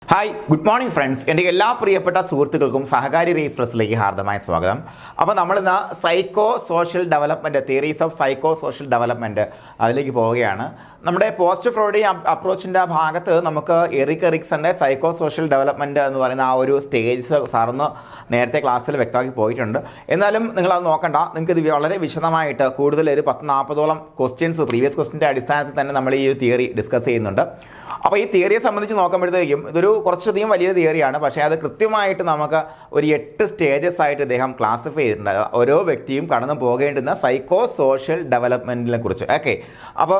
Hi good morning friends. എൻ്റെ എല്ലാ പ്രിയപ്പെട്ട സുഹൃത്തുക്കൾക്കും സഹകാരി റേസ് പ്ലസിലേക്ക് ഹാർദമായ സ്വാഗതം. അപ്പോൾ നമ്മളിന്ന് psycho social development, theories of psycho social development അതിലേക്ക് പോവുകയാണ്. നമ്മുടെ പോസ്റ്റ് ഫ്രോയിഡിയൻ അപ്രോച്ചിൻ്റെ ഭാഗത്ത് നമുക്ക് എറിക് എറിക്സന്റെ സൈക്കോ സോഷ്യൽ ഡെവലപ്മെൻറ്റ് എന്ന് പറയുന്ന ആ ഒരു സ്റ്റേജ് സാറിന് നേരത്തെ ക്ലാസ്സിൽ വ്യക്തമാക്കി പോയിട്ടുണ്ട്. എന്നാലും നിങ്ങളത് നോക്കണ്ട, നിങ്ങൾക്ക് ഇത് വളരെ വിശദമായിട്ട് കൂടുതൽ ഒരു 10-40ഓളം ക്വസ്റ്റ്യൻസ് പ്രീവിയസ് ക്വസ്റ്റ്യൻ്റെ അടിസ്ഥാനത്തിൽ തന്നെ നമ്മൾ ഈ ഒരു തിയറി ഡിസ്കസ് ചെയ്യുന്നുണ്ട്. അപ്പോൾ ഈ തിയറിയെ സംബന്ധിച്ച് നോക്കുമ്പോഴത്തേക്കും ഇതൊരു കുറച്ചധികം വലിയൊരു തിയറിയാണ്. പക്ഷേ അത് കൃത്യമായിട്ട് നമുക്ക് ഒരു 8 സ്റ്റേജസ് ആയിട്ട് ഇദ്ദേഹം ക്ലാസിഫൈ ചെയ്തിട്ടുണ്ട്. ഓരോ വ്യക്തിയും കടന്നു പോകേണ്ടുന്ന സൈക്കോ സോഷ്യൽ ഡെവലപ്മെൻറ്റിനെ കുറിച്ച്. ഓക്കെ, അപ്പോൾ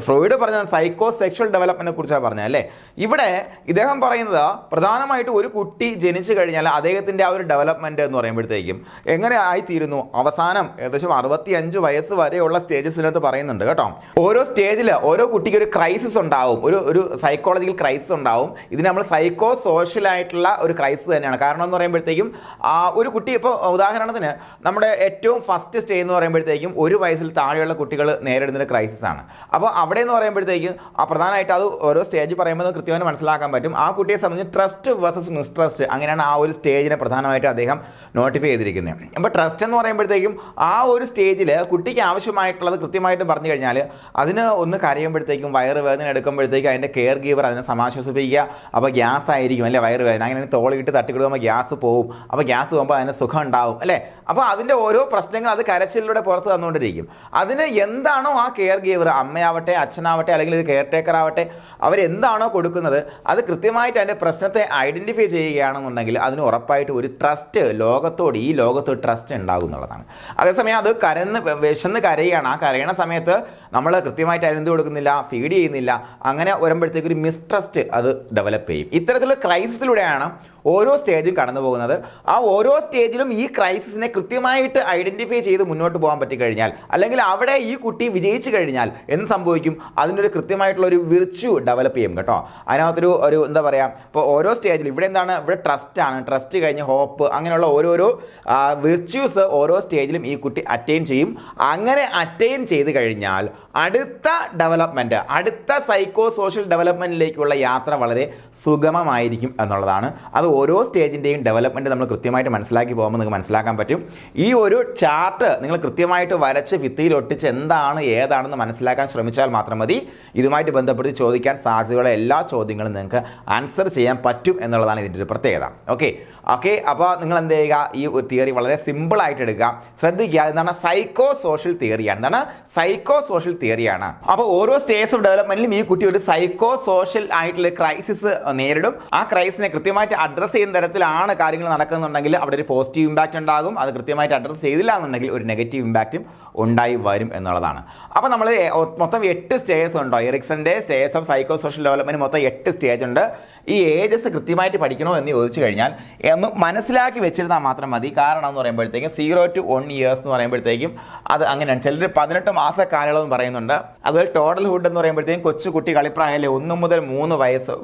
ഫ്രോയിഡ് പറഞ്ഞത് സൈക്കോ സെക്ഷൽ ഡെവലപ്മെൻറ്റിനെ കുറിച്ചാണ് പറഞ്ഞത് അല്ലേ. ഇവിടെ ഇദ്ദേഹം പറയുന്നത് പ്രധാനമായിട്ട് ഒരു കുട്ടി ജനിച്ചു കഴിഞ്ഞാൽ അദ്ദേഹത്തിൻ്റെ ആ ഒരു ഡെവലപ്മെൻറ്റ് എന്ന് പറയുമ്പോഴത്തേക്കും എങ്ങനെ ആയിത്തീരുന്നു, അവസാനം ഏകദേശം 65 വയസ്സ് വരെയുള്ള സ്റ്റേജസിനകത്ത് പറയുന്നുണ്ട് കേട്ടോ. ഓരോ സ്റ്റേജിൽ ഓരോ കുട്ടിക്ക് ഒരു ക്രൈസിസ് ഉണ്ടാവും, ഒരു സൈക്കോളജിക്കൽ ക്രൈസിസ് ഉണ്ടാവും. ഇതിന് നമ്മൾ സൈക്കോ സോഷ്യൽ ആയിട്ടുള്ള ഒരു ക്രൈസിസ് തന്നെയാണ്. കാരണം എന്ന് പറയുമ്പോഴത്തേക്കും ഒരു കുട്ടി ഇപ്പോൾ ഉദാഹരണത്തിന് നമ്മുടെ ഏറ്റവും ഫസ്റ്റ് സ്റ്റേജ് എന്ന് പറയുമ്പോഴത്തേക്കും 1 വയസ്സിൽ താഴെയുള്ള കുട്ടികൾ നേരിടുന്ന ക്രൈസിസ് ആണ്. അപ്പോൾ അവിടെ എന്ന് പറയുമ്പോഴത്തേക്കും പ്രധാനമായിട്ട് അത് ഓരോ സ്റ്റേജ് പറയുമ്പോൾ കൃത്യമായി മനസ്സിലാക്കാൻ പറ്റും. ആ കുട്ടിയെ സംബന്ധിച്ച് ട്രസ്റ്റ് വേഴ്സസ് മിസ്ട്രസ്റ്റ്, അങ്ങനെയാണ് ആ ഒരു സ്റ്റേജിനെ പ്രധാനമായിട്ട് അദ്ദേഹം നോട്ടിഫൈ ചെയ്തിരിക്കുന്നത്. അപ്പോൾ ട്രസ്റ്റ് എന്ന് പറയുമ്പോഴത്തേക്കും ആ ഒരു സ്റ്റേജിൽ കുട്ടിക്ക് ആവശ്യമായിട്ടുള്ളത് കൃത്യമായിട്ട് പറഞ്ഞു കഴിഞ്ഞാൽ അതിന് ഒന്ന് കരയുമ്പോഴത്തേക്കും വയറുവേദന എടുക്കുമ്പോഴത്തേക്കും അതിൻ്റെ കെയർ ഗീവർ അതിനെ സമാശ്വസിപ്പിക്കുക. അപ്പോൾ ഗ്യാസ് ആയിരിക്കും അല്ലേ, വയറുവേദന, അങ്ങനെ തോളിയിട്ട് തട്ടിക്കൊടുക്കുമ്പോൾ ഗ്യാസ് പോവും. അപ്പോൾ ഗ്യാസ് പോകുമ്പോൾ അതിന് സുഖം ഉണ്ടാവും അല്ലേ. അപ്പോൾ അതിൻ്റെ ഓരോ പ്രശ്നങ്ങൾ അത് കരച്ചിലൂടെ പുറത്ത് തന്നുകൊണ്ടിരിക്കും. അതിന് എന്താണോ ആ കെയർ ഗീവർ, അമ്മയാവട്ടെ അച്ഛനാവട്ടെ അല്ലെങ്കിൽ ഒരു കെയർ ടേക്കർ ആവട്ടെ, അവരെന്താണോ കൊടുക്കുന്നത് അത് കൃത്യമായിട്ട് അതിൻ്റെ പ്രശ്നത്തെ ഐഡൻറ്റിഫൈ ചെയ്യുകയാണെന്നുണ്ടെങ്കിൽ അതിന് ഉറപ്പായിട്ട് ഒരു ട്രസ്റ്റ് ഈ ലോകത്തോട് ട്രസ്റ്റ് ഉണ്ടാകും എന്നുള്ളതാണ്. അതേസമയം അത് വിശന്ന് കരയുകയാണ്. ആ കരയണ സമയത്ത് നമ്മൾ കൃത്യമായിട്ട് അരുന്ത് കൊടുക്കുന്നില്ല, ഫീഡ് ചെയ്യുന്നില്ല, അങ്ങനെ വരുമ്പോഴത്തേക്ക് ഒരു മിസ്ട്രസ്റ്റ് അത് ഡെവലപ്പ് ചെയ്യും. ഇത്തരത്തിലുള്ള ക്രൈസിസിലൂടെയാണ് ഓരോ സ്റ്റേജും കടന്നു പോകുന്നത്. ആ ഓരോ സ്റ്റേജിലും ഈ ക്രൈസിസിനെ കൃത്യമായിട്ട് ഐഡൻറ്റിഫൈ ചെയ്ത് മുന്നോട്ട് പോകാൻ പറ്റിക്കഴിഞ്ഞാൽ, അല്ലെങ്കിൽ അവിടെ ഈ കുട്ടി വിജയിച്ചു കഴിഞ്ഞാൽ എന്ത് സംഭവിക്കും, അതിനൊരു കൃത്യമായിട്ടുള്ള ഒരു വിർച്യു ഡെവലപ്പ് ചെയ്യും കേട്ടോ. അതിനകത്തൊരു എന്താ പറയുക, ഇപ്പോൾ ഓരോ സ്റ്റേജിലും ഇവിടെ ട്രസ്റ്റാണ്, ട്രസ്റ്റ് കഴിഞ്ഞ് ഹോപ്പ്, അങ്ങനെയുള്ള ഓരോരോ വിർച്യൂസ് ഓരോ സ്റ്റേജിലും ഈ കുട്ടി അറ്റൈൻ ചെയ്യും. അങ്ങനെ അറ്റൈൻ ചെയ്ത് കഴിഞ്ഞാൽ അടുത്ത ഡെവലപ്മെൻറ്റ്, അടുത്ത സൈക്കോ സോഷ്യൽ ഡെവലപ്മെൻറ്റിലേക്കുള്ള യാത്ര വളരെ സുഗമമായിരിക്കും എന്നുള്ളതാണ്. അത് ഓരോ സ്റ്റേജിൻ്റെയും ഡെവലപ്മെൻറ്റ് നമ്മൾ കൃത്യമായിട്ട് മനസ്സിലാക്കി പോകുമ്പോൾ നിങ്ങൾക്ക് മനസ്സിലാക്കാൻ പറ്റും. ഈ ഒരു ചാർട്ട് നിങ്ങൾ കൃത്യമായിട്ട് വരച്ച് ഭിത്തിയിൽ ഒട്ടിച്ച് എന്താണ് ഏതാണെന്ന് മനസ്സിലാക്കാൻ ശ്രമിച്ചാൽ മാത്രം മതി. ഇതുമായിട്ട് ബന്ധപ്പെടുത്തി ചോദിക്കാൻ സാധ്യതയുള്ള എല്ലാ ചോദ്യങ്ങളും നിങ്ങൾക്ക് ആൻസർ ചെയ്യാൻ പറ്റും എന്നുള്ളതാണ് ഇതിൻ്റെ ഒരു പ്രത്യേകത. ഓക്കെ, അപ്പോൾ നിങ്ങൾ എന്ത് ചെയ്യുക, ഈ തിയറി വളരെ സിമ്പിളായിട്ട് എടുക്കുക, ശ്രദ്ധിക്കുക. എന്താണ് സൈക്കോ സോഷ്യൽ തിയറിയാണ്. എന്താണ് സൈക്കോ സോഷ്യൽ തിയറിയാണ്. അപ്പോൾ ഓരോ സ്റ്റേജ് ഓഫ് ഡെവലപ്മെന്റിലും ഈ കുട്ടി ഒരു സൈക്കോ സോഷ്യൽ ആയിട്ടുള്ള ക്രൈസിസ് നേരിടും. ആ ക്രൈസിനെ കൃത്യമായിട്ട് അഡ്രസ്സ് ചെയ്യുന്ന തരത്തിലാണ് കാര്യങ്ങൾ നടക്കുന്നുണ്ടെങ്കിൽ അവിടെ ഒരു പോസിറ്റീവ് ഇമ്പാക്റ്റ് ഉണ്ടാകും. അത് കൃത്യമായിട്ട് അഡ്രസ്സ് ചെയ്തില്ല എന്നുണ്ടെങ്കിൽ ഒരു നെഗറ്റീവ് ഇമ്പാക്റ്റും ഉണ്ടായി വരും എന്നുള്ളതാണ്. അപ്പോൾ നമ്മൾ മൊത്തം 8 സ്റ്റേജസ് ഉണ്ടോ, എറിക്സന്റെ stages of psycho social development മൊത്തം 8 സ്റ്റേജ് ഉണ്ട്. ഈ ഏജസ് കൃത്യമായിട്ട് പഠിക്കണോ എന്ന് ചോദിച്ചു കഴിഞ്ഞാൽ ഒന്ന് മനസ്സിലാക്കി വെച്ചിരുന്നാൽ മാത്രം മതി. കാരണം എന്ന് പറയുമ്പോഴത്തേക്കും 0 to 1 years എന്ന് പറയുമ്പോഴത്തേക്കും അത് അങ്ങനെയാണ്. ചിലർ 18 മാസ കാലയളവ് പറയുന്നുണ്ട്. അതുപോലെ ടോട്ടൽ ഹുഡ് എന്ന് പറയുമ്പോഴത്തേക്കും കൊച്ചു കുട്ടി കളിപ്രായമല്ലേ 1 മുതൽ 3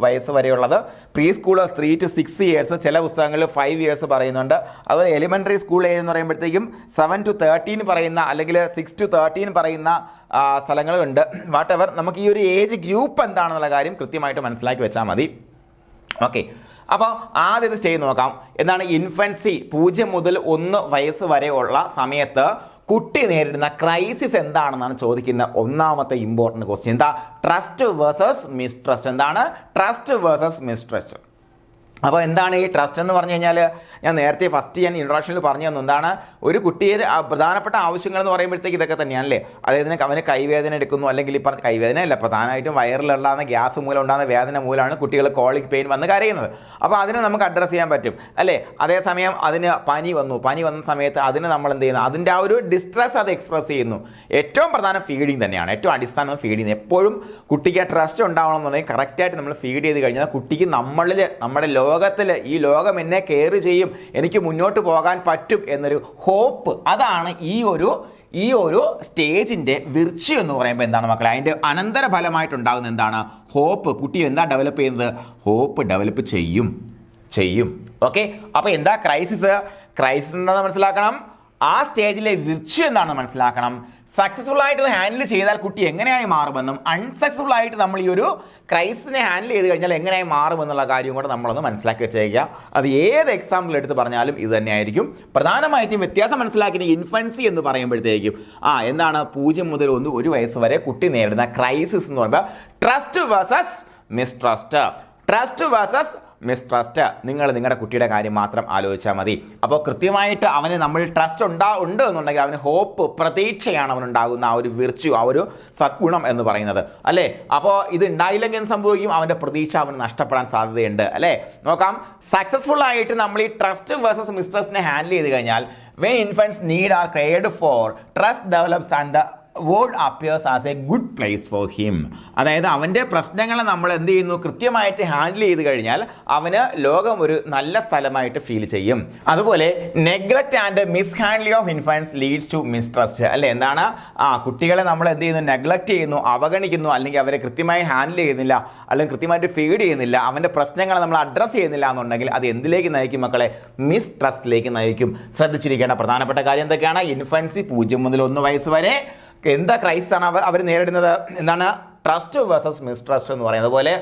വയസ്സ് വരെയുള്ളത്. പ്രീ സ്കൂൾ 3 to 6 years, ചില പുസ്തകങ്ങളിൽ 5 years പറയുന്നുണ്ട്. അതുപോലെ എലിമെന്ററി സ്കൂൾ ഏജ് എന്ന് പറയുമ്പോഴത്തേക്കും 7 to 13 പറയുന്ന, അല്ലെങ്കിൽ 6 to 13 പറയുന്ന സ്ഥലങ്ങളുണ്ട്. വാട്ട് എവർ, നമുക്ക് ഈ ഒരു ഏജ് ഗ്രൂപ്പ് എന്താണെന്നുള്ള കാര്യം കൃത്യമായിട്ട് മനസ്സിലാക്കി വെച്ചാൽ മതി. ഓക്കെ, അപ്പോൾ ആദ്യം ഇത് ചെയ്ത് നോക്കാം. എന്താണ് ഇൻഫൻസി, 0 മുതൽ 1 വയസ്സ് വരെയുള്ള സമയത്ത് കുട്ടി നേരിടുന്ന ക്രൈസിസ് എന്താണെന്നാണ് ചോദിക്കുന്ന ഒന്നാമത്തെ ഇമ്പോർട്ടൻറ്റ് ക്വസ്റ്റ്യൻ. എന്താ? Trust versus mistrust. എന്താണ് ട്രസ്റ്റ് വേഴ്സസ് മിസ്ട്രസ്റ്റ്? അപ്പോൾ എന്താണ് ഈ ട്രസ്റ്റ് എന്ന് പറഞ്ഞു കഴിഞ്ഞാൽ, ഞാൻ നേരത്തെ ഫസ്റ്റ് ഞാൻ ഇൻട്രൊഡക്ഷനിൽ പറഞ്ഞു തന്നു. എന്താണ് ഒരു കുട്ടിയുടെ പ്രധാനപ്പെട്ട ആവശ്യങ്ങൾ എന്ന് പറയുമ്പോഴത്തേക്ക് ഇതൊക്കെ തന്നെയാണല്ലേ. അതായത് അവന് കൈവേദന എടുക്കുന്നു, അല്ലെങ്കിൽ ഈ പറഞ്ഞ കൈവേദന അല്ല, പ്രധാനമായിട്ടും വയറിലുണ്ടാകുന്ന ഗ്യാസ് മൂലം ഉണ്ടാകുന്ന വേദന മൂലമാണ് കുട്ടികൾ കോളിക് പെയിൻ വന്ന് കരയുന്നത്. അപ്പോൾ അതിനെ നമുക്ക് അഡ്രസ്സ് ചെയ്യാൻ പറ്റും അല്ലേ. അതേസമയം അതിന് പനി വന്ന സമയത്ത് അതിന് നമ്മൾ എന്ത് ചെയ്യുന്നു, അതിൻ്റെ ആ ഒരു ഡിസ്ട്രെസ് അത് എക്സ്പ്രസ് ചെയ്യുന്നു. ഏറ്റവും പ്രധാനം ഫീഡിങ് തന്നെയാണ്, ഏറ്റവും അടിസ്ഥാനം ഫീഡിങ്. എപ്പോഴും കുട്ടിക്ക് ട്രസ്റ്റ് ഉണ്ടാവണമെന്നുണ്ടെങ്കിൽ കറക്റ്റായിട്ട് നമ്മൾ ഫീഡ് ചെയ്ത് കഴിഞ്ഞാൽ കുട്ടിക്ക് നമ്മുടെ ലോകത്തിൽ ഈ ലോകം എന്നെ കെയർ ചെയ്യും, എനിക്ക് മുന്നോട്ട് പോകാൻ പറ്റും എന്നൊരു ഹോപ്പ്, അതാണ് ഈ ഒരു സ്റ്റേജിൻ്റെ വിർച്യു എന്ന് പറയുമ്പോൾ എന്താണ് മക്കളെ, അതിൻ്റെ അനന്തരഫലമായിട്ടുണ്ടാകുന്ന എന്താണ്, ഹോപ്പ്. കുട്ടി എന്താ ഡെവലപ്പ് ചെയ്യുന്നത്, ഹോപ്പ് ഡെവലപ്പ് ചെയ്യും. ഓക്കെ, അപ്പോൾ എന്താ ക്രൈസിസ് എന്താണെന്ന് മനസ്സിലാക്കണം. ആ സ്റ്റേജിലെ വിർച്വ എന്താണെന്ന് മനസ്സിലാക്കണം. സക്സസ്ഫുൾ ആയിട്ട് ഹാൻഡിൽ ചെയ്താൽ കുട്ടി എങ്ങനെയായി മാറുമെന്നും അൺസക്സസ്ഫുൾ ആയിട്ട് നമ്മൾ ഈ ഒരു ക്രൈസിനെ ഹാൻഡിൽ ചെയ്ത് കഴിഞ്ഞാൽ എങ്ങനെയായി മാറുമെന്നുള്ള കാര്യം കൂടെ നമ്മളൊന്ന് മനസ്സിലാക്കി വെച്ചേക്കുക. അത് ഏത് എക്സാമ്പിൾ എടുത്ത് പറഞ്ഞാലും ഇത് തന്നെയായിരിക്കും. പ്രധാനമായിട്ടും വ്യത്യാസം മനസ്സിലാക്കിയ ഇൻഫൻസി എന്ന് പറയുമ്പോഴത്തേക്കും എന്താണ് 0 മുതൽ 1 വയസ്സ് വരെ കുട്ടി നേരിടുന്ന ക്രൈസിസ് എന്ന് പറയുമ്പോൾ trust versus mistrust. Trust versus mistrust. നിങ്ങൾ നിങ്ങളുടെ കുട്ടിയുടെ കാര്യം മാത്രം ആലോചിച്ചാൽ മതി. അപ്പോൾ കൃത്യമായിട്ട് അവന് നമ്മൾ ട്രസ്റ്റ് ഉണ്ട് എന്നുണ്ടെങ്കിൽ അവന് ഹോപ്പ്, പ്രതീക്ഷയാണ് അവനുണ്ടാകുന്ന ആ ഒരു വിർച്യു, ആ ഒരു സദ്ഗുണം എന്ന് പറയുന്നത് അല്ലേ. അപ്പോൾ ഇത് ഉണ്ടായില്ലെങ്കിൽ എന്ത് സംഭവിക്കും? അവൻ്റെ പ്രതീക്ഷ അവന് നഷ്ടപ്പെടാൻ സാധ്യതയുണ്ട് അല്ലേ. നോക്കാം, സക്സസ്ഫുൾ ആയിട്ട് നമ്മൾ ഈ ട്രസ്റ്റ് വേഴ്സസ് മിസ്ട്രസ്റ്റിനെ ഹാൻഡിൽ ചെയ്ത് കഴിഞ്ഞാൽ when infants need are cared for, trust develops and the world appears as a good place for him. അതായത് അവൻ്റെ പ്രശ്നങ്ങളെ നമ്മൾ എന്ത് ചെയ്യുന്നു, കൃത്യമായിട്ട് ഹാൻഡിൽ ചെയ്ത് കഴിഞ്ഞാൽ അവന് ലോകം ഒരു നല്ല സ്ഥലമായിട്ട് ഫീൽ ചെയ്യും. അതുപോലെ neglect and mishandling of infants leads to mistrust അല്ലെ. എന്താണ് കുട്ടികളെ നമ്മൾ എന്ത് ചെയ്യുന്നു, നെഗ്ലക്ട് ചെയ്യുന്നു, അവഗണിക്കുന്നു, അല്ലെങ്കിൽ അവരെ കൃത്യമായി ഹാൻഡിൽ ചെയ്യുന്നില്ല, അല്ലെങ്കിൽ കൃത്യമായിട്ട് ഫീഡ് ചെയ്യുന്നില്ല, അവൻ്റെ പ്രശ്നങ്ങളെ നമ്മൾ അഡ്രസ്സ് ചെയ്യുന്നില്ല എന്നുണ്ടെങ്കിൽ അത് എന്തിലേക്ക് നയിക്കും മക്കളെ? മിസ്ട്രസ്റ്റിലേക്ക് നയിക്കും. ശ്രദ്ധിച്ചിരിക്കേണ്ട പ്രധാനപ്പെട്ട കാര്യം എന്തൊക്കെയാണ്? ഇൻഫൻസി 0 മുതൽ 1 വയസ്സ് വരെ എന്താ ക്രൈസിസ് ആണ് അവർ നേരിടുന്നത്? എന്താണ്? ട്രസ്റ്റ് വേഴ്സസ് മിസ്ട്രസ്റ്റ് എന്ന് പറയുന്നത് പോലെ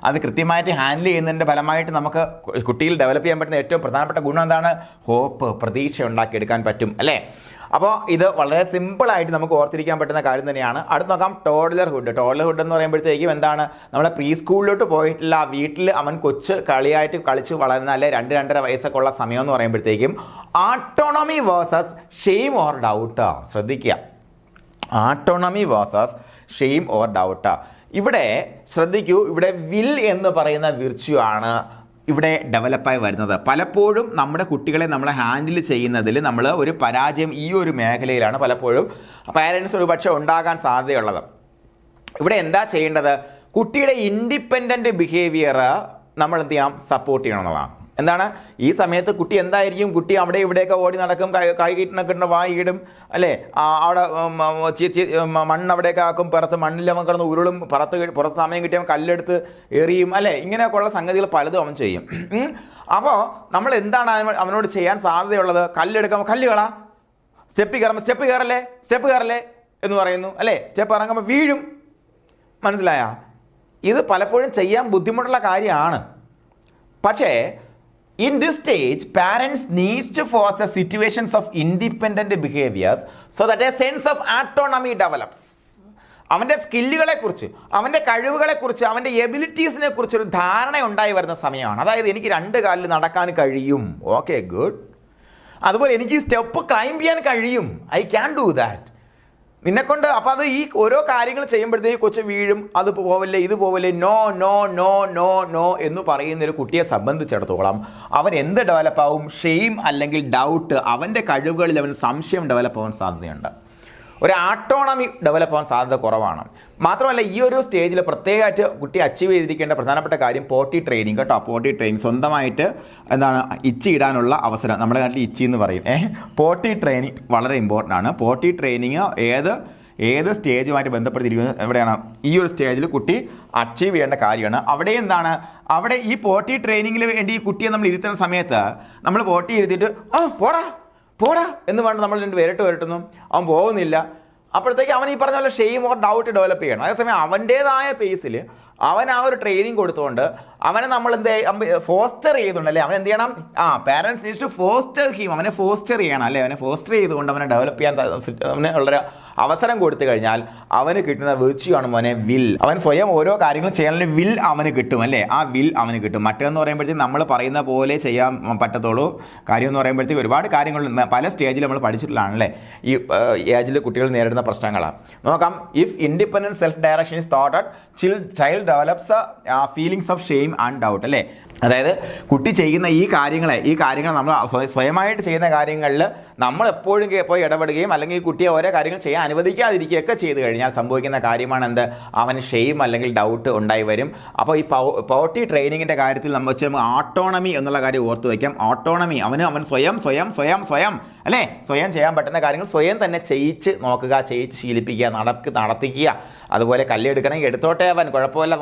അത് കൃത്യമായിട്ട് ഹാൻഡിൽ ചെയ്യുന്നതിൻ്റെ ഫലമായിട്ട് നമുക്ക് കുട്ടിയിൽ ഡെവലപ്പ് ചെയ്യാൻ പറ്റുന്ന ഏറ്റവും പ്രധാനപ്പെട്ട ഗുണം എന്താണ്? ഹോപ്പ്, പ്രതീക്ഷ ഉണ്ടാക്കിയെടുക്കാൻ പറ്റും അല്ലേ. അപ്പോൾ ഇത് വളരെ സിമ്പിളായിട്ട് നമുക്ക് ഓർത്തിരിക്കാൻ പറ്റുന്ന കാര്യം തന്നെയാണ്. അടുത്ത് നോക്കാം, ടോഡ്ലർഹുഡ്. ടോഡ്ലർഹുഡ് എന്ന് പറയുമ്പോഴത്തേക്കും എന്താണ്? നമ്മളെ പ്രീ സ്കൂളിലോട്ട് പോയിട്ടില്ല, വീട്ടിൽ അവൻ കളിയായിട്ട് കളിച്ച് വളരുന്ന അല്ലെ 2-2.5 വയസ്സൊക്കെ ഉള്ള സമയം എന്ന് പറയുമ്പോഴത്തേക്കും autonomy versus shame or doubt. ശ്രദ്ധിക്കുക, autonomy versus shame or doubt. ഇവിടെ ശ്രദ്ധിക്കൂ, ഇവിടെ വിൽ എന്ന് പറയുന്ന വിർച്യു ആണ് ഇവിടെ ഡെവലപ്പായി വരുന്നത്. പലപ്പോഴും നമ്മുടെ കുട്ടികളെ നമ്മൾ ഹാൻഡിൽ ചെയ്യുന്നതിൽ നമ്മൾ ഒരു പരാജയം ഈ ഒരു മേഖലയിലാണ് പലപ്പോഴും പാരൻസ് ഒരു പക്ഷേ ഉണ്ടാകാൻ സാധ്യതയുള്ളത്. ഇവിടെ എന്താ ചെയ്യേണ്ടത്? കുട്ടിയുടെ ഇൻഡിപെൻഡൻറ്റ് ബിഹേവിയർ നമ്മൾ എന്ത് ചെയ്യണം? സപ്പോർട്ട് ചെയ്യണം എന്നുള്ളതാണ്. എന്താണ് ഈ സമയത്ത് കുട്ടി എന്തായിരിക്കും? കുട്ടി അവിടെ ഇവിടെയൊക്കെ ഓടി നടക്കും, കൈകീട്ടിനൊക്കെ വായിടും അല്ലേ, അവിടെ മണ്ണ് അവിടെയൊക്കെ ആക്കും, പുറത്ത് മണ്ണിൽ അവൻ കിടന്ന് ഉരുളും, പുറത്ത് സമയം കിട്ടിയവൻ കല്ലെടുത്ത് എറിയും അല്ലേ. ഇങ്ങനെയൊക്കെയുള്ള സംഗതികൾ പലതും അവൻ ചെയ്യും. അപ്പോൾ നമ്മൾ എന്താണ് അവനോട് ചെയ്യാൻ സാധ്യതയുള്ളത്? കല്ലെടുക്കുമ്പോൾ കല്ലുകളാ, സ്റ്റെപ്പ് കയറല്ലേ എന്ന് പറയുന്നു അല്ലേ. സ്റ്റെപ്പ് ഇറങ്ങുമ്പോൾ വീഴും. മനസ്സിലായ? ഇത് പലപ്പോഴും ചെയ്യാൻ ബുദ്ധിമുട്ടുള്ള കാര്യമാണ്. പക്ഷേ in this stage, parents needs to foster situations of independent behaviors so that a sense of autonomy develops. അവൻ്റെ സ്കില്ലുകളെ കുറിച്ച്, അവൻ്റെ കഴിവുകളെ കുറിച്ച്, അവൻ്റെ എബിലിറ്റീസിനെ കുറിച്ച് ഒരു ധാരണ ഉണ്ടായി വരുന്ന സമയമാണ്. അതായത് എനിക്ക് 2 കാലിൽ നടക്കാൻ കഴിയും, ഓക്കെ ഗുഡ്. അതുപോലെ എനിക്ക് സ്റ്റെപ്പ് ക്ലൈംബ് ചെയ്യാൻ കഴിയും, ഐ ക്യാൻ ഡു ദാറ്റ്. നിന്നെക്കൊണ്ട് അപ്പോൾ അത് ഈ ഓരോ കാര്യങ്ങൾ ചെയ്യുമ്പോഴത്തേക്ക് കൊച്ചു വീഴും, അത് പോവല്ലേ, ഇത് പോവല്ലേ, no no no no no എന്ന് പറയുന്ന ഒരു കുട്ടിയെ സംബന്ധിച്ചിടത്തോളം അവൻ എന്ത് ഡെവലപ്പാവും? ഷെയിം അല്ലെങ്കിൽ ഡൗട്ട്, അവൻ്റെ കഴിവുകളിൽ അവന് സംശയം ഡെവലപ്പ് ആവാൻ സാധ്യതയുണ്ട്. ഒരു ആട്ടോണമി ഡെവലപ്പ് ആവാൻ സാധ്യത കുറവാണ്. മാത്രമല്ല ഈ ഒരു സ്റ്റേജിൽ പ്രത്യേകമായിട്ട് കുട്ടി അച്ചീവ് ചെയ്തിരിക്കേണ്ട പ്രധാനപ്പെട്ട കാര്യം പോട്ടി ട്രെയിനിങ് കേട്ടോ. പോട്ടി ട്രെയിനിങ് സ്വന്തമായിട്ട് എന്താണ് ഇച്ചി ഇടാനുള്ള അവസരം, നമ്മുടെ നാട്ടിൽ ഇച്ചി എന്ന് പറയും. പോട്ടി ട്രെയിനിങ് വളരെ ഇമ്പോർട്ടൻ്റ് ആണ്. പോട്ടി ട്രെയിനിങ് ഏത് സ്റ്റേജുമായിട്ട് ബന്ധപ്പെടുത്തിയിരിക്കുന്നത് എവിടെയാണ്? ഈ ഒരു സ്റ്റേജിൽ കുട്ടി അച്ചീവ് ചെയ്യേണ്ട കാര്യമാണ്. അവിടെ എന്താണ്? അവിടെ ഈ പോട്ടി ട്രെയിനിങ്ങിന് വേണ്ടി ഈ കുട്ടിയെ നമ്മൾ ഇരുത്തുന്ന സമയത്ത് നമ്മൾ പോട്ടി ഇരുത്തിയിട്ട് പോടാ എന്ന് പറഞ്ഞ് നമ്മൾ 2 വിരട്ടുന്നു, അവൻ പോകുന്നില്ല. അപ്പോഴത്തേക്ക് അവൻ ഈ പറഞ്ഞ പോലെ ഷെയിം ഓർ ഡൗട്ട് ഡെവലപ്പ് ചെയ്യണം. അതേസമയം അവൻ്റേതായ പേസിൽ അവൻ ആ ഒരു ട്രെയിനിങ് കൊടുത്തുകൊണ്ട് അവനെ നമ്മൾ ഫോസ്റ്റർ ചെയ്തുകൊണ്ട് അല്ലേ, അവൻ എന്ത് ചെയ്യണം? Parents needs to foster him, അവനെ ഫോസ്റ്റർ ചെയ്യണം അല്ലേ. അവനെ ഫോസ്റ്റർ ചെയ്തുകൊണ്ട് അവനെ ഡെവലപ്പ് ചെയ്യാൻ അവന് ഉള്ളൊരു അവസരം കൊടുത്തു കഴിഞ്ഞാൽ അവന് കിട്ടുന്ന വിർച്യു ആണ് മോനെ വിൽ. അവൻ സ്വയം ഓരോ കാര്യങ്ങളും ചെയ്യാനുള്ള വിൽ അവന് കിട്ടും അല്ലേ. ആ വിൽ അവന് കിട്ടും. മറ്റേന്ന് പറയുമ്പോഴത്തേക്ക് നമ്മൾ പറയുന്ന പോലെ ചെയ്യാൻ പറ്റത്തുള്ളൂ. കാര്യം എന്ന് പറയുമ്പോഴത്തേക്ക് ഒരുപാട് കാര്യങ്ങൾ പല സ്റ്റേജിൽ നമ്മൾ പഠിച്ചിട്ടുള്ളതാണല്ലേ ഈ ഏജിൽ കുട്ടികൾ നേരിടുന്ന പ്രശ്നങ്ങളാണ്. നോക്കാം, if independent self direction is thought child develops feelings of shame and doubt അല്ലേ. അതായത് കുട്ടി ചെയ്യുന്ന ഈ കാര്യങ്ങൾ നമ്മൾ സ്വയമായിട്ട് ചെയ്യുന്ന കാര്യങ്ങളിൽ നമ്മൾ എപ്പോഴും പോയി ഇടപെടുകയും അല്ലെങ്കിൽ ഈ കുട്ടിയെ ഓരോ കാര്യങ്ങൾ ചെയ്യാൻ അനുവദിക്കാതിരിക്കുകയൊക്കെ ചെയ്ത് കഴിഞ്ഞാൽ സംഭവിക്കുന്ന കാര്യമാണ് എന്ത്? അവന് ഷെയിം അല്ലെങ്കിൽ ഡൗട്ട് ഉണ്ടായി വരും. അപ്പോൾ ഈ പോട്ടി ട്രെയിനിങ്ങിൻ്റെ കാര്യത്തിൽ നമ്മൾ ആട്ടോണമി എന്നുള്ള കാര്യം ഓർത്ത് വയ്ക്കാം. ഓട്ടോണമി അവൻ സ്വയം അല്ലേ, സ്വയം ചെയ്യാൻ പറ്റുന്ന കാര്യങ്ങൾ സ്വയം തന്നെ ചെയ്യിച്ച് നോക്കുക, ചെയ്യിച്ച് ശീലിപ്പിക്കുക, നടത്തിക്കുക. അതുപോലെ കല്ലെടുക്കണമെങ്കിൽ എടുത്തോട്ടെ അവൻ, കുഴപ്പമില്ല,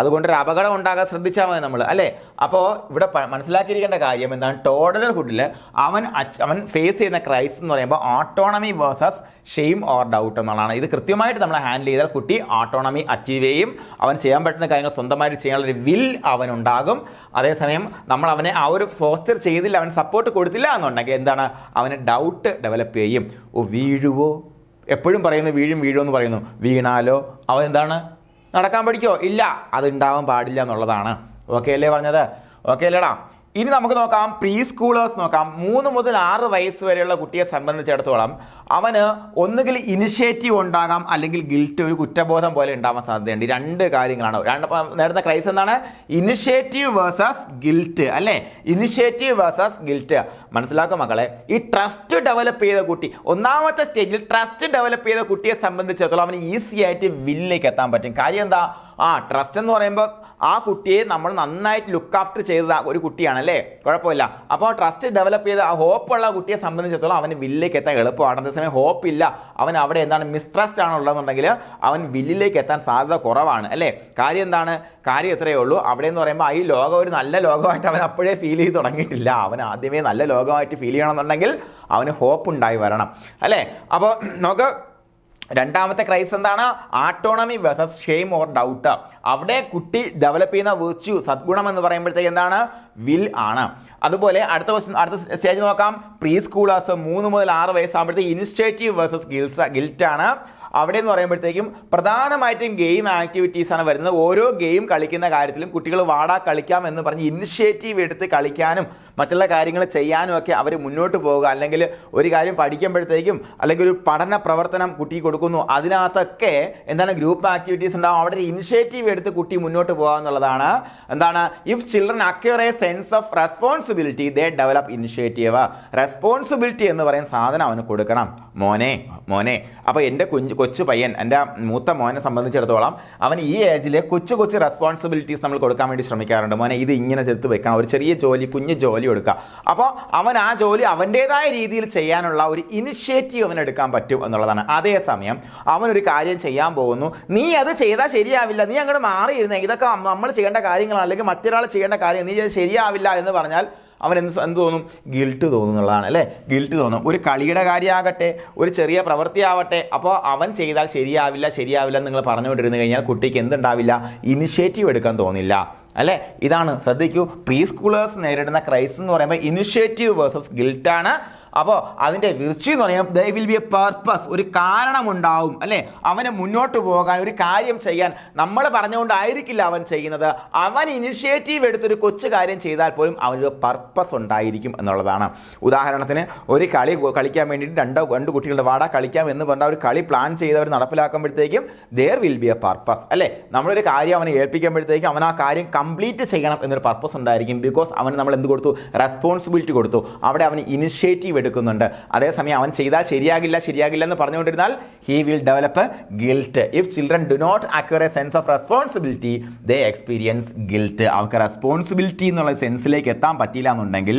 അതുകൊണ്ടൊരു അപകടം ഉണ്ടാകാൻ ശ്രദ്ധിച്ചാൽ മതി നമ്മൾ അല്ലേ. അപ്പോൾ ഇവിടെ മനസ്സിലാക്കിയിരിക്കേണ്ട കാര്യം എന്താണ്, ടോഡലർഹുഡിൽ അവൻ ഫേസ് ചെയ്യുന്ന ക്രൈസിസ് എന്ന് പറയുമ്പോൾ autonomy versus shame or doubt എന്നുള്ളതാണ്. ഇത് കൃത്യമായിട്ട് നമ്മൾ ഹാൻഡിൽ ചെയ്താൽ കുട്ടി ഓട്ടോണമി അച്ചീവ് ചെയ്യും, അവൻ ചെയ്യാൻ പറ്റുന്ന കാര്യങ്ങൾ സ്വന്തമായിട്ട് ചെയ്യാനുള്ള ഒരു വിൽ അവനുണ്ടാകും. അതേസമയം നമ്മൾ അവനെ ആ ഒരു ഫോസ്റ്റർ ചെയ്തില്ല, അവൻ സപ്പോർട്ട് കൊടുത്തില്ല എന്നുണ്ടെങ്കിൽ എന്താണ്, അവന് ഡൗട്ട് ഡെവലപ്പ് ചെയ്യും. വീഴുവോ, എപ്പോഴും പറയുന്നു വീഴുമെന്ന് പറയുന്നു, വീണാലോ അവൻ എന്താണ് നടക്കാൻ പഠിക്കോ, ഇല്ല, അത് ഉണ്ടാവാൻ പാടില്ല എന്നുള്ളതാണ്. ഓക്കെ അല്ലേ പറഞ്ഞത്, ഓക്കെ അല്ലേടാ. ഇനി നമുക്ക് നോക്കാം പ്രീ സ്കൂളേഴ്സ് നോക്കാം. 3 മുതൽ 6 വയസ്സ് വരെയുള്ള കുട്ടിയെ സംബന്ധിച്ചിടത്തോളം അവന് ഒന്നുകിൽ ഇനിഷ്യേറ്റീവ് ഉണ്ടാകാം, അല്ലെങ്കിൽ ഗിൽറ്റ്, ഒരു കുറ്റബോധം പോലെ ഉണ്ടാവാൻ സാധ്യതയുണ്ട്. 2 കാര്യങ്ങളാണ്. നേരത്തെ ക്രൈസ് എന്താണ്, ഇനിഷ്യേറ്റീവ് വേഴ്സസ് ഗിൽറ്റ് അല്ലേ, ഇനിഷ്യേറ്റീവ് വേഴ്സസ് ഗിൽറ്റ്. മനസ്സിലാക്കും മക്കളെ, ഈ ട്രസ്റ്റ് ഡെവലപ്പ് ചെയ്ത കുട്ടി, ഒന്നാമത്തെ സ്റ്റേജിൽ ട്രസ്റ്റ് ഡെവലപ്പ് ചെയ്ത കുട്ടിയെ സംബന്ധിച്ചിടത്തോളം അവന് ഈസി ആയിട്ട് വില്ലിലേക്ക് എത്താൻ പറ്റും. കാര്യം എന്താ, ട്രസ്റ്റ് എന്ന് പറയുമ്പോൾ ആ കുട്ടിയെ നമ്മൾ നന്നായിട്ട് ലുക്ക് ആഫ്റ്റർ ചെയ്ത ഒരു കുട്ടിയാണല്ലേ, കുഴപ്പമില്ല. അപ്പോൾ ട്രസ്റ്റ് ഡെവലപ്പ് ചെയ്ത ആ ഹോപ്പുള്ള കുട്ടിയെ സംബന്ധിച്ചിടത്തോളം അവന് വില്ലിലേക്ക് എത്താൻ എളുപ്പമാണ്. അതേസമയം ഹോപ്പ് ഇല്ല, അവൻ അവിടെ എന്താണ് മിസ്ട്രസ്റ്റ് ആണുള്ളതെന്നുണ്ടെങ്കിൽ അവൻ വില്ലിലേക്ക് എത്താൻ സാധ്യത കുറവാണ് അല്ലേ. കാര്യം എന്താണ്, കാര്യം എത്രയേ ഉള്ളൂ, അവിടെ എന്ന് പറയുമ്പോൾ ഈ ലോകം ഒരു നല്ല ലോകമായിട്ട് അവൻ അപ്പോഴേ ഫീൽ ചെയ്ത് തുടങ്ങിയിട്ടില്ല. അവൻ ആദ്യമേ നല്ല ലോകമായിട്ട് ഫീൽ ചെയ്യണമെന്നുണ്ടെങ്കിൽ അവന് ഹോപ്പ് ഉണ്ടായി വരണം അല്ലേ. അപ്പോൾ നമുക്ക് രണ്ടാമത്തെ ക്രൈസ് എന്താണ്, autonomy versus shame or doubt. അവിടെ കുട്ടി ഡെവലപ്പ് ചെയ്യുന്ന വിർച്യു, സദ്ഗുണം എന്ന് പറയുമ്പോഴത്തേക്ക് എന്താണ്, വിൽ ആണ്. അതുപോലെ അടുത്ത സ്റ്റേജ് നോക്കാം, പ്രീ സ്കൂളേഴ്സ് 3 മുതൽ 6 വയസ്സാകുമ്പോഴത്തേക്ക് ഇനിഷ്യേറ്റീവ് വേഴ്സസ് ഗിൽറ്റ് ആണ്. അവിടെ എന്ന് പറയുമ്പോഴത്തേക്കും പ്രധാനമായിട്ടും ഗെയിം ആക്ടിവിറ്റീസ് ആണ് വരുന്നത്. ഓരോ ഗെയിം കളിക്കുന്ന കാര്യത്തിലും കുട്ടികൾ വാടാ കളിക്കാം എന്ന് പറഞ്ഞ് ഇനിഷ്യേറ്റീവ് എടുത്ത് കളിക്കാനും മറ്റുള്ള കാര്യങ്ങൾ ചെയ്യാനും ഒക്കെ അവർ മുന്നോട്ട് പോവുക. അല്ലെങ്കിൽ ഒരു കാര്യം പഠിക്കുമ്പോഴത്തേക്കും അല്ലെങ്കിൽ ഒരു പഠന പ്രവർത്തനം കുട്ടി കൊടുക്കുന്നു, അതിനകത്തൊക്കെ എന്താണ് ഗ്രൂപ്പ് ആക്ടിവിറ്റീസ് ഉണ്ടാവും. അവിടെ ഇനിഷ്യേറ്റീവ് എടുത്ത് കുട്ടി മുന്നോട്ട് പോകുക എന്നുള്ളതാണ്. എന്താണ്, if children acquire a sense of responsibility they develop initiative. Responsibility എന്ന് പറയുന്ന സാധനം അവന് കൊടുക്കണം. മോനെ അപ്പോൾ എൻ്റെ കൊച്ചു പയ്യൻ, എൻ്റെ മൂത്ത മോനെ സംബന്ധിച്ചിടത്തോളം അവൻ ഈ ഏജിൽ കൊച്ചു റെസ്പോൺസിബിലിറ്റീസ് നമ്മൾ കൊടുക്കാൻ വേണ്ടി ശ്രമിക്കാറുണ്ട്. മോനെ ഇത് ഇങ്ങനെ ചെറുത്ത് വെക്കണം, ഒരു ചെറിയ ജോലി, കുഞ്ഞു ജോലി കൊടുക്കുക. അപ്പോൾ അവൻ ആ ജോലി അവൻ്റേതായ രീതിയിൽ ചെയ്യാനുള്ള ഒരു ഇനിഷ്യേറ്റീവ് അവൻ എടുക്കാൻ പറ്റും എന്നുള്ളതാണ്. അതേസമയം അവനൊരു കാര്യം ചെയ്യാൻ പോകുന്നു, നീ അത് ചെയ്താൽ ശരിയാവില്ല, നീ അങ്ങോട്ട് മാറിയിരുന്നേ, ഇതൊക്കെ നമ്മൾ ചെയ്യേണ്ട കാര്യങ്ങളാണ്, അല്ലെങ്കിൽ മറ്റൊരാൾ ചെയ്യേണ്ട കാര്യം, നീ ശരിയാവില്ല എന്ന് പറഞ്ഞാൽ അവൻ എന്ത് തോന്നും, ഗിൽറ്റ് തോന്നുന്നുള്ളതാണ് അല്ലേ. ഗിൽറ്റ് തോന്നും. ഒരു കളിയുടെ കാര്യമാകട്ടെ, ഒരു ചെറിയ പ്രവൃത്തി ആവട്ടെ, അപ്പോൾ അവൻ ചെയ്താൽ ശരിയാവില്ല നിങ്ങൾ പറഞ്ഞുകൊണ്ടിരുന്നു കഴിഞ്ഞാൽ കുട്ടിക്ക് എന്തുണ്ടാവില്ല, ഇനിഷ്യേറ്റീവ് എടുക്കാൻ തോന്നില്ല അല്ലേ. ഇതാണ് ശ്രദ്ധിക്കൂ, പ്രീ സ്കൂളേഴ്സ് നേരിടുന്ന ക്രൈസിസ് എന്ന് പറയുമ്പോൾ ഇനിഷ്യേറ്റീവ് വേഴ്സസ് ഗിൽറ്റ് ആണ്. അപ്പോൾ അതിൻ്റെ വിർച്യു എന്ന് പറയുമ്പോൾ they will be a purpose, ഒരു കാരണമുണ്ടാവും അല്ലേ. അവന് മുന്നോട്ട് പോകാൻ, ഒരു കാര്യം ചെയ്യാൻ നമ്മൾ പറഞ്ഞുകൊണ്ടായിരിക്കില്ല അവൻ ചെയ്യുന്നത്. അവൻ ഇനിഷ്യേറ്റീവ് എടുത്തൊരു കൊച്ചു കാര്യം ചെയ്താൽ പോലും അവനൊരു പർപ്പസ് ഉണ്ടായിരിക്കും എന്നുള്ളതാണ്. ഉദാഹരണത്തിന് ഒരു കളി കളിക്കാൻ വേണ്ടിയിട്ട് രണ്ട് കുട്ടികളുടെ വാടാ കളിക്കാം എന്ന് പറഞ്ഞാൽ ഒരു കളി പ്ലാൻ ചെയ്തവർ നടപ്പിലാക്കുമ്പോഴത്തേക്കും there will be a purpose അല്ലേ. നമ്മളൊരു കാര്യം അവനെ ഏൽപ്പിക്കുമ്പോഴത്തേക്കും അവൻ ആ കാര്യം കംപ്ലീറ്റ് ചെയ്യണം എന്നൊരു പർപ്പസ് ഉണ്ടായിരിക്കും. ബിക്കോസ് അവന് നമ്മൾ എന്ത് കൊടുത്തു, റെസ്പോൺസിബിലിറ്റി കൊടുത്തു. അവിടെ അവന് ഇനിഷ്യേറ്റീവ് എടുക്കുന്നുണ്ട്. അതേസമയം അവൻ ചെയ്താൽ ശരിയാകില്ല എന്ന് പറഞ്ഞുകൊണ്ടിരുന്നാൽ he will develop guilt. If children do not acquire a sense of responsibility they experience guilt. അവർക്ക് റെസ്പോൺസിബിലിറ്റി എന്നുള്ള സെൻസിലേക്ക് എത്താൻ പറ്റിയില്ല എന്നുണ്ടെങ്കിൽ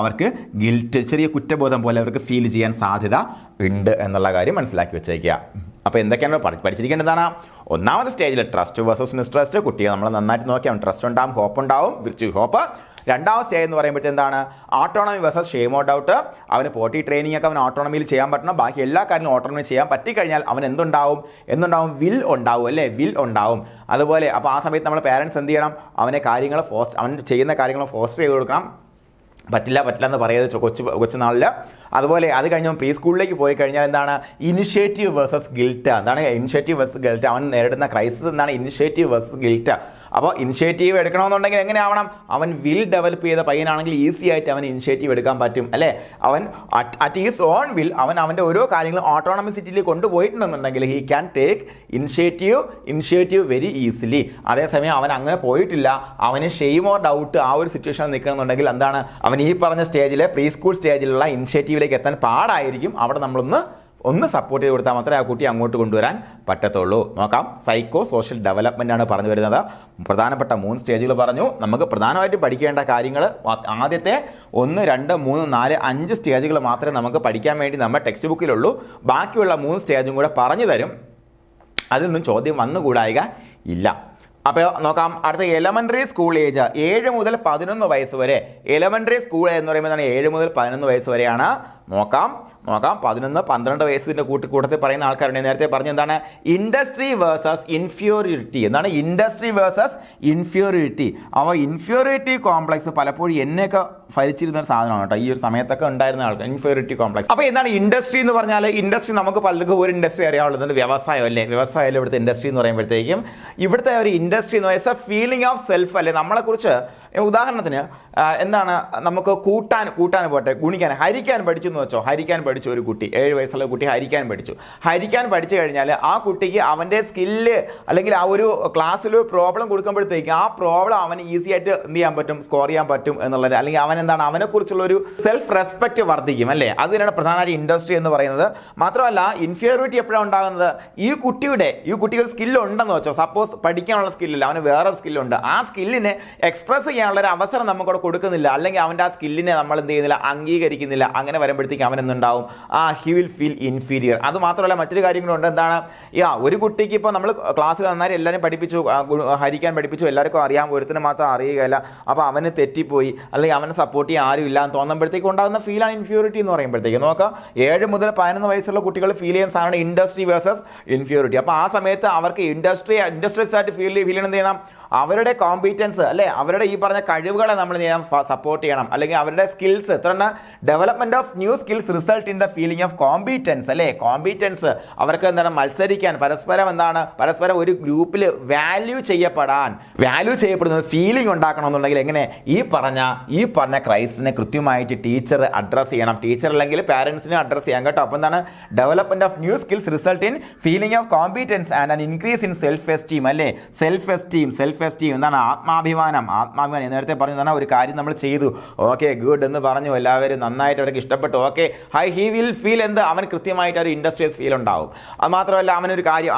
അവർക്ക് ഗിൽറ്റ്, ചെറിയ കുറ്റബോധം പോലെ അവർക്ക് ഫീൽ ചെയ്യാൻ സാധ്യത ഉണ്ട് എന്നുള്ള കാര്യം മനസ്സിലാക്കി വെച്ചേക്കുക. അപ്പോൾ എന്തൊക്കെയാണ് പഠിച്ചിരിക്കേണ്ടതാണ്, ഒന്നാമത്തെ സ്റ്റേജിൽ ട്രസ്റ്റ് വേഴ്സസ് മിസ്ട്രസ്റ്റ്. കുട്ടിയെ നമ്മൾ നന്നായിട്ട് നോക്കിയാൽ ട്രസ്റ്റ് ഉണ്ടാവും, ഹോപ്പ് ഉണ്ടാവും, വിർച്യു ഹോപ്പ്. രണ്ടാമത്തെ സ്റ്റേജ് എന്ന് പറയുമ്പോഴത്തെ എന്താണ്, autonomy versus shame or doubt. അവന് പോട്ടി ട്രെയിനിങ് ഒക്കെ അവൻ ഓട്ടോണമിയിൽ ചെയ്യാൻ പറ്റണം, ബാക്കി എല്ലാ കാര്യങ്ങളും ഓട്ടോണമി ചെയ്യാൻ പറ്റിക്കഴിഞ്ഞാൽ അവൻ എന്തുണ്ടാവും, വിൽ ഉണ്ടാവും അല്ലേ, വിൽ ഉണ്ടാവും. അതുപോലെ അപ്പോൾ ആ സമയത്ത് നമ്മൾ പേരൻസ് എന്ത് ചെയ്യണം, അവൻ ചെയ്യുന്ന കാര്യങ്ങൾ ഫോസ്റ്റർ ചെയ്ത് കൊടുക്കണം. പറ്റില്ല എന്ന് പറയുന്നത് കൊച്ചുനാളിൽ. അതുപോലെ അത് കഴിഞ്ഞ് പ്രീ സ്കൂളിലേക്ക് പോയി കഴിഞ്ഞാൽ എന്താണ്, ഇനിഷ്യേറ്റീവ് വേഴ്സസ് ഗിൽറ്റ്. എന്താണ് ഇനിഷ്യേറ്റീവ് വേഴ്സസ് ഗിൽറ്റ്? അവൻ നേരിടുന്ന ക്രൈസിസ് എന്താണ്, ഇനിഷ്യേറ്റീവ് വേഴ്സസ് ഗിൽറ്റ്. അപ്പോൾ ഇനിഷ്യേറ്റീവ് എടുക്കണമെന്നുണ്ടെങ്കിൽ എങ്ങനെ ആവണം, അവൻ വിൽ ഡെവലപ്പ് ചെയ്ത പയ്യനാണെങ്കിൽ ഈസി ആയിട്ട് അവൻ ഇനിഷ്യേറ്റീവ് എടുക്കാൻ പറ്റും അല്ലേ. അവൻ അറ്റ് ഈസ് ഓൺ വിൽ അവൻ്റെ ഓരോ കാര്യങ്ങളും ഓട്ടോണമിസിറ്റിയിൽ കൊണ്ടുപോയിട്ടുണ്ടെന്നുണ്ടെങ്കിൽ he can take initiative very easily. അതേസമയം അവൻ അങ്ങനെ പോയിട്ടില്ല, അവന് ഷെയിം ഓർ ഡൗട്ട് ആ ഒരു സിറ്റുവേഷനിൽ നിൽക്കണമെന്നുണ്ടെങ്കിൽ എന്താണ്, അവൻ ഈ പറഞ്ഞ സ്റ്റേജിലെ പ്രീ സ്കൂൾ സ്റ്റേജിലുള്ള ഇനിഷ്യേറ്റീവിലേക്ക് എത്താൻ പാടായിരിക്കും. അവിടെ നമ്മളൊന്ന് സപ്പോർട്ട് ചെയ്ത് കൊടുത്താൽ മാത്രമേ ആ കുട്ടി അങ്ങോട്ട് കൊണ്ടുവരാൻ പറ്റത്തുള്ളൂ. നോക്കാം, സൈക്കോ സോഷ്യൽ ഡെവലപ്മെൻ്റ് ആണ് പറഞ്ഞു വരുന്നത്. പ്രധാനപ്പെട്ട 3 സ്റ്റേജുകൾ പറഞ്ഞു. നമുക്ക് പ്രധാനമായിട്ടും പഠിക്കേണ്ട കാര്യങ്ങൾ ആദ്യത്തെ 1, 2, 3, 4, 5 സ്റ്റേജുകൾ മാത്രമേ നമുക്ക് പഠിക്കാൻ വേണ്ടി നമ്മുടെ ടെക്സ്റ്റ് ബുക്കിലുള്ളൂ. ബാക്കിയുള്ള 3 സ്റ്റേജും കൂടെ പറഞ്ഞു തരും. അതിൽ നിന്നും ചോദ്യം വന്നുകൂടായിക ഇല്ല. അപ്പോൾ നോക്കാം, അടുത്ത എലമെന്ററി സ്കൂൾ ഏജ് 7 മുതൽ 11 വയസ്സ് വരെ. എലമെന്ററി സ്കൂൾ എന്ന് പറയുമ്പോൾ 7 മുതൽ 11 വയസ്സ് വരെയാണ്. നോക്കാം 11, 12 വയസ്സിന്റെ കൂട്ടത്തിൽ പറയുന്ന ആൾക്കാരുണ്ട്. നേരത്തെ പറഞ്ഞ എന്താണ് ഇൻഡസ്ട്രി വേഴ്സസ് ഇൻഫീരിയോറിറ്റി. എന്താണ് ഇൻഡസ്ട്രി വേഴ്സസ് ഇൻഫീരിയോറിറ്റി? അപ്പോൾ ഇൻഫീരിയോറിറ്റി കോംപ്ലക്സ് പലപ്പോഴും എന്നെയൊക്കെ ഭരിച്ചിരുന്ന ഒരു സാധനമാണ് കേട്ടോ, ഈ ഒരു സമയത്തൊക്കെ ഉണ്ടായിരുന്ന ആൾക്കാർ ഇൻഫീരിയോറിറ്റി കോംപ്ലക്സ്. അപ്പോൾ എന്താണ് ഇൻഡസ്ട്രി എന്ന് പറഞ്ഞാൽ? ഇൻഡസ്ട്രി നമുക്ക് പലർക്കും ഒരു ഇൻഡസ്ട്രി അറിയാവുന്നത് വ്യവസായം അല്ലേ. വ്യവസായം ഇവിടുത്തെ ഇൻഡസ്ട്രി എന്ന് പറയുമ്പോഴത്തേക്കും ഇവിടുത്തെ ഒരു ഇൻഡസ്ട്രി എന്ന് പറയുന്നത് ഫീലിംഗ് ഓഫ് സെൽഫ് അല്ലേ. നമ്മളെക്കുറിച്ച് ഉദാഹരണത്തിന് എന്താണ്, നമുക്ക് കൂട്ടാൻ പോട്ടെ, ഗുണിക്കാൻ, ഹരിക്കാൻ പഠിച്ചു എന്ന് വെച്ചോ. ഹരിക്കാൻ പഠിച്ചു ഒരു കുട്ടി, 7 വയസ്സുള്ള കുട്ടി ഹരിക്കാൻ പഠിച്ചു. ഹരിക്കാൻ പഠിച്ചു കഴിഞ്ഞാൽ ആ കുട്ടിക്ക് അവൻ്റെ സ്കില്ല് അല്ലെങ്കിൽ ആ ഒരു ക്ലാസ്സിൽ പ്രോബ്ലം കൊടുക്കുമ്പോഴത്തേക്ക് ആ പ്രോബ്ലം അവന് ഈസി ആയിട്ട് എന്ത് ചെയ്യാൻ പറ്റും, സ്കോർ ചെയ്യാൻ പറ്റും എന്നുള്ളത്. അല്ലെങ്കിൽ അവൻ എന്താണ്, അവനെക്കുറിച്ചുള്ള ഒരു സെൽഫ് റെസ്പെക്ട് വർദ്ധിക്കും അല്ലേ. അതിനാണ് പ്രധാനമായിട്ട് ഇൻഡസ്ട്രി എന്ന് പറയുന്നത്. മാത്രമല്ല ഇൻഫീരിയോറിറ്റി എപ്പോഴാണ് ഉണ്ടാകുന്നത്? ഈ കുട്ടിയുടെ സ്കില്ല് ഉണ്ടെന്ന് വെച്ചോ. സപ്പോസ് പഠിക്കാനുള്ള സ്കില്ലില്ല, അവന് വേറൊരു സ്കില്ലുണ്ട്. ആ സ്കില്ലിനെ എക്സ്പ്രസ് ചെയ്യാനുള്ള ഒരു അവസരം നമുക്കവിടെ കൊടുക്കുന്നില്ല, അല്ലെങ്കിൽ അവൻ്റെ ആ സ്കില്ലിനെ നമ്മൾ എന്ത് ചെയ്യുന്നില്ല, അംഗീകരിക്കുന്നില്ല. അങ്ങനെ വരുമ്പോഴത്തേക്ക് അവൻ എന്തുണ്ടാവും, ഹി വിൽ ഫീൽ ഇൻഫീരിയർ. അത് മാത്രമല്ല മറ്റൊരു കാര്യങ്ങളുണ്ട്. എന്താണ്, ഒരു കുട്ടിക്ക് ഇപ്പോൾ നമ്മൾ ക്ലാസ്സിൽ നന്നായി എല്ലാവരും പഠിപ്പിച്ചു, ഹരിക്കാൻ പഠിപ്പിച്ചു, എല്ലാവർക്കും അറിയാം, ഒരുത്തിന് മാത്രം അറിയുകയില്ല. അപ്പോൾ അവന് തെറ്റിപ്പോയി, അല്ലെങ്കിൽ അവനെ സപ്പോർട്ട് ചെയ്യാൻ ആരും ഇല്ല എന്ന് തോന്നുമ്പോഴത്തേക്ക് ഉണ്ടാകുന്ന ഫീലാണ് ഇൻഫീരിയോറിറ്റി എന്ന് പറയുമ്പോഴത്തേക്ക്. നോക്കാം 7 മുതൽ 11 വയസ്സുള്ള കുട്ടികൾ ഫീൽ ചെയ്യുന്ന സാധനമാണ് ഇൻഡസ്ട്രി വേഴ്സസ് ഇൻഫീരിയോറിറ്റി. അപ്പോൾ ആ സമയത്ത് അവർക്ക് ഇൻഡസ്ട്രിയസ് ആയിട്ട് ഫീൽ ചെയ്യണം. എന്ത് ചെയ്യണം? അവരുടെ കോമ്പീറ്റൻസ് അല്ലെ, അവരുടെ ഈ പറഞ്ഞ കഴിവുകളെ നമ്മൾ സപ്പോർട്ട് ചെയ്യണം. അല്ലെങ്കിൽ അവരുടെ skills development of new skills result in the feeling of competence അല്ലെ. കോമ്പീറ്റൻസ് അവർക്ക് എന്താണ്, മത്സരിക്കാൻ, പരസ്പരം ഒരു ഗ്രൂപ്പിൽ വാല്യൂ ചെയ്യപ്പെടുന്ന ഫീലിംഗ് ഉണ്ടാക്കണമെന്നുണ്ടെങ്കിൽ എങ്ങനെ ഈ പറഞ്ഞ ക്രൈസിനെ കൃത്യമായിട്ട് ടീച്ചർ അഡ്രസ് ചെയ്യണം. ടീച്ചർ അല്ലെങ്കിൽ പാരന്റ്സിനെ അഡ്രസ് ചെയ്യാം കേട്ടോ. അപ്പോൾ എന്താണ്, development of new skills result in feeling of competence and an increase in self esteem അല്ലേ. സെൽഫ് എസ്റ്റീം എന്താണ്, ആത്മാഭിമാനം. നേരത്തെ പറഞ്ഞതാണ് ഒരു കാര്യം നമ്മൾ ചെയ്തു, ഓക്കെ ഗുഡ് എന്ന് പറഞ്ഞു, എല്ലാവരും നന്നായിട്ട് അവർക്ക് ഇഷ്ടപ്പെട്ടു, ഓക്കെ ഹി വിൽ ഫീൽ അവൻ കൃത്യമായിട്ട് ഒരു ഇൻഡസ്ട്രിയസ് ഫീൽ ഉണ്ടാവും. അത് മാത്രമല്ല അവനൊരു കാര്യം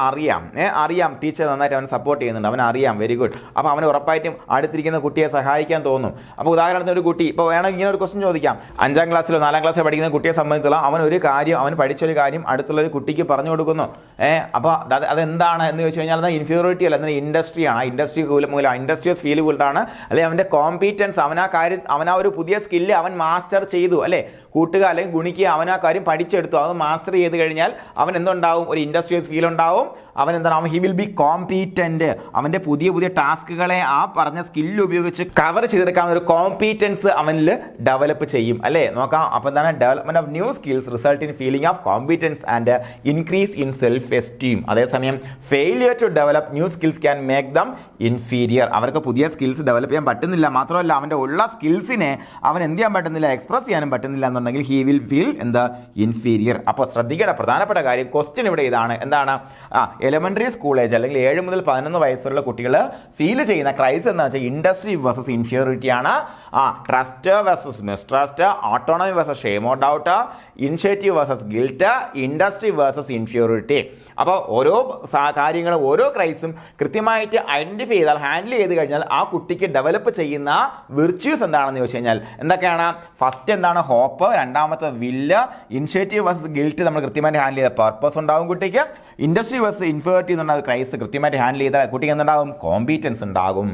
അറിയാം, ടീച്ചർ നന്നായിട്ട് അവൻ സപ്പോർട്ട് ചെയ്യുന്നുണ്ട്, അവൻ അറിയാം, വെരി ഗുഡ്. അപ്പോൾ അവന് ഉറപ്പായിട്ടും അടുത്തിരിക്കുന്ന കുട്ടിയെ സഹായിക്കാൻ തോന്നും. അപ്പോൾ ഉദാഹരണത്തിന് ഒരു കുട്ടി ഇപ്പോൾ വേണമെങ്കിൽ ഇങ്ങനെ ഒരു ക്വസ്റ്റ്യൻ ചോദിക്കാം. 5ാം ക്ലാസ്സിലോ 4ാം ക്ലാസ്സിലോ പഠിക്കുന്ന കുട്ടിയെ സംബന്ധിച്ചുള്ള അവൻ പഠിച്ചൊരു കാര്യം അടുത്തുള്ളൊരു കുട്ടിക്ക് പറഞ്ഞു കൊടുക്കുന്നു. അപ്പോൾ അതെന്താണ് എന്ന് ചോദിച്ചു കഴിഞ്ഞാൽ അത് ഇൻഫീരിയോറിറ്റി അല്ല, എന്നാൽ ഇൻഡസ്ട്രിയാണ്. ഇൻഡസ്ട്രി മൂലം ഇൻഡസ്ട്രിയസ് ഫീൽ കൂട്ടാണ്. അല്ലെങ്കിൽ അവൻ്റെ കോമ്പീറ്റൻസ്, അവൻ ആ ഒരു പുതിയ സ്കില്ല് അവൻ മാസ്റ്റർ ചെയ്തു അല്ലേ. കൂട്ടുക അല്ലെങ്കിൽ ഗുണിക്കുക, അവൻ ആ കാര്യം പഠിച്ചെടുത്തു, അത് മാസ്റ്റർ ചെയ്ത് കഴിഞ്ഞാൽ അവൻ എന്തുണ്ടാവും, ഒരു ഇൻഡസ്ട്രിയസ് ഫീൽ ഉണ്ടാവും. അവൻ ഹി വിൽ ബി കോമ്പീറ്റന്റ്. അവൻ്റെ പുതിയ ടാസ്കുകളെ ആ പറഞ്ഞ സ്കില്ല് ഉപയോഗിച്ച് കവർ ചെയ്തെടുക്കാൻ ഒരു കോമ്പീറ്റൻസ് അവനിൽ ഡെവലപ്പ് ചെയ്യും അല്ലേ. നോക്കാം, അപ്പോൾ എന്താണ്, development of new skills result in feeling of competence and increase in self esteem. അതേസമയം failure to develop new skills can make them inferior. അവർക്ക് പുതിയ സ്കിൽസ് ഡെവലപ്പ് ചെയ്യാൻ പറ്റുന്നില്ല. മാത്രമല്ല അവൻ്റെ ഉള്ള സ്കിൽസിനെ അവൻ എന്ത് ചെയ്യാൻ പറ്റുന്നില്ല, എക്സ്പ്രസ് ചെയ്യാനും പറ്റുന്നില്ല എന്നുണ്ടെങ്കിൽ ഹി വിൽ ഫീൽ ഇൻഫീരിയർ. അപ്പോൾ ശ്രദ്ധിക്കേണ്ട പ്രധാനപ്പെട്ട കാര്യം, ക്വസ്റ്റ്യൻ ഇവിടെ ഇതാണ്. എന്താണ്, എലിമെന്ററി സ്കൂൾ ഏജ് അല്ലെങ്കിൽ 7 മുതൽ 11 വയസ്സുള്ള കുട്ടികൾ ഫീൽ ചെയ്യുന്ന ക്രൈസ് എന്ന് വെച്ചാൽ ഇൻഡസ്ട്രി വേഴ്സസ് ഇൻഫീരിയോറിറ്റി ആണ്. Trust versus mistrust, autonomy versus shame or doubt, initiative versus guilt, industry versus inferiority. അപ്പോൾ ഓരോ കാര്യങ്ങളും ഓരോ ക്രൈസും കൃത്യമായിട്ട് ഐഡന്റിഫൈ ചെയ്താൽ, ഹാൻഡിൽ ചെയ്ത് കഴിഞ്ഞാൽ ആ കുട്ടിക്ക് ഡെവലപ്പ് ചെയ്യുന്ന വിർച്യൂസ് എന്താണെന്ന് ചോദിച്ചു കഴിഞ്ഞാൽ എന്തൊക്കെയാണ്? ഫസ്റ്റ് എന്താണ്, ഹോപ്പ്. രണ്ടാമത്തെ വില്ല്. ഇനിഷ്യേറ്റീവ് വേഴ്സസ് ഗിൽറ്റ് നമ്മൾ കൃത്യമായിട്ട് ഹാൻഡിൽ ചെയ്ത പർപ്പസ് ഉണ്ടാവും കുട്ടിക്ക്. ഇൻഡസ്ട്രി വേഴ്സസ് ഇൻഫീരിയോറിറ്റി എന്നുള്ള ക്രൈസ് കൃത്യമായിട്ട് ഹാൻഡിൽ ചെയ്താൽ കുട്ടിക്ക് എന്തുണ്ടാകും, കോമ്പീറ്റൻസ് ഉണ്ടാകും.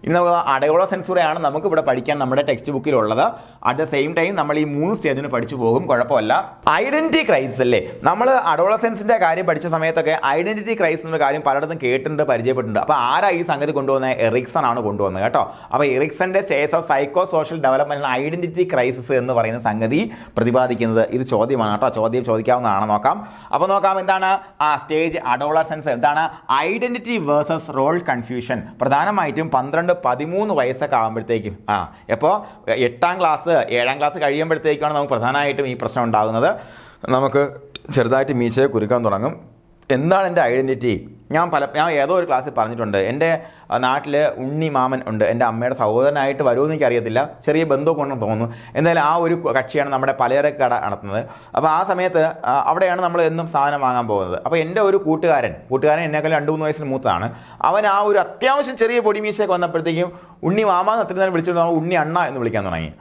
ഇനി നമുക്ക് അടയോള സെൻസുറയാണ് നമുക്ക് ഇവിടെ പഠിക്കാൻ നമ്മുടെ ടെക്സ്റ്റ് ബുക്കിലുള്ളത്. അറ്റ് ദ സെയിം ടൈം നമ്മൾ ഈ 3 സ്റ്റേജിന് പഠിച്ചു പോകും, കുഴപ്പമില്ല. ഐഡന്റിറ്റി ക്രൈസ് അല്ലേ, നമ്മൾ അഡോളസെൻസിന്റെ കാര്യം പഠിച്ച സമയത്തൊക്കെ ഐഡന്റിറ്റി ക്രൈസ് എന്ന കാര്യം പലയിടത്തും കേട്ടിട്ടുണ്ട്, പരിചയപ്പെട്ടിട്ടുണ്ട്. അപ്പോൾ ആരാ ഈ സംഗതി കൊണ്ടുവന്നത്? എറിക്സൺ ആണ് കൊണ്ടുവന്നത് കേട്ടോ. അപ്പോൾ എറിക്സന്റെ stage of psycho social development identity crisis എന്ന് പറയുന്ന സംഗതി പ്രതിപാദിക്കുന്നത്. ഇത് ചോദ്യമാണ് കേട്ടോ, ചോദ്യം ചോദിക്കാവുന്നതാണ്. നോക്കാം. അപ്പോൾ നോക്കാം എന്താണ് സ്റ്റേജ് അഡോളസെൻസ്, എന്താണ് ഐഡന്റിറ്റി വേഴ്സസ് റോൾ കൺഫ്യൂഷൻ. പ്രധാനമായിട്ടും 12-13 വയസ്സൊക്കെ ആകുമ്പോഴത്തേക്കും ഇപ്പോൾ 8ാം ക്ലാസ് 7ാം ക്ലാസ് കഴിയുമ്പോഴത്തേക്കാണ് നമുക്ക് പ്രധാനമായിട്ടും ഈ പ്രശ്നം ഉണ്ടാകുന്നത്. നമുക്ക് ചെറുതായിട്ട് മീശയെ കുരുക്കാൻ തുടങ്ങും. എന്താണ് എൻ്റെ ഐഡൻറ്റിറ്റി? ഞാൻ ഏതോ ഒരു ക്ലാസ്സിൽ പറഞ്ഞിട്ടുണ്ട്, എൻ്റെ നാട്ടിൽ ഉണ്ണി മാമൻ ഉണ്ട്, എൻ്റെ അമ്മയുടെ സഹോദരനായിട്ട് വരുമെന്ന് എനിക്കറിയത്തില്ല, ചെറിയ ബന്ധമൊക്കെ ഉണ്ടെന്ന് തോന്നുന്നു. എന്തായാലും ആ ഒരു കക്ഷിയാണ് നമ്മുടെ പലചരക്ക് കട നടത്തുന്നത്. അപ്പോൾ ആ സമയത്ത് അവിടെയാണ് നമ്മൾ എന്നും സാധനം വാങ്ങാൻ പോകുന്നത്. അപ്പോൾ എൻ്റെ ഒരു കൂട്ടുകാരൻ എന്നെക്കാളും 2-3 വയസ്സിന് മൂത്താണ്. അവൻ ആ ഒരു അത്യാവശ്യം ചെറിയ പൊടിമീശയൊക്കെ വന്നപ്പോഴത്തേക്കും ഉണ്ണി മാമാന്ന് അത്രയും നേരം വിളിച്ചിട്ട് ഉണ്ണി അണ്ണ എന്ന് വിളിക്കാൻ തുടങ്ങി.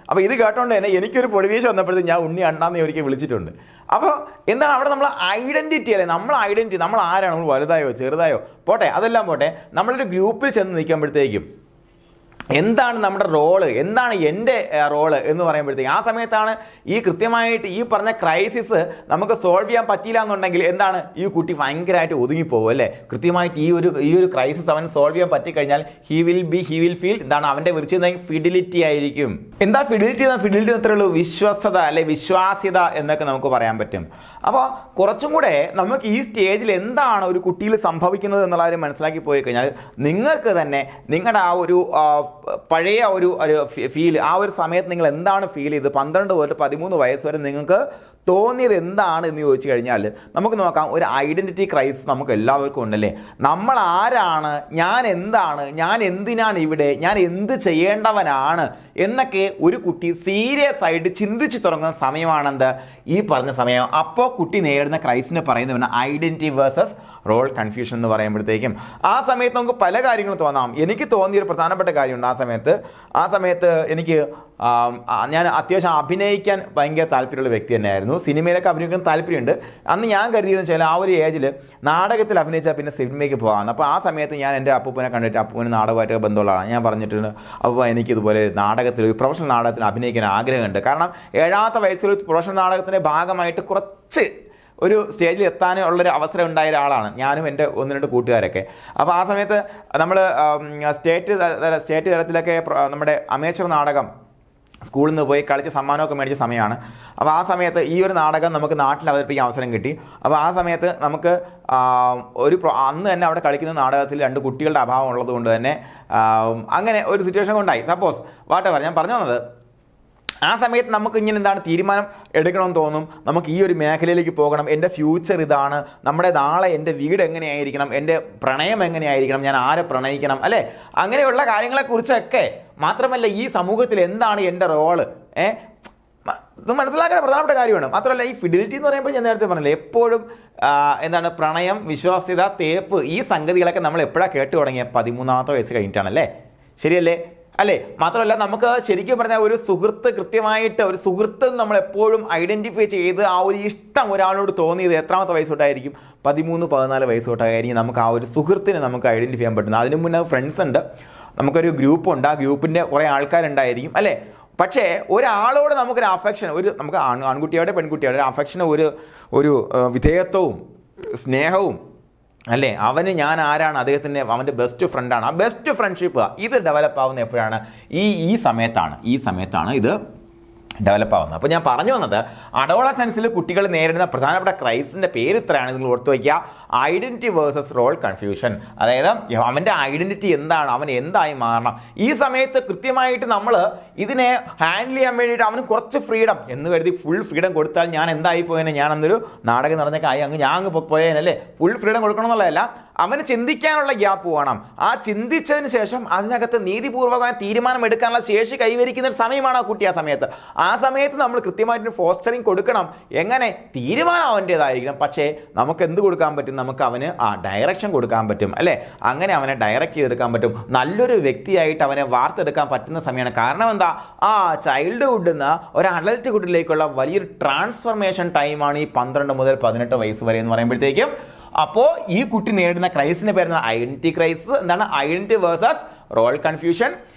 അപ്പോൾ ഇത് കേട്ടോണ്ട് തന്നെ എനിക്കൊരു പൊടിമീശ വന്നപ്പോഴത്തേക്കും ഞാൻ ഉണ്ണി അണ്ണാന്ന് ഒരിക്കൽ വിളിച്ചിട്ടുണ്ട്. അപ്പോൾ എന്താണ് അവിടെ നമ്മൾ ഐഡന്റിറ്റി അല്ലേ, നമ്മൾ ആരാണ്, നമ്മൾ വലുതായോ ചെറുതായോ പോട്ടെ, അതെല്ലാം പോട്ടെ, നമ്മളൊരു ഗ്രൂപ്പിൽ ചെന്ന് നിൽക്കുമ്പോഴത്തേക്കും എന്താണ് നമ്മുടെ റോള്, എന്താണ് എൻ്റെ റോള് എന്ന് പറയുമ്പോഴത്തേക്ക് ആ സമയത്താണ് ഈ കൃത്യമായിട്ട് ഈ പറഞ്ഞ ക്രൈസിസ് നമുക്ക് സോൾവ് ചെയ്യാൻ പറ്റിയില്ല എന്നുണ്ടെങ്കിൽ എന്താണ് ഈ കുട്ടി ഭയങ്കരമായിട്ട് ഒതുങ്ങിപ്പോകും അല്ലേ. കൃത്യമായിട്ട് ഈ ഒരു ക്രൈസിസ് അവൻ സോൾവ് ചെയ്യാൻ പറ്റിക്കഴിഞ്ഞാൽ ഹി വിൽ ഫീൽ എന്താണ് അവൻ്റെ വിളിച്ചത് ഫിഡിലിറ്റി ആയിരിക്കും. എന്താ ഫിഡിലിറ്റി അത്രേ ഉള്ളൂ, വിശ്വസ്തത അല്ലെ വിശ്വാസ്യത എന്നൊക്കെ നമുക്ക് പറയാൻ പറ്റും. അപ്പോൾ കുറച്ചും കൂടെ നമുക്ക് ഈ സ്റ്റേജിൽ എന്താണ് ഒരു കുട്ടിയിൽ സംഭവിക്കുന്നത് എന്നുള്ള കാര്യം മനസ്സിലാക്കി പോയി കഴിഞ്ഞാൽ നിങ്ങൾക്ക് തന്നെ നിങ്ങളുടെ ആ ഒരു പഴയ ഒരു ഫീൽ, ആ ഒരു സമയത്ത് നിങ്ങൾ എന്താണ് ഫീൽ ചെയ്ത് 12 തൊട്ട് 13 വയസ്സ് വരെ നിങ്ങൾക്ക് തോന്നിയത് എന്താണ് എന്ന് ചോദിച്ചു കഴിഞ്ഞാൽ നമുക്ക് നോക്കാം. ഒരു ഐഡൻറ്റിറ്റി ക്രൈസിസ് നമുക്ക് എല്ലാവർക്കും ഉണ്ടല്ലേ. നമ്മൾ ആരാണ്, ഞാൻ എന്താണ്, ഞാൻ എന്തിനാണ് ഇവിടെ, ഞാൻ എന്ത് ചെയ്യേണ്ടവനാണ് എന്നൊക്കെ ഒരു കുട്ടി സീരിയസ് ആയിട്ട് ചിന്തിച്ചു തുടങ്ങുന്ന സമയമാണെന്ത് ഈ പറഞ്ഞ സമയം. അപ്പോൾ കുട്ടി നേരിടുന്ന ക്രൈസിനെ പറയുന്നതാണ് ഐഡൻറ്റിറ്റി വേഴ്സസ് റോൾ കൺഫ്യൂഷൻ എന്ന് പറയുമ്പോഴത്തേക്കും ആ സമയത്ത് നമുക്ക് പല കാര്യങ്ങളും തോന്നാം. എനിക്ക് തോന്നിയൊരു പ്രധാനപ്പെട്ട കാര്യമുണ്ട്. ആ സമയത്ത് എനിക്ക് ഞാൻ അത്യാവശ്യം അഭിനയിക്കാൻ ഭയങ്കര താല്പര്യമുള്ള വ്യക്തി തന്നെയായിരുന്നു. സിനിമയിലൊക്കെ അഭിനയിക്കാൻ താല്പര്യമുണ്ട്. അന്ന് ഞാൻ കരുതിയെന്ന് വെച്ചാൽ ആ ഒരു ഏജിൽ നാടകത്തിൽ അഭിനയിച്ചാൽ പിന്നെ സിനിമയ്ക്ക് പോകാമെന്ന്. അപ്പോൾ ആ സമയത്ത് ഞാൻ എൻ്റെ അപ്പൂപ്പനെ കണ്ടിട്ട്, അപ്പൂപ്പന് നാടകമായിട്ട് ബന്ധമുള്ളതാണ്, ഞാൻ പറഞ്ഞിട്ടുണ്ട് അപ്പോൾ എനിക്കിതുപോലെ നാടകത്തിൽ ഒരു പ്രൊഫഷണൽ നാടകത്തിൽ അഭിനയിക്കാൻ ആഗ്രഹമുണ്ട്. കാരണം 7ാമത്തെ വയസ്സിൽ പ്രൊഫഷണൽ നാടകത്തിൻ്റെ ഭാഗമായിട്ട് കുറച്ച് ഒരു സ്റ്റേജിൽ എത്താനുള്ളൊരു അവസരം ഉണ്ടായ ഒരാളാണ് ഞാനും എൻ്റെ 1-2 കൂട്ടുകാരൊക്കെ. അപ്പോൾ ആ സമയത്ത് നമ്മൾ സ്റ്റേറ്റ് തലത്തിലൊക്കെ നമ്മുടെ അമേച്ചർ നാടകം സ്കൂളിൽ നിന്ന് പോയി കളിച്ച് സമ്മാനമൊക്കെ മേടിച്ച സമയമാണ്. അപ്പോൾ ആ സമയത്ത് ഈ ഒരു നാടകം നമുക്ക് നാട്ടിൽ അവതരിപ്പിക്കാൻ അവസരം കിട്ടി. അപ്പോൾ ആ സമയത്ത് നമുക്ക് അന്ന് തന്നെ അവിടെ കളിക്കുന്ന നാടകത്തിൽ 2 കുട്ടികളുടെ അഭാവം ഉള്ളത് കൊണ്ട് തന്നെ അങ്ങനെ ഒരു സിറ്റുവേഷൻ കൊണ്ടായി. സപ്പോസ് വാട്ടെവർ ഞാൻ പറഞ്ഞു വന്നത്, ആ സമയത്ത് നമുക്ക് ഇങ്ങനെ എന്താണ് തീരുമാനം എടുക്കണമെന്ന് തോന്നും. നമുക്ക് ഈ ഒരു മേഖലയിലേക്ക് പോകണം, എൻ്റെ ഫ്യൂച്ചർ ഇതാണ്, നമ്മുടെ നാളെ എൻ്റെ വീട് എങ്ങനെയായിരിക്കണം, എൻ്റെ പ്രണയം എങ്ങനെയായിരിക്കണം, ഞാൻ ആരെ പ്രണയിക്കണം അല്ലേ, അങ്ങനെയുള്ള കാര്യങ്ങളെക്കുറിച്ചൊക്കെ. മാത്രമല്ല ഈ സമൂഹത്തിൽ എന്താണ് എൻ്റെ റോള്, ഇത് മനസ്സിലാക്കേണ്ട പ്രധാനപ്പെട്ട കാര്യമാണ്. മാത്രമല്ല ഈ ഫിഡിലിറ്റി എന്ന് പറയുമ്പോൾ ഞാൻ നേരത്തെ പറഞ്ഞില്ലേ, എപ്പോഴും എന്താണ് പ്രണയം, വിശ്വാസ്യത, തേപ്പ്, ഈ സംഗതികളൊക്കെ നമ്മൾ എപ്പോഴാണ് കേട്ടു തുടങ്ങിയ 13ാമത്തെ വയസ്സ് കഴിഞ്ഞിട്ടാണല്ലേ, ശരിയല്ലേ അല്ലേ. മാത്രമല്ല നമുക്ക് ശരിക്കും പറഞ്ഞാൽ ഒരു സുഹൃത്ത്, കൃത്യമായിട്ട് ഒരു സുഹൃത്ത് നമ്മൾ എപ്പോഴും ഐഡൻറ്റിഫൈ ചെയ്ത് ആ ഒരു ഇഷ്ടം ഒരാളോട് തോന്നിയത് എത്രാമത്തെ വയസ്സ് തൊട്ടായിരിക്കും? 13-14 വയസ്സ് തൊട്ടായിരിക്കും നമുക്ക് ആ ഒരു സുഹൃത്തിനെ നമുക്ക് ഐഡൻറ്റിഫൈ ചെയ്യാൻ പറ്റുന്നത്. അതിനു മുന്നേ ഫ്രണ്ട്സ് ഉണ്ട്, നമുക്കൊരു ഗ്രൂപ്പുണ്ട്, ആ ഗ്രൂപ്പിൻ്റെ കുറേ ആൾക്കാരുണ്ടായിരിക്കും അല്ലേ. പക്ഷേ ഒരാളോട് നമുക്കൊരു അഫെക്ഷൻ, നമുക്ക് ആൺകുട്ടിയോടെ പെൺകുട്ടിയോടെ ഒരു അഫെക്ഷന്, ഒരു വിധേയത്വവും സ്നേഹവും അല്ലേ, അവന് ഞാൻ ആരാണ്, അദ്ദേഹത്തിൻ്റെ അവൻ്റെ ബെസ്റ്റ് ഫ്രണ്ടാണ്, ആ ബെസ്റ്റ് ഫ്രണ്ട്ഷിപ്പ് ഇത് ഡെവലപ്പ് ആവുന്ന എപ്പോഴാണ്? ഈ സമയത്താണ് ഇത് ഡെവലപ്പ് ആവുന്നത്. അപ്പോൾ ഞാൻ പറഞ്ഞു വന്നത് അഡോളസെൻസിൽ കുട്ടികൾ നേരിടുന്ന പ്രധാനപ്പെട്ട ക്രൈസിൻ്റെ പേര് ഇത്രയാണ്, നിങ്ങൾ ഓർത്ത് വയ്ക്കുക, ഐഡൻറ്റിറ്റി വേഴ്സസ് റോൾ കൺഫ്യൂഷൻ. അതായത് അവൻ്റെ ഐഡൻറ്റിറ്റി എന്താണ്, അവൻ എന്തായി മാറണം. ഈ സമയത്ത് കൃത്യമായിട്ട് നമ്മൾ ഇതിനെ ഹാൻഡിൽ ചെയ്യാൻ വേണ്ടിയിട്ട് അവന് കുറച്ച് ഫ്രീഡം എന്ന് കരുതി ഫുൾ ഫ്രീഡം കൊടുത്താൽ ഞാൻ എന്തായി പോയേനെ, ഞാൻ അന്നൊരു നാടകം നടന്നൊക്കെ ഞാൻ അങ്ങ് പോയേനല്ലേ. ഫുൾ ഫ്രീഡം കൊടുക്കണമെന്നുള്ളതല്ല, അവന് ചിന്തിക്കാനുള്ള ഗ്യാപ്പ് വേണം. ആ ചിന്തിച്ചതിന് ശേഷം അതിനകത്ത് നീതിപൂർവമായ തീരുമാനം എടുക്കാനുള്ള ശേഷി കൈവരിക്കുന്ന ഒരു സമയമാണ് ആ കുട്ടി. ആ സമയത്ത് നമ്മൾ കൃത്യമായിട്ട് ഫോസ്റ്ററിങ് കൊടുക്കണം. എങ്ങനെ? തീരുമാനം അവൻ്റേതായിരിക്കണം, പക്ഷേ നമുക്ക് എന്ത് കൊടുക്കാൻ പറ്റും? നമുക്ക് അവന് ഡയറക്ഷൻ കൊടുക്കാൻ പറ്റും അല്ലേ. അങ്ങനെ അവനെ ഡയറക്റ്റ് ചെയ്തെടുക്കാൻ പറ്റും, നല്ലൊരു വ്യക്തിയായിട്ട് അവനെ വാർത്തെടുക്കാൻ പറ്റുന്ന സമയമാണ്. കാരണം എന്താ, ചൈൽഡ്ഹുഡിൽ നിന്ന് ഒരു അഡൽട്ട് ഹുഡിലേക്കുള്ള വലിയൊരു ട്രാൻസ്ഫർമേഷൻ ടൈമാണ് ഈ 12 മുതൽ 18 വയസ്സ് വരെ എന്ന് പറയുമ്പോഴത്തേക്കും. അപ്പോൾ ഈ കുട്ടി നേരിടുന്ന ക്രൈസിന് പേരുന്ന ഐഡൻറ്റിറ്റി ക്രൈസിസ്. എന്താണ്? Identity versus role confusion.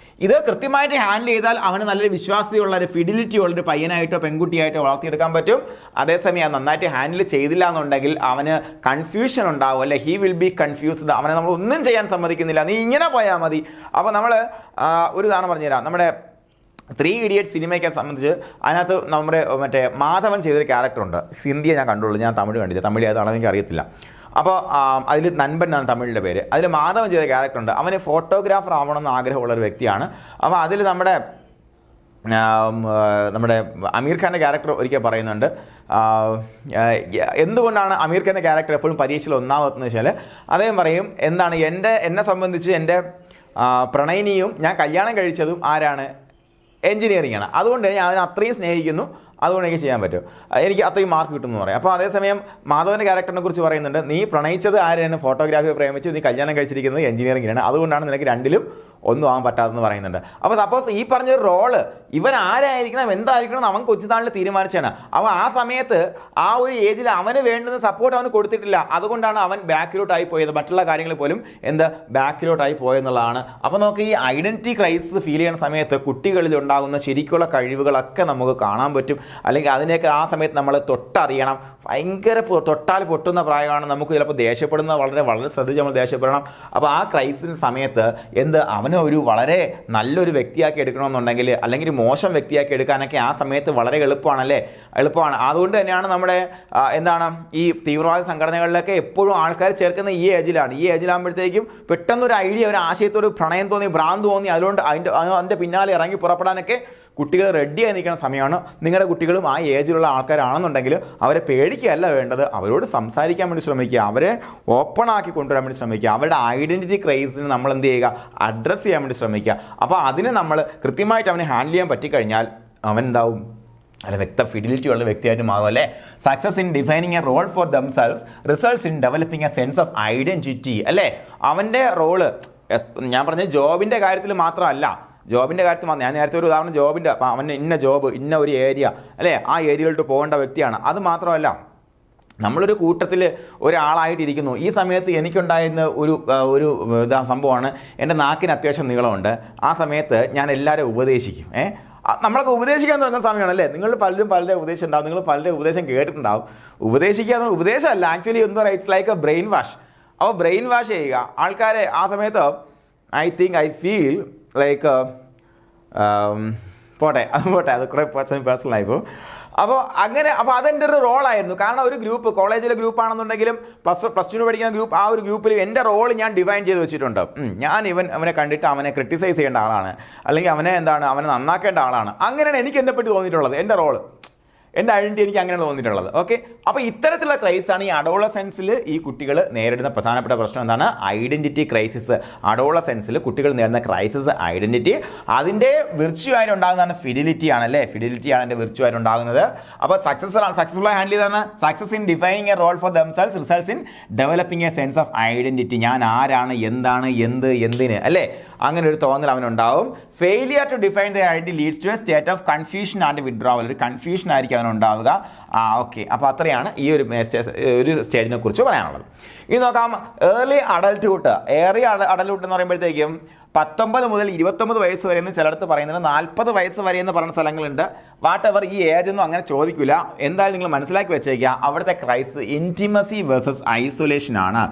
ഇത് കൃത്യമായിട്ട് ഹാൻഡിൽ ചെയ്താൽ അവന് നല്ലൊരു വിശ്വാസ്യതയുള്ള ഒരു ഫിഡിലിറ്റി ഉള്ളൊരു പയ്യനായിട്ടോ പെൺകുട്ടിയായിട്ടോ വളർത്തിയെടുക്കാൻ പറ്റും. അതേസമയം നന്നായിട്ട് ഹാൻഡിൽ ചെയ്തില്ല എന്നുണ്ടെങ്കിൽ അവന് കൺഫ്യൂഷൻ ഉണ്ടാവും അല്ലെ, ഹി വിൽ ബി കൺഫ്യൂസ്ഡ്. അവനെ നമ്മൾ ഒന്നും ചെയ്യാൻ സമ്മതിക്കുന്നില്ല, നീ ഇങ്ങനെ പോയാൽ മതി. അപ്പോൾ നമ്മൾ ഒരു ഉദാഹരണം പറഞ്ഞുതരാം. നമ്മുടെ 3 Idiots സിനിമയ്ക്കെ സംബന്ധിച്ച് അതിനകത്ത് നമ്മുടെ മാധവൻ ചെയ്തൊരു ക്യാരക്ടറുണ്ട്. ഹിന്ദിയെ ഞാൻ കണ്ടുള്ളൂ, ഞാൻ തമിഴ് കണ്ടില്ല, തമിഴ് ഏതാണെന്ന് എനിക്ക് അറിയത്തില്ല. അപ്പോൾ അതിൽ നൻപൻ എന്നാണ് തമിഴിൻ്റെ പേര്. അതിൽ മാധവൻ ചെയ്ത ക്യാരക്ടറുണ്ട്. അവന് ഫോട്ടോഗ്രാഫർ ആവണമെന്ന് ആഗ്രഹമുള്ളൊരു വ്യക്തിയാണ്. അപ്പോൾ അതിൽ നമ്മുടെ അമീർ ഖാൻ്റെ ക്യാരക്ടർ ഒരിക്കൽ പറയുന്നുണ്ട്, എന്തുകൊണ്ടാണ് അമീർ ഖാൻ്റെ ക്യാരക്ടർ എപ്പോഴും പരീക്ഷയിൽ ഒന്നാമതെന്ന് വെച്ചാൽ അദ്ദേഹം പറയും, എന്താണ് എന്നെ സംബന്ധിച്ച് എൻ്റെ പ്രണയിനിയും ഞാൻ കല്യാണം കഴിച്ചതും ആരാണ്? എൻജിനീയറിംഗ് ആണ്. അതുകൊണ്ട് ഞാൻ അതിനെ അത്രയും സ്നേഹിക്കുന്നു, അതുകൊണ്ട് എനിക്ക് ചെയ്യാൻ പറ്റും, എനിക്ക് അത്രയും മാർക്ക് കിട്ടുമെന്ന് പറയാം. അപ്പോൾ അതേസമയം മാധവൻ്റെ ക്യാരക്ടറിനെ കുറിച്ച് പറയുന്നുണ്ട്, നീ പ്രണയിച്ചത് ആരെയാണ്, ഫോട്ടോഗ്രാഫിയെ പ്രേമിച്ച് നീ കല്യാണം കഴിച്ചിരിക്കുന്നത് എഞ്ചിനീയറിംഗിലാണ്, അതുകൊണ്ടാണ് നിനക്ക് രണ്ടിലും ഒന്നും ആവാൻ പറ്റാതെന്ന് പറയുന്നുണ്ട്. അപ്പോൾ സപ്പോസ് ഈ പറഞ്ഞ റോള് ഇവൻ ആരായിരിക്കണം എന്തായിരിക്കണം അവൻ കൊച്ചുനാളിൽ തീരുമാനിച്ചാണ്. അവൻ ആ സമയത്ത് ആ ഒരു ഏജിൽ അവന് വേണ്ടുന്ന സപ്പോർട്ട് അവന് കൊടുത്തിട്ടില്ല, അതുകൊണ്ടാണ് അവൻ ബാക്കിലോട്ടായി പോയത്, മറ്റുള്ള കാര്യങ്ങൾ പോലും ബാക്കിലോട്ടായി പോയെന്നുള്ളതാണ്. അപ്പോൾ നമുക്ക് ഈ ഐഡന്റിറ്റി ക്രൈസിസ് ഫീൽ ചെയ്യുന്ന സമയത്ത് കുട്ടികളിൽ ഉണ്ടാകുന്ന ശരിക്കുള്ള കഴിവുകളൊക്കെ നമുക്ക് കാണാൻ പറ്റും, അല്ലെങ്കിൽ അതിനെയൊക്കെ ആ സമയത്ത് നമ്മൾ തൊട്ടറിയണം. ഭയങ്കര തൊട്ടാൽ പൊട്ടുന്ന പ്രായമാണ്, നമുക്ക് ചിലപ്പോൾ ദേഷ്യപ്പെടുന്ന വളരെ വളരെ ശ്രദ്ധിച്ച് നമ്മൾ ദേഷ്യപ്പെടണം. അപ്പോൾ ആ ക്രൈസിസിന് സമയത്ത് അവന് ഒരു വളരെ നല്ലൊരു വ്യക്തിയാക്കി എടുക്കണമെന്നുണ്ടെങ്കിൽ, അല്ലെങ്കിൽ മോശം വ്യക്തിയാക്കി എടുക്കാനൊക്കെ ആ സമയത്ത് വളരെ എളുപ്പമാണ്. അതുകൊണ്ട് തന്നെയാണ് നമ്മുടെ ഈ തീവ്രവാദ സംഘടനകളിലൊക്കെ എപ്പോഴും ആൾക്കാർ ചേർക്കുന്ന ഈ ഏജിലാകുമ്പോഴത്തേക്കും പെട്ടെന്നൊരു ഐഡിയ, ഒരു ആശയത്തോട് പ്രണയം തോന്നി, ഭ്രാന്ത് തോന്നി, അതുകൊണ്ട് അതിൻ്റെ പിന്നാലെ ഇറങ്ങി പുറപ്പെടാനൊക്കെ കുട്ടികൾ റെഡിയായി നിൽക്കുന്ന സമയമാണ്. നിങ്ങളുടെ കുട്ടികളും ആ ഏജിലുള്ള ആൾക്കാരാണെന്നുണ്ടെങ്കിൽ അവരെ പേടിക്കുകയല്ല വേണ്ടത്, അവരോട് സംസാരിക്കാൻ വേണ്ടി ശ്രമിക്കുക, അവരെ ഓപ്പൺ ആക്കി കൊണ്ടുവരാൻ വേണ്ടി ശ്രമിക്കുക, അവരുടെ ഐഡന്റിറ്റി ക്രൈസിന് നമ്മൾ എന്ത് ചെയ്യുക, അഡ്രസ്സ് ചെയ്യാൻ വേണ്ടി ശ്രമിക്കുക. അപ്പോൾ അതിനെ നമ്മൾ കൃത്യമായിട്ട് അവനെ ഹാൻഡിൽ ചെയ്യാൻ പറ്റിക്കഴിഞ്ഞാൽ അവൻ എന്താവും, വ്യക്ത ഫിഡിലിറ്റി ഉള്ള വ്യക്തിയായിട്ട് മാറും അല്ലേ. Success in defining a role for themselves results in developing a sense of identity അല്ലേ. അവൻ്റെ റോള് ഞാൻ പറഞ്ഞ ജോബിൻ്റെ കാര്യത്തിൽ മാത്രമല്ല, ജോബിൻ്റെ കാര്യത്തിൽ ഞാൻ നേരത്തെ ഒരു ഉദാഹരണം ജോബിൻ്റെ, അപ്പം അവന് ഇന്ന ജോബ് ഇന്ന ഒരു ഏരിയ അല്ലേ, ആ ഏരിയയിലോട്ട് പോകേണ്ട വ്യക്തിയാണ്. അത് മാത്രമല്ല, നമ്മളൊരു കൂട്ടത്തിൽ ഒരാളായിട്ടിരിക്കുന്നു, ഈ സമയത്ത് എനിക്കുണ്ടായിരുന്ന ഒരു സംഭവമാണ്, എൻ്റെ നാക്കിന് അത്യാവശ്യം നീളമുണ്ട്. ആ സമയത്ത് ഞാൻ എല്ലാവരും ഉപദേശിക്കും. നമ്മളൊക്കെ ഉപദേശിക്കാൻ തുടങ്ങുന്ന സമയമാണല്ലേ. നിങ്ങൾ പലരുടെ ഉപദേശം ഉണ്ടാവും, നിങ്ങൾ പലരുടെ ഉപദേശം കേട്ടിട്ടുണ്ടാവും. ഉപദേശിക്കുക ഉപദേശമല്ല, ആക്ച്വലി എന്താ പറയുക, it's like A brain wash. അപ്പോൾ ബ്രെയിൻ വാഷ് ചെയ്യുക ആൾക്കാരെ. ആ സമയത്ത് ഐ ഫീൽ ലൈക്ക് പോട്ടെ അത് കുറേ പേഴ്സണലായി പോകും. അപ്പോൾ അതെൻ്റെ ഒരു റോളായിരുന്നു. കാരണം ഒരു ഗ്രൂപ്പ്, കോളേജിലെ ഗ്രൂപ്പാണെന്നുണ്ടെങ്കിലും പ്ലസ് ടു പഠിക്കുന്ന ഗ്രൂപ്പ്, ആ ഒരു ഗ്രൂപ്പിൽ എൻ്റെ റോൾ ഞാൻ ഡിഫൈൻ ചെയ്ത് വെച്ചിട്ടുണ്ട്. ഞാൻ അവനെ കണ്ടിട്ട് അവനെ ക്രിട്ടിസൈസ് ചെയ്യേണ്ട ആളാണ്, അല്ലെങ്കിൽ അവനെ നന്നാക്കേണ്ട ആളാണ്. അങ്ങനെയാണ് എനിക്ക് എന്നെപ്പറ്റി തോന്നിയിട്ടുള്ളത്. എൻ്റെ റോള്, എൻ്റെ ഐഡന്റിറ്റി എനിക്ക് അങ്ങനെയാണ് തോന്നിയിട്ടുള്ളത്. ഓക്കെ, അപ്പോൾ ഇത്തരത്തിലുള്ള ക്രൈസാണ് ഈ അഡോളസെൻസിൽ ഈ കുട്ടികൾ നേരിടുന്ന പ്രധാനപ്പെട്ട പ്രശ്നം. എന്താണ്? Identity crisis. അഡോളസെൻസിൽ കുട്ടികൾ നേരിടുന്ന ക്രൈസിസ് ഐഡന്റിറ്റി. അതിൻ്റെ വിർച്വലായിട്ട് ഉണ്ടാകുന്നതാണ് ഫിഡിലിറ്റി ആണല്ലേ. ഫിഡിലിറ്റിയാണ് എൻ്റെ വിർച്വലായിട്ട് ഉണ്ടാകുന്നത്. അപ്പോൾ സക്സസ്ഫുൾ ഹാൻഡിൽ ചെയ്താണ് success in defining a role for themselves results in developing a sense of identity. ഞാൻ ആരാണ്, എന്താണ്, എന്തിന് അല്ലേ, അങ്ങനെ ഒരു തോന്നൽ അവനുണ്ടാവും. Failure to define the identity leads to a state of confusion and withdrawal. ഒരു കൺഫ്യൂഷൻ ആയിരിക്കും അവനുണ്ടാവുക. ഓക്കെ, അപ്പോൾ അത്രയാണ് ഈ ഒരു സ്റ്റേജിനെ കുറിച്ച് പറയാനുള്ളത്. ഇനി നോക്കാം ഏർലി അഡൽട്ട്ഹുഡ്. അഡൽട്ട്ഹുഡ് എന്ന് പറയുമ്പോഴത്തേക്കും 19 മുതൽ 29 വയസ്സ് വരെ എന്ന് ചിലടത്ത് പറയുന്നത്, 40 വയസ്സ് വരെ എന്ന് പറയുന്ന സ്ഥലങ്ങളുണ്ട്. വാട്ട് എവർ, ഈ ഏജ് ഒന്നും അങ്ങനെ ചോദിക്കില്ല. എന്തായാലും നിങ്ങൾ മനസ്സിലാക്കി വെച്ചേക്കുക, അവിടുത്തെ ക്രൈസിസ് ഇൻറ്റിമസി വേഴ്സസ് ഐസൊലേഷൻ ആണ്.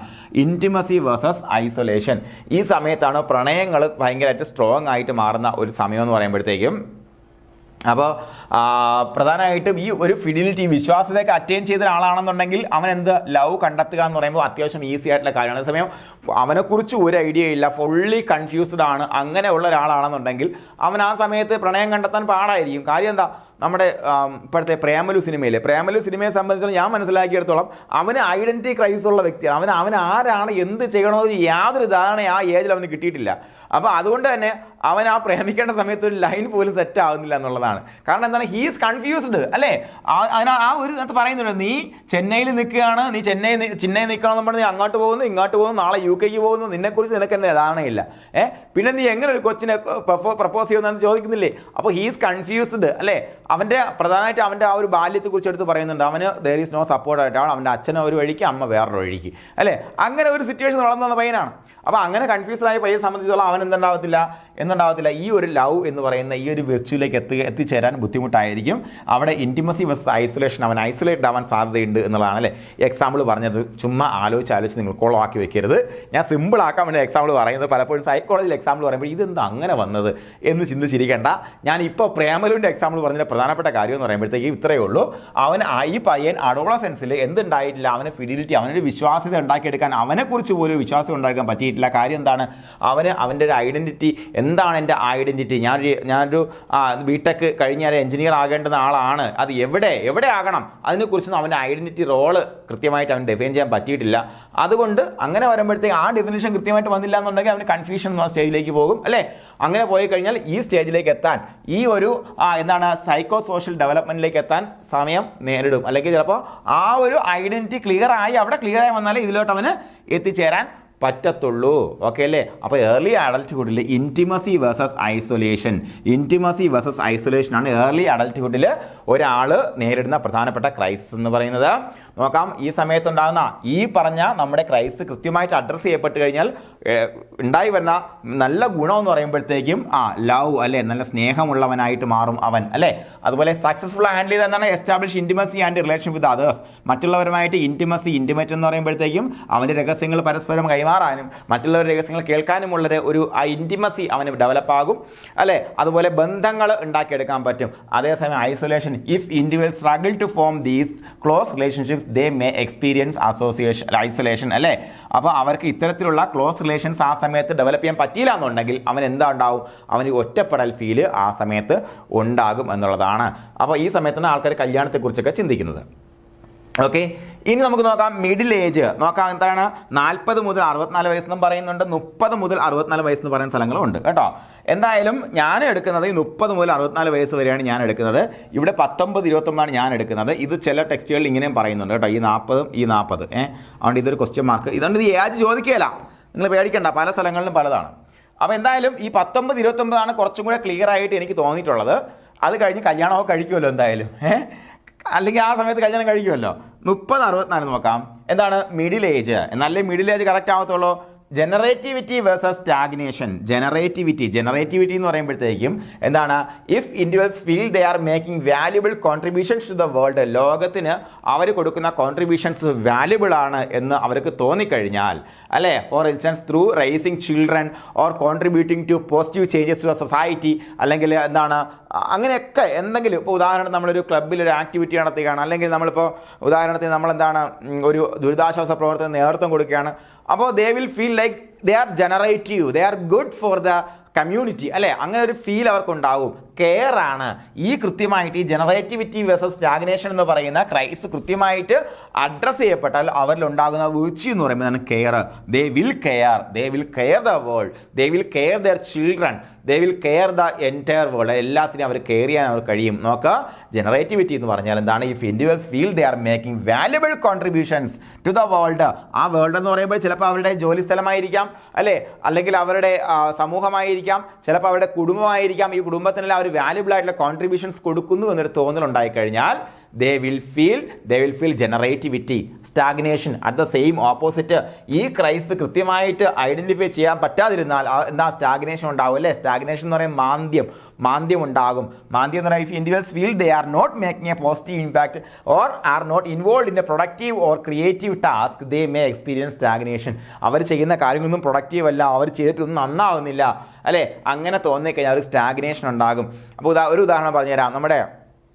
Intimacy versus isolation. ഈ സമയത്താണ് പ്രണയങ്ങൾ ഭയങ്കരമായിട്ട് സ്ട്രോങ് ആയിട്ട് മാറുന്ന ഒരു സമയം എന്ന് പറയുമ്പോഴത്തേക്കും. അപ്പോൾ പ്രധാനമായിട്ടും ഈ ഒരു ഫിഡിലിറ്റി, വിശ്വാസ്യതയൊക്കെ അറ്റൈൻ ചെയ്ത ഒരാളാണെന്നുണ്ടെങ്കിൽ അവൻ ലവ് കണ്ടെത്തുക എന്ന് പറയുമ്പോൾ അത്യാവശ്യം ഈസി ആയിട്ടുള്ള കാര്യമാണ്. അതേസമയം അവനെക്കുറിച്ച് ഒരു ഐഡിയ ഇല്ല, ഫുള്ളി കൺഫ്യൂസ്ഡ് ആണ്, അങ്ങനെയുള്ള ഒരാളാണെന്നുണ്ടെങ്കിൽ അവൻ ആ സമയത്ത് പ്രണയം കണ്ടെത്താൻ പാടായിരിക്കും. കാര്യം എന്താ, നമ്മുടെ ഇപ്പോഴത്തെ പ്രേമലു സിനിമയെ സംബന്ധിച്ചിടത്തോളം ഞാൻ മനസ്സിലാക്കിയെടുത്തോളം അവന് ഐഡന്റിറ്റി ക്രൈസിസ് ഉള്ള വ്യക്തിയാണ്. അവൻ ആരാണ്, എന്ത് ചെയ്യണമെന്ന് യാതൊരു ധാരണ ആ ഏജിൽ അവന് കിട്ടിയിട്ടില്ല. അപ്പോൾ അതുകൊണ്ട് തന്നെ അവൻ ആ പ്രേമിക്കേണ്ട സമയത്ത് ഒരു ലൈൻ പോലും സെറ്റ് ആവുന്നില്ല എന്നുള്ളതാണ്. കാരണം എന്താണ്, ഹീസ് കൺഫ്യൂസ്ഡ് അല്ലേ. ആ ഒരു നേരത്തെ പറയുന്നുണ്ട്, നീ ചെന്നൈയിൽ നിൽക്കുകയാണ്, നീ ചെന്നൈ നിൽക്കണമെന്ന് പറഞ്ഞ് അങ്ങോട്ട് പോകുന്നു ഇങ്ങോട്ട് പോകുന്നു, നാളെ UK പോകുന്നു, നിന്നെക്കുറിച്ച് നിനക്ക് എന്നെ ധാരണയില്ല. പിന്നെ നീ എങ്ങനെ ഒരു കൊച്ചിനെ പ്രപ്പോസ് ചെയ്യുമെന്നാണ് ചോദിക്കുന്നില്ലേ. അപ്പോൾ ഹീസ് കൺഫ്യൂസ്ഡ് അല്ലേ. അവൻ്റെ പ്രധാനമായിട്ട് അവൻ്റെ ആ ഒരു ബാല്യത്തെക്കുറിച്ച് എടുത്ത് പറയുന്നുണ്ട്. അവന് ദർ ഈസ് നോ സപ്പോർട്ട് ആയിട്ടാണ്, അവൻ്റെ അച്ഛൻ ഒരു വഴിക്ക് അമ്മ വേറൊരു വഴിക്ക് അല്ലേ. അങ്ങനെ ഒരു സിറ്റുവേഷൻ വളർന്നു വന്ന പയ്യനാണ്. അപ്പോൾ അങ്ങനെ കൺഫ്യൂസ്ഡായ പയ്യെ സംബന്ധിച്ചോളം അവൻ എന്തുണ്ടാവത്തില്ല, ഈ ഒരു ലവ് എന്ന് പറയുന്ന ഈ ഒരു വിർച്വലിലേക്ക് എത്തിച്ചേരാൻ ബുദ്ധിമുട്ടായിരിക്കും. അവിടെ ഇൻറ്റിമസി വേഴ്സസ് ഐസൊലേഷൻ, അവൻ ഐസൊലേറ്റഡ് ആവാൻ സാധ്യതയുണ്ട് എന്നുള്ളതാണ് അല്ലേ. എക്സാമ്പിൾ പറഞ്ഞത് ചുമ്മാ ആലോചിച്ച് നിങ്ങൾ കോളാക്കി വെക്കരുത്. ഞാൻ സിമ്പിൾ ആക്കാൻ വേണ്ടി എക്സാമ്പിൾ പറയുന്നത്. പലപ്പോഴും സൈക്കോളജിയിൽ എക്സാമ്പിൾ പറയുമ്പോൾ ഇതെന്താ അങ്ങനെ വന്നത് എന്ന് ചിന്തിച്ചിരിക്കേണ്ട. ഞാൻ ഇപ്പോൾ പ്രേമലുവിൻ്റെ എക്സാമ്പിൾ പറഞ്ഞതിൻ്റെ പ്രധാനപ്പെട്ട കാര്യം എന്ന് പറയുമ്പോഴത്തേക്കും ഇത്രയേ ഉള്ളൂ. ഈ പയ്യൻ അഡോളസെൻസിൽ എന്തുണ്ടായിട്ടില്ല, അവന് ഫിഡിലിറ്റി, അവനൊരു വിശ്വാസ്യത ഉണ്ടാക്കിയെടുക്കാൻ, അവനെക്കുറിച്ച് പോലും വിശ്വാസം ഉണ്ടാക്കാൻ പറ്റിയിട്ടില്ല. കാര്യം എന്താണ്, അവൻ്റെ ഒരു ഐഡന്റിറ്റി എന്താണ്, എൻ്റെ ഐഡന്റിറ്റി, ഞാനൊരു ബിടെക് കഴിഞ്ഞ എഞ്ചിനീയർ ആകേണ്ടുന്ന ആളാണ്, അത് എവിടെ ആകണം, അതിനെക്കുറിച്ചൊന്നും അവൻ്റെ ഐഡന്റിറ്റി റോള് കൃത്യമായിട്ട് അവൻ ഡിഫൈൻ ചെയ്യാൻ പറ്റിയിട്ടില്ല. അതുകൊണ്ട് അങ്ങനെ വരുമ്പോഴത്തേക്ക് ആ ഡെഫിനിഷൻ കൃത്യമായിട്ട് വന്നില്ല എന്നുണ്ടെങ്കിൽ അവന് കൺഫ്യൂഷൻ എന്ന സ്റ്റേജിലേക്ക് പോകും അല്ലേ. അങ്ങനെ പോയി കഴിഞ്ഞാൽ ഈ സ്റ്റേജിലേക്ക് എത്താൻ ഈ ഒരു സൈക്കോ സോഷ്യൽ ഡെവലപ്മെന്റിലേക്ക് എത്താൻ സമയം നേരിടും. അല്ലെങ്കിൽ ചിലപ്പോൾ ആ ഒരു ഐഡന്റിറ്റി ക്ലിയർ ആയി അവിടെ ക്ലിയർ ആയി വന്നാലേ ഇതിലോട്ട് അവന് എത്തിച്ചേരാൻ പറ്റത്തുള്ളൂ. ഓക്കെ അല്ലേ? അപ്പോൾ ഏർലി അഡൽട്ട്ഹുഡിൽ ഇൻറ്റിമസി വേഴ്സസ് ഐസൊലേഷൻ ആണ് ഏർലി അഡൽട്ട്ഹുഡിൽ ഒരാൾ നേരിടുന്ന പ്രധാനപ്പെട്ട ക്രൈസിസ് എന്ന് പറയുന്നത്. നോക്കാം, ഈ സമയത്തുണ്ടാകുന്ന ഈ പറഞ്ഞ നമ്മുടെ ക്രൈസിസ് കൃത്യമായിട്ട് അഡ്രസ്സ് ചെയ്യപ്പെട്ട് കഴിഞ്ഞാൽ ഉണ്ടായി വരുന്ന നല്ല ഗുണം എന്ന് പറയുമ്പോഴത്തേക്കും ലവ് അല്ലേ, നല്ല സ്നേഹമുള്ളവനായിട്ട് മാറും അവൻ അല്ലേ. അതുപോലെ സക്സസ്ഫുൾ ഹാൻഡിൽ ചെയ്ത് എന്താണ് establish intimacy and relation with others. മറ്റുള്ളവരുമായിട്ട് ഇൻറ്റിമേറ്റ് എന്ന് പറയുമ്പോഴത്തേക്കും അവൻ്റെ രഹസ്യങ്ങൾ പരസ്പരം കൈമാറാനും മറ്റുള്ളവരുടെ രഹസ്യങ്ങൾ കേൾക്കാനുമുള്ളൊരു ഒരു ഇൻറ്റിമസി അവന് ഡെവലപ്പ് ആകും അല്ലേ. അതുപോലെ ബന്ധങ്ങൾ ഉണ്ടാക്കിയെടുക്കാൻ പറ്റും. അതേസമയം isolation, if individual struggle to form these close relationships they may experience isolation അല്ലേ. അപ്പോൾ അവർക്ക് ഇത്തരത്തിലുള്ള ക്ലോസ് റിലേഷൻസ് ആ സമയത്ത് ഡെവലപ്പ് ചെയ്യാൻ പറ്റിയില്ല എന്നുണ്ടെങ്കിൽ അവൻ എന്താ ഉണ്ടാവും, അവന് ഒറ്റപ്പെടൽ ഫീല് ആ സമയത്ത് ഉണ്ടാകും എന്നുള്ളതാണ്. അപ്പോൾ ഈ സമയത്താണ് ആൾക്കാർ കല്യാണത്തെക്കുറിച്ചൊക്കെ ചിന്തിക്കുന്നത്. ഓക്കെ, ഇനി നമുക്ക് നോക്കാം മിഡിൽ ഏജ്. നോക്കാം, എന്താണ് 40 മുതൽ 64 വയസ്സെന്നും പറയുന്നുണ്ട്, 30 മുതൽ 64 വയസ്സെന്ന് പറയുന്ന സ്ഥലങ്ങളും ഉണ്ട് കേട്ടോ. എന്തായാലും ഞാൻ എടുക്കുന്നത് ഈ 30 മുതൽ 64 വയസ്സ് വരെയാണ് ഞാൻ എടുക്കുന്നത്. ഇവിടെ 19-29 ഞാൻ എടുക്കുന്നത്. ഇത് ചില ടെക്സ്റ്റുകളിൽ ഇങ്ങനെയും പറയുന്നുണ്ട് കേട്ടോ, ഈ 40 ഈ 40. അതുകൊണ്ട് ഇതൊരു ക്വസ്റ്റ്യൻ മാർക്ക്. ഇതുകൊണ്ട് ഇത് ഏജ് ചോദിക്കുകയില്ല, നിങ്ങൾ പേടിക്കണ്ട, പല സ്ഥലങ്ങളിലും പലതാണ്. അപ്പോൾ എന്തായാലും ഈ 19-29 കുറച്ചും കൂടെ ക്ലിയർ ആയിട്ട് എനിക്ക് തോന്നിയിട്ടുള്ളത്. അത് കഴിഞ്ഞ് കല്യാണമൊക്കെ കഴിക്കുമല്ലോ എന്തായാലും, അല്ലെങ്കിൽ ആ സമയത്ത് കല്യാണം കഴിക്കുമല്ലോ. 30-64 നോക്കാം. എന്താണ് മിഡിൽ ഏജ്? എന്നാലേ മിഡിൽ ഏജ് കറക്റ്റ് ആവത്തുള്ളൂ. Generativity versus stagnation. ജനറേറ്റിവിറ്റി എന്ന് പറയുമ്പോഴത്തേക്കും എന്താണ്, if individuals feel they are making valuable contributions to the world, ലോകത്തിന് അവർ കൊടുക്കുന്ന കോൺട്രിബ്യൂഷൻസ് വാല്യുബിൾ ആണ് എന്ന് അവർക്ക് തോന്നിക്കഴിഞ്ഞാൽ അല്ലേ, for instance through raising children or contributing to positive changes to the society, അല്ലെങ്കിൽ എന്താണ് അങ്ങനെയൊക്കെ എന്തെങ്കിലും. ഇപ്പോൾ ഉദാഹരണത്തിന് നമ്മളൊരു ക്ലബ്ബിൽ ഒരു ആക്ടിവിറ്റി നടത്തുകയാണ്, അല്ലെങ്കിൽ നമ്മളിപ്പോൾ ഉദാഹരണത്തിന് നമ്മളെന്താണ് ഒരു ദുരിതാശ്വാസ പ്രവർത്തനം നേതൃത്വം കൊടുക്കുകയാണ്. അപ്പോൾ ദേ will feel like they are generative, they are good for the community അല്ലേ. അങ്ങനെ ഒരു ഫീൽ അവർക്കുണ്ടാവും. കെയർ ആണ് ഈ കൃത്യമായിട്ട് ഈ ജനറേറ്റിവിറ്റി വേഴ്സസ് സ്റ്റാഗ്നേഷൻ എന്ന് പറയുന്ന ക്രൈസ് കൃത്യമായിട്ട് അഡ്രസ്സ് ചെയ്യപ്പെട്ടാൽ അവരിൽ ഉണ്ടാകുന്ന വീഴ്ച എന്ന് പറയുമ്പോൾ care. They will care the world, they will care there children, they will care the entire world. എല്ലാത്തിനും അവർ കെയർ ചെയ്യാൻ അവർ കഴിയും. നോക്കുക, ജനറേറ്റിവിറ്റി എന്ന് പറഞ്ഞാൽ എന്താണ്, if individuals feel they are making valuable contributions to the world. ആ വേൾഡ് എന്ന് പറയുമ്പോൾ ചിലപ്പോൾ അവരുടെ ജോലി സ്ഥലമായിരിക്കാം അല്ലേ, അല്ലെങ്കിൽ അവരുടെ സമൂഹമായിരിക്കാം, ചിലപ്പോൾ അവരുടെ കുടുംബമായിരിക്കാം. ഈ കുടുംബത്തിനെല്ലാം അവർ വാല്യുബിൾ ആയിട്ടുള്ള കോൺട്രിബ്യൂഷൻസ് കൊടുക്കുന്നു എന്നൊരു തോന്നൽ ഉണ്ടായിക്കഴിഞ്ഞാൽ they will feel generativity, stagnation. At the same opposite, ഈ ക്രൈസ് കൃത്യമായിട്ട് ഐഡന്റിഫൈ ചെയ്യാൻ പറ്റാതിരുന്നാൽ എന്താ സ്റ്റാഗ്നേഷൻ ഉണ്ടാവും അല്ലേ. സ്റ്റാഗ്നേഷൻ എന്ന് പറയുമ്പോൾ മാന്ദ്യം ഉണ്ടാകും. മാന്ദ്യം എന്ന് പറയുമ്പോൾ if individuals feel they are not making a positive impact or are not involved in a productive or creative task, they may experience stagnation. അവർ ചെയ്യുന്ന കാര്യങ്ങളൊന്നും പ്രൊഡക്റ്റീവ് അല്ല, അവർ ചെയ്തിട്ടൊന്നും നന്നാവുന്നില്ല അല്ലേ, അങ്ങനെ തോന്നിക്കഴിഞ്ഞാൽ ഒരു സ്റ്റാഗ്നേഷൻ ഉണ്ടാകും. അപ്പോൾ ഒരു ഉദാഹരണം പറഞ്ഞുതരാം. നമ്മുടെ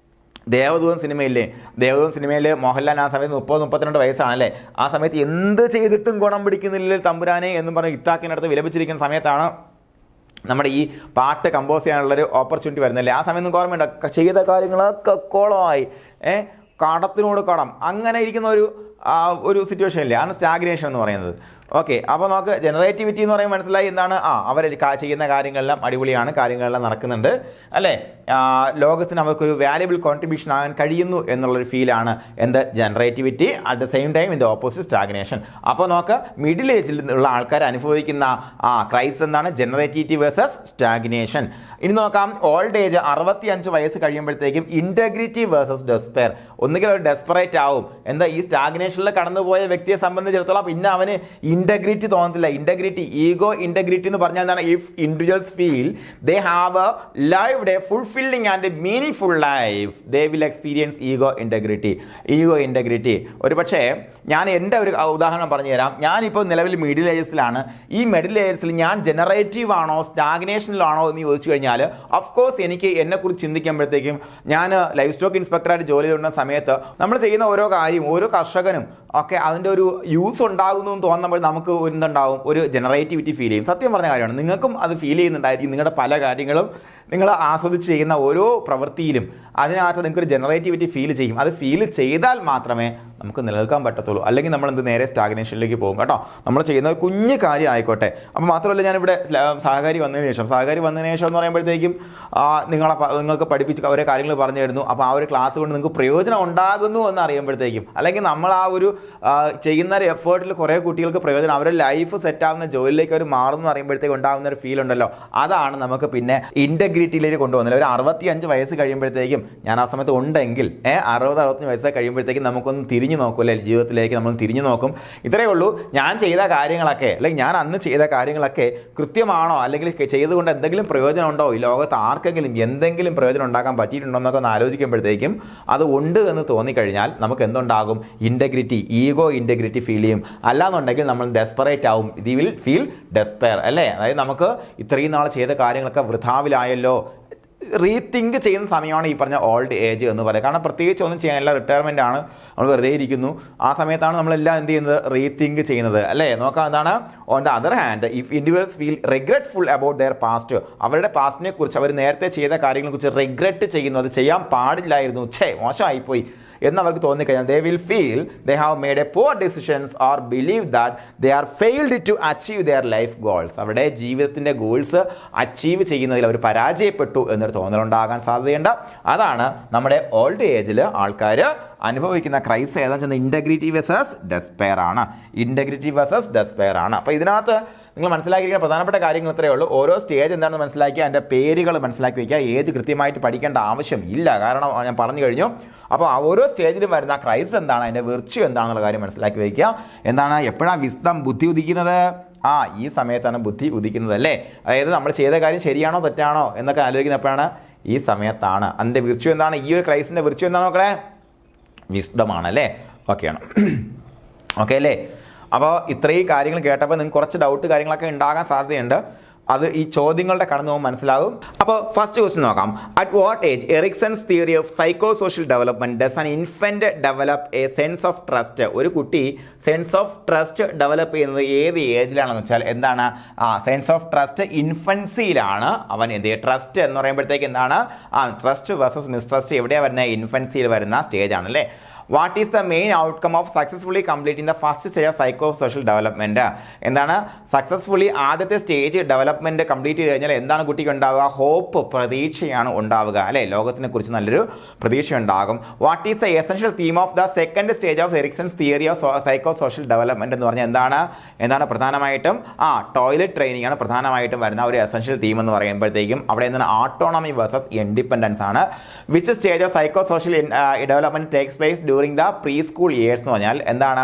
ദേവദൂതൻ സിനിമയിൽ മോഹൻലാൽ ആ സമയത്ത് 30-32 വയസ്സാണല്ലേ. ആ സമയത്ത് എന്ത് ചെയ്തിട്ടും ഗുണം പിടിക്കുന്നില്ല തമ്പുരാനെ എന്നും പറഞ്ഞ് ഇത്താക്കിനടുത്ത് വിലപിച്ചിരിക്കുന്ന സമയത്താണ് നമ്മുടെ ഈ പാട്ട് കമ്പോസ് ചെയ്യാനുള്ളൊരു ഓപ്പർച്യൂണിറ്റി വരുന്നില്ലേ. ആ സമയത്ത് നിങ്ങൾക്ക് ഓർമ്മയുണ്ട്, ചെയ്ത കാര്യങ്ങളൊക്കെ കോളമായി, കടത്തിനോട് കടം, അങ്ങനെ ഇരിക്കുന്ന ഒരു സിറ്റുവേഷൻ ഇല്ലേ, ആണ് സ്റ്റാഗ്നേഷൻ എന്ന് പറയുന്നത്. ഓക്കെ, അപ്പോൾ നമുക്ക് ജനറേറ്റിവിറ്റി എന്ന് പറയുമ്പോൾ മനസ്സിലായി എന്താണ്, അവർ ചെയ്യുന്ന കാര്യങ്ങളെല്ലാം അടിപൊളിയാണ്, കാര്യങ്ങളെല്ലാം നടക്കുന്നുണ്ട് അല്ലേ, ലോകത്തിന് അവർക്കൊരു വാല്യുബിൾ കോൺട്രിബ്യൂഷൻ ആകാൻ കഴിയുന്നു എന്നുള്ളൊരു ഫീലാണ് എന്ത്, generativity. At the same time ഇതിൻ്റെ ഓപ്പോസിറ്റ് സ്റ്റാഗ്നേഷൻ. അപ്പോൾ നമുക്ക് മിഡിൽ ഏജിൽ ഉള്ള ആൾക്കാർ അനുഭവിക്കുന്ന ക്രൈസ് എന്താണ്, ജനറേറ്റിവിറ്റി വേഴ്സസ് സ്റ്റാഗ്നേഷൻ. ഇനി നോക്കാം, ഓൾഡ് ഏജ് 65 വയസ്സ് കഴിയുമ്പോഴത്തേക്കും ഇൻറ്റഗ്രിറ്റി വേഴ്സസ് ഡെസ്പെയർ. ഒന്നുകിൽ ഒരു ഡെസ്പറേറ്റ് ആവും. എന്താ, ഈ സ്റ്റാഗ്നേഷനിൽ കടന്നുപോയ വ്യക്തിയെ സംബന്ധിച്ചിടത്തോളം പിന്നെ അവന് ഇന്റഗ്രിറ്റി തോന്നത്തില്ല. ഈഗോ ഇന്റഗ്രിറ്റി എന്ന് പറഞ്ഞാൽ എന്താണ്, if individuals feel they have lived a fulfilling and meaningful life, they will experience ego integrity. ഒരു പക്ഷേ ഞാൻ എൻ്റെ ഒരു ഉദാഹരണം പറഞ്ഞു തരാം. ഞാനിപ്പോൾ നിലവിൽ മിഡിൽ ഏജസിലാണ്. ഈ മിഡിൽ ഏജസിൽ ഞാൻ ജനറേറ്റീവ് ആണോ സ്റ്റാഗ്നേഷനിലാണോ എന്ന് ചോദിച്ചു കഴിഞ്ഞാൽ അഫ്കോഴ്സ് എനിക്ക് എന്നെക്കുറിച്ച് ചിന്തിക്കുമ്പോഴത്തേക്കും, ഞാൻ ലൈഫ് സ്റ്റോക്ക് ഇൻസ്പെക്ടറായിട്ട് ജോലി ചെയ്യുന്ന സമയത്ത് നമ്മൾ ചെയ്യുന്ന ഓരോ കാര്യം, ഓരോ കർഷകനും ഒക്കെ അതിൻ്റെ ഒരു യൂസ് ഉണ്ടാകുന്നു എന്ന് തോന്നുമ്പോൾ നമുക്ക് എന്തുണ്ടാവും, ഒരു ജനറേറ്റിവിറ്റി ഫീൽ ചെയ്യും. സത്യം പറഞ്ഞ കാര്യമാണ്, നിങ്ങൾക്കും അത് ഫീൽ ചെയ്യുന്നുണ്ടായിരിക്കും. നിങ്ങളുടെ പല കാര്യങ്ങളും നിങ്ങൾ ആസ്വദിച്ച് ചെയ്യുന്ന ഓരോ പ്രവൃത്തിയിലും അതിനകത്ത് നിങ്ങൾക്കൊരു ജനറേറ്റിവിറ്റി ഫീൽ ചെയ്യും. അത് ഫീൽ ചെയ്താൽ മാത്രമേ നമുക്ക് നിലനിൽക്കാൻ പറ്റത്തുള്ളൂ. അല്ലെങ്കിൽ നമ്മൾ നേരെ സ്റ്റാഗ്നേഷനിലേക്ക് പോകും കേട്ടോ. നമ്മൾ ചെയ്യുന്ന ഒരു കുഞ്ഞു കാര്യം ആയിക്കോട്ടെ. അപ്പോൾ മാത്രമല്ല, ഞാനിവിടെ സഹകാരി വന്നതിന് ശേഷം എന്ന് പറയുമ്പോഴത്തേക്കും നിങ്ങൾക്ക് പഠിപ്പിച്ച് ഓരോ കാര്യങ്ങൾ പറഞ്ഞു തരുന്നു. അപ്പോൾ ആ ഒരു ക്ലാസ് കൊണ്ട് നിങ്ങൾക്ക് പ്രയോജനം ഉണ്ടാകുന്നു എന്ന് അറിയുമ്പോഴത്തേക്കും, അല്ലെങ്കിൽ നമ്മൾ ആ ഒരു ചെയ്യുന്ന ഒരു എഫേർട്ടിൽ കുറേ കുട്ടികൾക്ക് പ്രയോജനം, അവരുടെ ലൈഫ് സെറ്റാവുന്ന ജോലിയിലേക്ക് അവർ മാറുന്നു അറിയുമ്പോഴത്തേക്ക് ഉണ്ടാകുന്ന ഒരു ഫീൽ ഉണ്ടല്ലോ, അതാണ് നമുക്ക് പിന്നെ ഇൻറ്റഗ്രിറ്റിയിലേക്ക് കൊണ്ടുപോകുന്നത്. ഒരു 65 വയസ്സ് കഴിയുമ്പോഴത്തേക്കും, ഞാൻ ആ സമയത്ത് ഉണ്ടെങ്കിൽ 60-65 വയസ്സ് കഴിയുമ്പോഴത്തേക്കും നമുക്കൊന്ന് തിരിഞ്ഞു നോക്കും അല്ലേ, ജീവിതത്തിലേക്ക് നമ്മൾ തിരിഞ്ഞു നോക്കും. ഇത്രയേ ഉള്ളൂ. ഞാൻ ചെയ്ത കാര്യങ്ങളൊക്കെ, അല്ലെങ്കിൽ ഞാൻ അന്ന് ചെയ്ത കാര്യങ്ങളൊക്കെ കൃത്യമാണോ, അല്ലെങ്കിൽ ചെയ്തുകൊണ്ട് എന്തെങ്കിലും പ്രയോജനം ഉണ്ടോ, ഈ ലോകത്ത് ആർക്കെങ്കിലും എന്തെങ്കിലും പ്രയോജനം ഉണ്ടാക്കാൻ പറ്റിയിട്ടുണ്ടോ എന്നൊക്കെ ഒന്ന് ആലോചിക്കുമ്പോഴത്തേക്കും അത് ഉണ്ട് എന്ന് തോന്നിക്കഴിഞ്ഞാൽ നമുക്ക് എന്തുണ്ടാകും? ഈഗോ ഇൻറ്റഗ്രിറ്റി ഫീൽ ചെയ്യും. അല്ലാന്നുണ്ടെങ്കിൽ നമ്മൾ ഡെസ്പറേറ്റ് ആവും. ദി വിൽ ഫീൽ ഡെസ്പെയർ അല്ലേ. അതായത് നമുക്ക് ഇത്രയും നാൾ ചെയ്ത കാര്യങ്ങളൊക്കെ വൃഥാവിലായല്ലോ, റീതിങ്ക് ചെയ്യുന്ന സമയമാണ് ഈ പറഞ്ഞ ഓൾഡ് ഏജ് എന്ന് പറയുന്നത്. കാരണം പ്രത്യേകിച്ച് ഒന്നും ചെയ്യാനില്ല, റിട്ടയർമെൻ്റ് ആണ്, നമ്മൾ വെറുതെ ഇരിക്കുന്നു. ആ സമയത്താണ് നമ്മളെല്ലാം എന്ത് ചെയ്യുന്നത്? റീതിങ്ക് ചെയ്യുന്നത് അല്ലേ. നോക്കാം എന്താണ്. On the other hand, if individuals feel regretful about their past, അവരുടെ പാസ്റ്റിനെ കുറിച്ച്, അവർ നേരത്തെ ചെയ്ത കാര്യങ്ങളെക്കുറിച്ച് റിഗ്രറ്റ് ചെയ്യുന്നു, അത് ചെയ്യാൻ പാടില്ലായിരുന്നു, മോശമായിപ്പോയി എന്നവർക്ക് തോന്നിക്കഴിഞ്ഞാൽ, they will feel they have made a poor decisions or believe that they are failed to achieve their life goals. അവരുടെ ജീവിതത്തിൻ്റെ ഗോൾസ് അച്ചീവ് ചെയ്യുന്നതിൽ അവർ പരാജയപ്പെട്ടു എന്നൊരു തോന്നലുണ്ടാകാൻ സാധ്യതയുണ്ട്. അതാണ് നമ്മുടെ ഓൾഡ് ഏജിൽ ആൾക്കാർ അനുഭവിക്കുന്ന ക്രൈസിസ് ഏതാണെന്ന് വെച്ചാൽ ഇൻറ്റഗ്രിറ്റി വേഴ്സസ് ഡെസ്പെയർ ആണ്. അപ്പോൾ ഇതിനകത്ത് നിങ്ങൾ മനസ്സിലാക്കിയിരിക്കുന്ന പ്രധാനപ്പെട്ട കാര്യങ്ങൾ ഇത്രയേ ഉള്ളൂ. ഓരോ സ്റ്റേജ് എന്താണെന്ന് മനസ്സിലാക്കി അതിൻ്റെ പേരുകൾ മനസ്സിലാക്കി വയ്ക്കുക. ഏജ് കൃത്യമായിട്ട് പഠിക്കേണ്ട ആവശ്യം ഇല്ല, കാരണം ഞാൻ പറഞ്ഞു കഴിഞ്ഞു. അപ്പോൾ ഓരോ സ്റ്റേജിലും വരുന്ന ക്രൈസിസ് എന്താണ്, അതിൻ്റെ വിർച്യു എന്താണെന്നുള്ള കാര്യം മനസ്സിലാക്കി വയ്ക്കുക. എന്താണ്, എപ്പോഴാണ് വിസ്ഡം, ബുദ്ധി ഉദിക്കുന്നത്? ഈ സമയത്താണ് ബുദ്ധി ഉദിക്കുന്നത് അല്ലേ. അതായത് നമ്മൾ ചെയ്ത കാര്യം ശരിയാണോ തെറ്റാണോ എന്നൊക്കെ ആലോചിക്കുന്ന എപ്പോഴാണ്? ഈ സമയത്താണ്. അതിൻ്റെ വിർച്യു എന്താണ്? ഈ ഒരു ക്രൈസിൻ്റെ വിർച്യു എന്താണെന്ന് നോക്കണേ, വിസ്ഡമാണ് അല്ലേ. ഓക്കെയാണ്, ഓക്കെ അല്ലേ. അപ്പോൾ ഇത്രയും കാര്യങ്ങൾ കേട്ടപ്പോൾ നിങ്ങൾക്ക് കുറച്ച് ഡൗട്ട് കാര്യങ്ങളൊക്കെ ഉണ്ടാകാൻ സാധ്യതയുണ്ട്. അത് ഈ ചോദ്യങ്ങളുടെ കടന്നു പോകുമ്പോൾ മനസ്സിലാകും. അപ്പോൾ ഫസ്റ്റ് ക്വസ്റ്റ്യൻ നോക്കാം. At what age Erikson's theory of psycho social development does an infant develop a sense of trust? ഒരു കുട്ടി സെൻസ് ഓഫ് ട്രസ്റ്റ് ഡെവലപ്പ് ചെയ്യുന്നത് ഏത് ഏജിലാണെന്ന് വെച്ചാൽ എന്താണ്? സെൻസ് ഓഫ് ട്രസ്റ്റ് ഇൻഫൻസിയിലാണ് അവൻ എന്ത് ചെയ്യുക? ട്രസ്റ്റ് എന്ന് പറയുമ്പോഴത്തേക്ക് എന്താണ്? ട്രസ്റ്റ് വേഴ്സസ് മിസ്ട്രസ്റ്റ് എവിടെയാണ് വരുന്നത്? ഇൻഫൻസിയിൽ വരുന്ന സ്റ്റേജ് ആണ് അല്ലേ. What is the main outcome of successfully completing the first stage of psycho social development? എന്താണ് സക്സസ്ഫുള്ളി ആദ്യത്തെ സ്റ്റേജ് ഡെവലപ്മെന്റ് കംപ്ലീറ്റ് ചെയ്ത് കഴിഞ്ഞാൽ എന്താണ് കുട്ടിക്ക് ഉണ്ടാവുക? ഹോപ്പ്, പ്രതീക്ഷയാണ് ഉണ്ടാവുക അല്ലേ. ലോകത്തിനെ കുറിച്ച് നല്ലൊരു പ്രതീക്ഷ ഉണ്ടാകും. What is the essential theme of the second stage of Erikson's theory of psycho social development എന്ന് പറഞ്ഞാൽ എന്താണ് പ്രധാനമായിട്ടും? ടോയ്ലറ്റ് ട്രെയിനിങ് ആണ് പ്രധാനമായിട്ടും വരുന്ന ഒരു എസെൻഷ്യൽ തീം എന്ന് പറയുമ്പോഴത്തേക്കും അവിടെ എന്താണ്? ഓട്ടോണമി വേഴ്സസ് ഇൻഡിപെൻഡൻസ് ആണ്. Which stage of psycho social development takes place during the pre school years എന്ന് പറഞ്ഞാൽ എന്താണ്?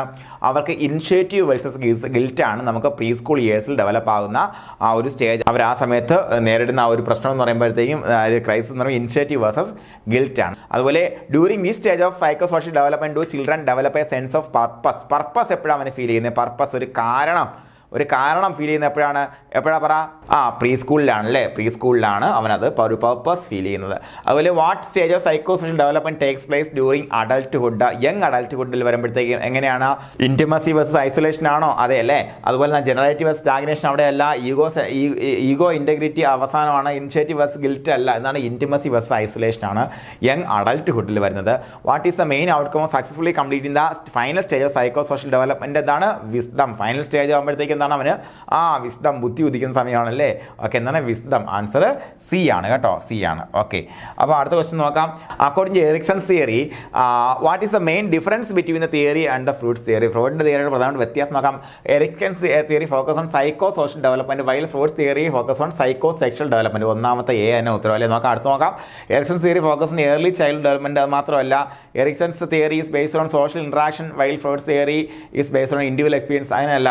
അവർക്ക് ഇനിഷ്യേറ്റീവ് വേഴ്സസ് ഗിൽറ്റ് ആണ് നമുക്ക് പ്രീ സ്കൂൾ ഇയേഴ്സിൽ ഡെവലപ്പ് ആകുന്ന ആ ഒരു സ്റ്റേജ്. അവർ ആ സമയത്ത് നേരിടുന്ന ആ ഒരു പ്രശ്നം എന്ന് പറയുമ്പോഴത്തേക്കും ക്രൈസിസ് എന്ന് പറയുമ്പോൾ ഇനിഷ്യേറ്റീവ് വേഴ്സസ് ഗിൽറ്റ് ആണ്. അതുപോലെ ഡ്യൂറിംഗ് ഈ stage of psycho social development do children develop a sense of purpose എപ്പോഴാണ് അവന് ഫീൽ ചെയ്യുന്നത്? പർപ്പസ്, ഒരു കാരണം ഫീൽ ചെയ്യുന്നത് എപ്പോഴാണ് പറ? പ്രീ സ്കൂളിലാണ് അല്ലേ. പ്രീ സ്കൂളിലാണ് അവനത് ഒരു പർപ്പസ് ഫീൽ ചെയ്യുന്നത്. അതുപോലെ what stage of psycho social development takes place during adulthood? Young അഡൽട്ട്ഹുഡിൽ വരുമ്പോഴത്തേക്കും എങ്ങനെയാണ്? ഇന്റിമസി വേഴ്സസ് ഐസൊലേഷൻ ആണോ? അതെ അല്ലേ. അതുപോലെ തന്നെ ജനറേറ്റീവ് വേഴ്സസ് സ്റ്റാഗ്നേഷൻ അവിടെയല്ല. ഈഗോ ഇൻറ്റഗ്രിറ്റി അവസാനമാണ്. ഇനിഷ്യേറ്റീവ് വേഴ്സസ് ഗിൽറ്റ് അല്ല. എന്താണ്? ഇന്റിമസി വേഴ്സസ് ഐസൊലേഷൻ ആണ് യങ് അഡൽട്ട്ഹുഡിൽ വരുന്നത്. What is the main outcome of successfully completing the final stage of psycho social development? എന്താണ്? വിസ്ഡം. ഫൈനൽ സ്റ്റേജ് ആകുമ്പോഴത്തേക്കും എന്താണ് അവന്? വിസ്ഡം, ബുദ്ധി ഉദിക്കുന്ന സമയമാണല്ലേ. ഓക്കെ, എന്താണ്? വിസ്ഡം. ആൻസർ സി ആണ് കേട്ടോ, സി ആണ്. ഓക്കെ, അപ്പോൾ അടുത്ത ക്വസ്റ്റ്യൻ നോക്കാം. According to Erikson's theory, what is the main difference between the theory and the Freud's theory? ഫ്രോയിഡിന്റെ തിയറിയുടെ പ്രധാന വ്യത്യാസം നോക്കാം. Erikson's theory focus on psycho social development while Freud's theory focus on psycho sexual development. ഒന്നാമത്തെ A തന്നെ ഉത്തരവ് അല്ലേ. നോക്കാം, അടുത്ത് നോക്കാം. Erikson's theory focus on early child development. അത് മാത്രമല്ല, Erikson's theory is based on social interaction while Freud's theory is based on individual experience. അതിനല്ല,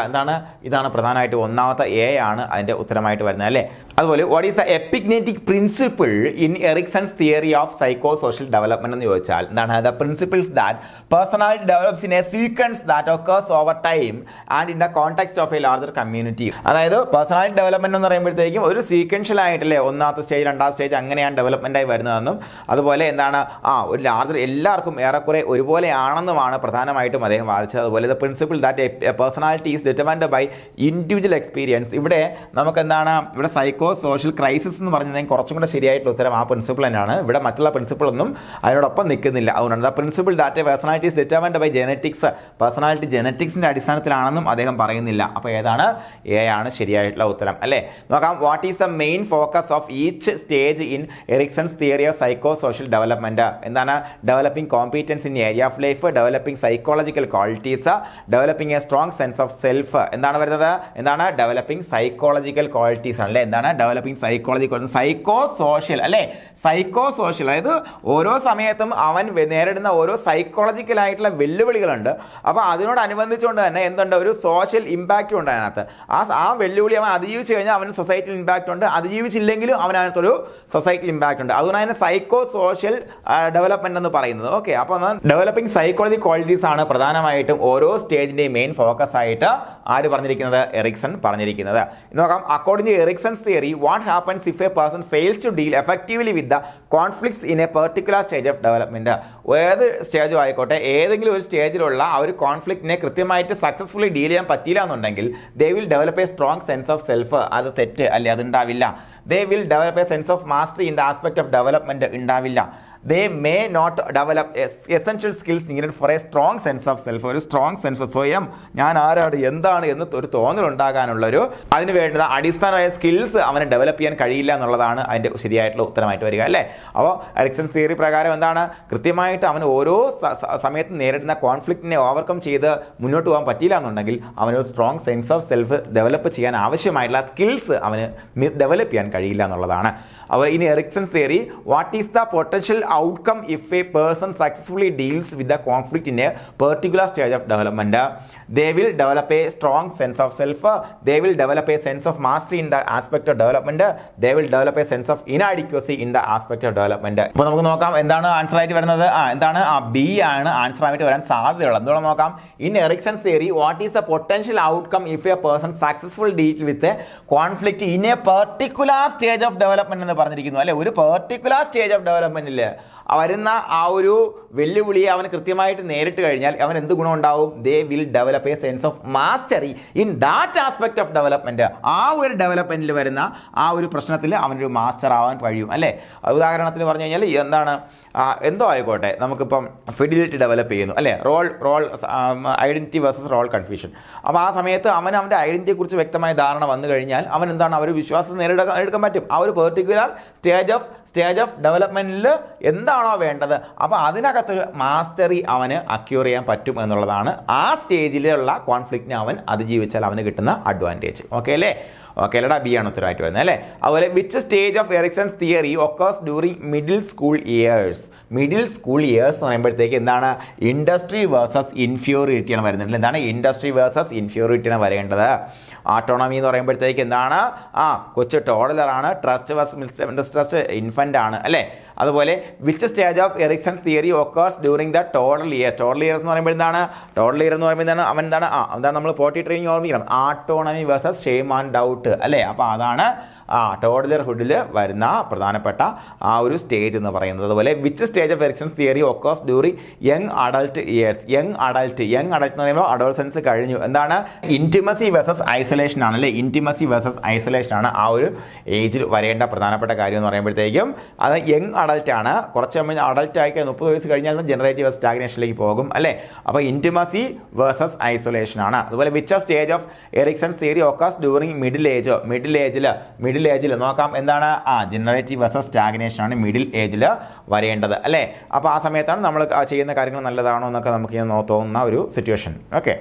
ഇതാണ് പ്രധാനമായിട്ട് ഒന്നാമത്തെ എ ആണ് അതിന്റെ ഉത്തരമായിട്ട് വരുന്നത് അല്ലേ. അതുപോലെ what is the epigenetic principle in Erikson's theory of psycho social development എന്ന് ചോദിച്ചാൽ എന്താണ്? The principles that personality develops in a sequence that occurs over time and in the context of a larger community. അതായത് personality development എന്ന് പറയുമ്പോഴത്തേക്കും ഒരു sequential ആയിട്ടല്ലേ, ഒന്നാമത്തെ stage, രണ്ടാമത്തെ സ്റ്റേജ്, അങ്ങനെയാണ് ഡെവലപ്മെന്റ് ആയി വരുന്നതെന്നും അതുപോലെ എന്താണ് ഒരു ലാർജർ എല്ലാവർക്കും ഏറെക്കുറെ ഒരുപോലെയാണെന്നുമാണ് പ്രധാനമായിട്ടും അദ്ദേഹം വാദിച്ചത്. അതുപോലെ the principle that personality is determined by individual experience. ഇവിടെ നമുക്ക് എന്താണ്? ഇവിടെ സൈക്കോ സൈക്കോ സോഷ്യൽ ക്രൈസിസ് എന്ന് പറഞ്ഞാൽ കുറച്ചും കൂടെ ശരിയായിട്ടുള്ള ഉത്തരം ആ പ്രിൻസിപ്പിൾ തന്നെയാണ്. ഇവിടെ മറ്റുള്ള പ്രിൻസിപ്പിൾ ഒന്നും അതിനോടൊപ്പം നിൽക്കുന്നില്ല. അതുകൊണ്ടാണ് the principle that personality is determined by genetics, personality ജെനറ്റിക്സിന്റെ അടിസ്ഥാനത്തിലാണെന്നും അദ്ദേഹം പറയുന്നില്ല. അപ്പോൾ ഏതാണ്? എ ആണ് ശരിയായിട്ടുള്ള ഉത്തരം അല്ലേ. നോക്കാം, what is the main focus of each stage in Erikson's theory of psycho social development? എന്താണ്? Developing competence in area of life, developing psychological qualities, developing a strong sense of self. എന്താണ് വരുന്നത്? എന്താണ്? Developing psychological qualities ആണ് അല്ലേ. എന്താണ്? Developing psychological, psycho social അല്ലേ. Psycho social അതായത് ഓരോ സമയത്തും അവൻ നേരിടുന്ന ഓരോ സൈക്കോളജിക്കൽ ആയിട്ടുള്ള വെല്ലുവിളികളുണ്ട്. അപ്പോൾ അതിനോടനുബന്ധിച്ചുകൊണ്ട് തന്നെ എന്തുണ്ട്? ഒരു സോഷ്യൽ ഇമ്പാക്റ്റും ഉണ്ട് അതിനകത്ത്. ആ വെല്ലുവിളി അവൻ അതിജീവിച്ച് കഴിഞ്ഞാൽ അവന് സൊസൈറ്റിയിൽ ഇമ്പാക്റ്റ് ഉണ്ട്, അതിജീവിച്ചില്ലെങ്കിലും അവനകത്തൊരു സൊസൈറ്റിയിൽ ഇമ്പാക്റ്റ് ഉണ്ട്. അതുകൊണ്ട് തന്നെ സൈക്കോ സോഷ്യൽ ഡെവലപ്മെന്റ് എന്ന് പറയുന്നത്. ഓക്കെ, അപ്പോൾ ഡെവലപ്പിംഗ് സൈക്കോളജി ക്വാളിറ്റീസ് ആണ് പ്രധാനമായിട്ടും ഓരോ സ്റ്റേജിന്റെയും മെയിൻ ഫോക്കസ് ആയിട്ട് ആര് പറഞ്ഞിരിക്കുന്നത്? എറിക്സൺ പറഞ്ഞിരിക്കുന്നത്. നോക്കാം, according to Erikson's theory what happens if a person fails to deal effectively with the conflicts in a particular stage of development? ഏത് സ്റ്റേജും ആയിക്കോട്ടെ, ഏതെങ്കിലും ഒരു സ്റ്റേജിലുള്ള ആ ഒരു കോൺഫ്ലിക്റ്റിനെ കൃത്യമായിട്ട് സക്സസ്ഫുള്ളി ഡീൽ ചെയ്യാൻ പറ്റിയില്ല എന്നുണ്ടെങ്കിൽ they will develop a strong sense of self. അത് തെറ്റ് അല്ലേ, അതുണ്ടാവില്ല. They will develop a sense of mastery in the aspect of development ഉണ്ടാവില്ല. they may not develop essential skills needed for a strong sense of self. ഒരു strong sense, സ്വയം ഞാൻ ആരാണ് എന്താണ് എന്ന് ഒരു തോന്നൽ ഉണ്ടാകാനുള്ളൊരു അതിന് വേണ്ടുന്ന അടിസ്ഥാനമായ സ്കിൽസ് അവന് ഡെവലപ്പ് ചെയ്യാൻ കഴിയില്ല എന്നുള്ളതാണ് അതിൻ്റെ ശരിയായിട്ടുള്ള ഉത്തരമായിട്ട് വരിക അല്ലേ. അപ്പോൾ എറിക്സൺസ് തിയറി പ്രകാരം എന്താണ്? കൃത്യമായിട്ട് അവന് ഓരോ സമയത്ത് നേരിടുന്ന കോൺഫ്ലിക്റ്റിനെ ഓവർകം ചെയ്ത് മുന്നോട്ട് പോകാൻ പറ്റിയില്ല എന്നുണ്ടെങ്കിൽ അവനൊരു strong sense of self develop ചെയ്യാൻ ആവശ്യമായിട്ടുള്ള സ്കിൽസ് അവന് ഡെവലപ്പ് ചെയ്യാൻ കഴിയില്ല എന്നുള്ളതാണ്. അപ്പോൾ ഇനി Erikson's theory what is the potential outcome if a person successfully deals with the conflict in a particular stage of development? They will develop a strong sense of self, they will develop a sense of mastery in the aspect of development, they will develop a sense of inadequacy in the aspect of development. അപ്പോൾ നമുക്ക് നോക്കാം എന്താണ് answer ആയിട്ട് വരുന്നത്. എന്താണ്? B ആണ് answer ആയിട്ട് വരാൻ സാധ്യതയുള്ളത്. എന്തുകൊണ്ട് നോക്കാം, in Erikson's theory what is the potential outcome if a person successful deal with a conflict in a particular stage of development എന്ന് പറഞ്ഞിരിക്കുന്നു അല്ലെ. ഒരു പെർട്ടിക്കുലർ സ്റ്റേജ് ഓഫ് ഡെവലപ്മെന്റിൽ വരുന്ന ആ ഒരു വെല്ലുവിളിയെ അവന് കൃത്യമായിട്ട് നേരിട്ട് കഴിഞ്ഞാൽ അവൻ എന്ത് ഗുണം ഉണ്ടാവും? ദേ will develop a sense of mastery in that aspect of development. ആ ഒരു ഡെവലപ്മെന്റിൽ വരുന്ന ആ ഒരു പ്രശ്നത്തിൽ അവനൊരു മാസ്റ്റർ ആവാൻ കഴിയും അല്ലേ. ഉദാഹരണത്തിന് പറഞ്ഞു കഴിഞ്ഞാൽ എന്താണ്, എന്തോ ആയിക്കോട്ടെ, നമുക്കിപ്പം ഫിഡിലിറ്റി ഡെവലപ്പ് ചെയ്യുന്നു അല്ലേ, role identity versus role confusion. അപ്പോൾ ആ സമയത്ത് അവൻ്റെ ഐഡന്റിറ്റിയെ കുറിച്ച് വ്യക്തമായ ധാരണ വന്നു കഴിഞ്ഞാൽ അവൻ എന്താണ്, അവർ വിശ്വാസം നേടിയെടുക്കാൻ പറ്റും. ആ ഒരു പെർട്ടിക്കുലർ സ്റ്റേജ് ഓഫ് ഡെവലപ്മെന്റിൽ എന്താണോ വേണ്ടത് അപ്പോൾ അതിനകത്തൊരു മാസ്റ്ററി അവന് അക്യൂർ ചെയ്യാൻ പറ്റും എന്നുള്ളതാണ് ആ സ്റ്റേജിലുള്ള കോൺഫ്ലിക്റ്റിനെ അവൻ അതിജീവിച്ചാൽ അവന് കിട്ടുന്ന അഡ്വാൻറ്റേജ്. ഓക്കെ അല്ലേ? ഓക്കെ അല്ലടാ, ബി ആണ് ഉത്തരമായിട്ട് വരുന്നത് അല്ലേ. അതുപോലെ which stage of Erikson's theory occurs during middle school years? Middle school years എന്ന് പറയുമ്പോഴത്തേക്ക് എന്താണ്? ഇൻഡസ്ട്രി വേഴ്സസ് ഇൻഫ്യൂരിറ്റി ആണ് വരുന്നത്. എന്താണ് ഇൻഡസ്ട്രി വേഴ്സസ് ഇൻഫ്യൂരിറ്റി ആണ് വരേണ്ടത്. ആട്ടോണമി എന്ന് പറയുമ്പോഴത്തേക്ക് എന്താണ്? കൊച്ചു ടോഡലറാണ്. ട്രസ്റ്റ് വേഴ്സസ് മിസ്ട്രസ്റ്റ് ഇൻഫൻ്റ് ആണ് അല്ലേ. അതുപോലെ which stage of Erikson's theory occurs during the toddle years? Toddle years എന്ന് പറയുമ്പോൾ എന്താണ്? ടോഡൽ ഇയർ എന്ന് പറയുമ്പോൾ എന്താണ്? അവൻ എന്താണ് നമ്മൾ പോട്ടി ട്രെയിനിങ് ഓർമ്മിക്കണം. Autonomy versus shame and doubt അല്ലേ. അപ്പോൾ അതാണ് ടോഡലർഹുഡിൽ വരുന്ന പ്രധാനപ്പെട്ട ആ ഒരു സ്റ്റേജ് എന്ന് പറയുന്നത്. അതുപോലെ which stage of Erikson's theory occurs during young adult years? Young adult എന്ന് പറയുമ്പോൾ അഡോൾസൻസ് കഴിഞ്ഞു. എന്താണ്? ഇൻറ്റിമസി വേഴ്സസ് ഐസൊലേഷൻ ആണ് അല്ലേ. ഇൻറ്റിമസി വേഴ്സസ് ഐസൊലേഷൻ ആണ് ആ ഒരു ഏജിൽ വരേണ്ട പ്രധാനപ്പെട്ട കാര്യം എന്ന് പറയുമ്പോഴത്തേക്കും അത് യങ് അഡൾട്ട് ആണ്. കുറച്ച് അഡൾട്ട് ആയിക്കഴിഞ്ഞാൽ 30 വയസ്സ് കഴിഞ്ഞാൽ ജനറേറ്റീവ് സ്റ്റാഗ്നേഷനിലേക്ക് പോകും അല്ലേ. അപ്പോൾ ഇൻറ്റിമസി വേഴ്സസ് ഐസൊലേഷൻ ആണ്. അതുപോലെ which stage of Erikson's theory occurs during middle age? Middle ഏജിൽ നോക്കാം എന്താണ്? ജനറേറ്റീവ് വേഴ്സസ് സ്റ്റാഗ്നേഷൻ ആണ് മിഡിൽ ഏജിൽ വരേണ്ടത് അല്ലേ. അപ്പോൾ ആ സമയത്താണ് നമ്മൾ ചെയ്യുന്ന കാര്യങ്ങൾ നല്ലതാണോ എന്നൊക്കെ നമുക്ക് തോന്നുന്ന ഒരു സിറ്റുവേഷൻ. ഓക്കെ.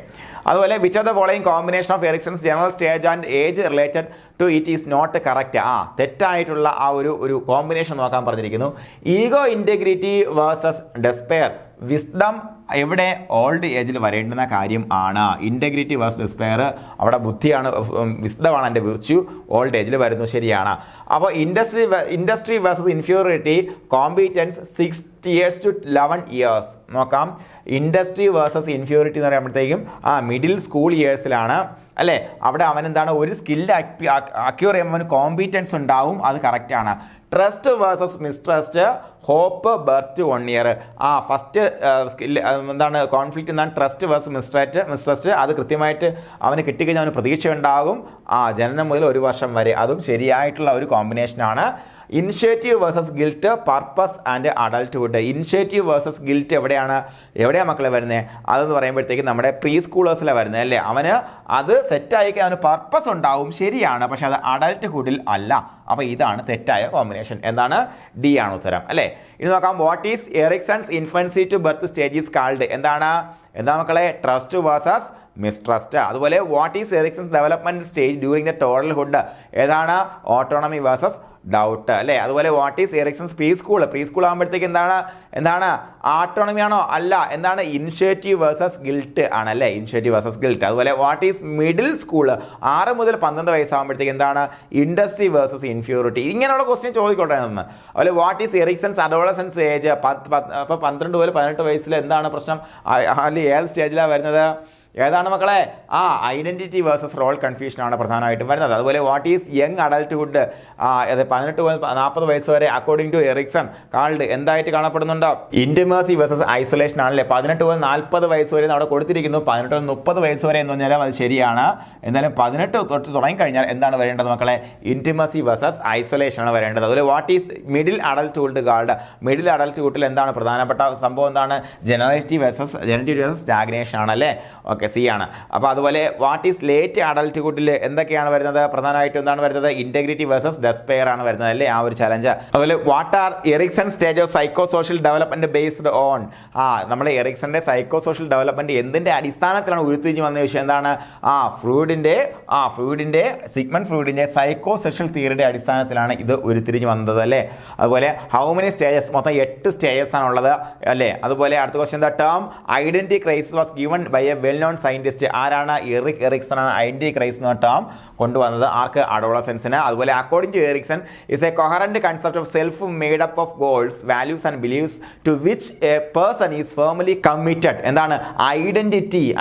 അതുപോലെ which of the following combination of Erikson's general stage and age related to it is not correct? തെറ്റായിട്ടുള്ള ആ ഒരു കോമ്പിനേഷൻ നോക്കാൻ പറഞ്ഞിരിക്കുന്നു. Ego integrity versus despair. Wisdom എവിടെ? ഓൾഡ് ഏജിൽ വരേണ്ടുന്ന കാര്യം ആണ്. ഇൻറ്റഗ്രിറ്റി വേഴ്സസ് ഡെസ്പെയർ അവിടെ ബുദ്ധിയാണ്, വിസ്ഡമാണ് എൻ്റെ വിർച്യു. ഓൾഡ് ഏജിൽ വരുന്നു, ശരിയാണ്. അപ്പോൾ industry versus inferiority competence 6 years to 11 years. നോക്കാം, ഇൻഡസ്ട്രി വേഴ്സസ് ഇൻഫ്യൂരിറ്റി എന്ന് പറയുമ്പോഴത്തേക്കും മിഡിൽ സ്കൂൾ ഇയേഴ്സിലാണ് അല്ലേ. അവിടെ അവൻ എന്താണ്, ഒരു സ്കില്ല് അക്യൂർ ചെയ്യുമ്പോൾ അവന് കോമ്പീറ്റൻസ് ഉണ്ടാവും, അത് കറക്റ്റാണ്. Trust versus mistrust hope birth 1 year. First എന്താണ് കോൺഫ്ലിക്റ്റ് എന്താണ് ട്രസ്റ്റ് വേഴ്സ് മിസ്ട്രസ്റ്റ്. അത് കൃത്യമായിട്ട് അവന് കിട്ടിക്കഴിഞ്ഞാൽ അവന് പ്രതീക്ഷ ഉണ്ടാകും. ജനനം മുതൽ 1 വർഷം വരെ. അതും ശരിയായിട്ടുള്ള ഒരു കോമ്പിനേഷനാണ്. Initiative versus guilt, purpose and adulthood. Initiative versus guilt എവിടെയാണ് മക്കളെ വരുന്നത്? അതെന്ന് പറയുമ്പോഴത്തേക്ക് നമ്മുടെ പ്രീ സ്കൂളേഴ്സിലാണ് വരുന്നത് അല്ലേ. അവന് അത് സെറ്റായിക്കാൻ അവന് പർപ്പസ് ഉണ്ടാവും, ശരിയാണ്. പക്ഷെ അത് അഡൾട്ട്ഹുഡിൽ അല്ല. അപ്പോൾ ഇതാണ് തെറ്റായ കോമ്പിനേഷൻ. എന്താണ്? ഡി ആണ് ഉത്തരം അല്ലേ. ഇനി നോക്കാം. What is Erikson's infancy to birth stage is called? എന്താ മക്കളെ? Trust versus mistrust. അതുപോലെ what is Erikson's development stage during the toddlerhood? ഏതാണ്? ഓട്ടോണമി വേഴ്സസ് ഡൗട്ട് അല്ലേ. അതുപോലെ what is Erikson's preschool ആകുമ്പോഴത്തേക്ക് എന്താണ്? ആട്ടോണമി ആണോ? അല്ല. എന്താണ്? ഇനിഷ്യേറ്റീവ് വേഴ്സസ് ഗിൽറ്റ് ആണല്ലേ. Initiative versus guilt. അതുപോലെ വാട്ട് ഈസ് മിഡിൽ സ്കൂൾ 6 മുതൽ 12 വയസ്സാകുമ്പോഴത്തേക്ക് എന്താണ്? Industry versus inferiority. ഇങ്ങനെയുള്ള ക്വസ്റ്റ്യൻ ചോദിക്കോട്ടെ. അതുപോലെ what is Erikson's adolescence age? അപ്പോൾ 12 മുതൽ 18 വയസ്സിൽ എന്താണ് പ്രശ്നം? അതിൽ ഏത് സ്റ്റേജിലാണ് വരുന്നത്? ഏതാണ് മക്കളെ? ഐഡന്റിറ്റി വേഴ്സസ് റോൾ കൺഫ്യൂഷൻ ആണ് പ്രധാനമായിട്ടും വരുന്നത്. അതുപോലെ വാട്ട് ഈസ് യങ് അഡൾട്ട്ഹുഡ്? 18 മുതൽ 40 വയസ്സ് വരെ അക്കോർഡിംഗ് ടു എറിക്സൺ കാൾഡ് എന്തായിട്ട് കാണപ്പെടുന്നുണ്ടോ? ഇന്റിമസി വേഴ്സസ് ഐസൊലേഷൻ ആണല്ലേ. 18 മുതൽ 40 വയസ്സ് വരെ അവിടെ കൊടുത്തിരിക്കുന്നു. 18 മുതൽ 30 വയസ്സ് വരെ എന്ന് പറഞ്ഞാൽ അത് ശരിയാണ്. എന്നാലും 18 തൊട്ട് തുടങ്ങിക്കഴിഞ്ഞാൽ എന്താണ് വരേണ്ടത് മക്കളെ? ഇന്റിമസി വേഴ്സസ് ഐസൊലേഷൻ ആണ് വരേണ്ടത്. അതുപോലെ what is middle adulthood called? Middle അഡൾട്ട്ഹുഡിൽ എന്താണ് പ്രധാനപ്പെട്ട സംഭവം? എന്താണ്? ജനറേറ്റീവ് വേഴ്സസ് സ്റ്റാഗ്നേഷൻ ആണല്ലേ. സി ആണ്. അപ്പോൾ അതുപോലെ വാട്ട് ഈസ് ലേറ്റ് അഡൾട്ട്ഹുഡിൽ എന്തൊക്കെയാണ് വരുന്നത്? പ്രധാനമായിട്ടും എന്താണ് വരുന്നത്? ഇന്റഗ്രിറ്റി വേഴ്സസ് ഡെസ്പെയർ ആണ് വരുന്നത് അല്ലേ, ആ ഒരു ചലഞ്ച്. അതുപോലെ what are Erikson stage of psycho social development based on? നമ്മുടെ എറിക്സന്റെ സൈക്കോ സോഷ്യൽ ഡെവലപ്മെന്റ് എന്തിന്റെ അടിസ്ഥാനത്തിലാണ് ഉരുത്തിരിഞ്ഞു വന്ന വിഷയം? എന്താണ്? സിഗ്മണ്ട് ഫ്രൂഡിന്റെ സൈക്കോ സെക്ഷൽ തിയറിയുടെ അടിസ്ഥാനത്തിലാണ് ഇത് ഉരുത്തിരിഞ്ഞു വന്നത് അല്ലേ. അതുപോലെ ഹൗ മെനി സ്റ്റേജസ്? മൊത്തം 8 സ്റ്റേജസ് ആണുള്ളത് അല്ലേ. അതുപോലെ അടുത്ത question, the term identity crisis was given by a well known scientist. ആരാണ്? എറിക് എറിക്സൺ ആണ് ഐഡന്റിറ്റി ക്രൈസിസ് എന്ന ടേം കൊണ്ടുവന്നത്. ആർക്ക്? അഡോളസൻസിന്. അതുപോലെ according to Erikson is a coherent concept of self made up of goals, values and beliefs to which a person is firmly committed. എന്താണ്?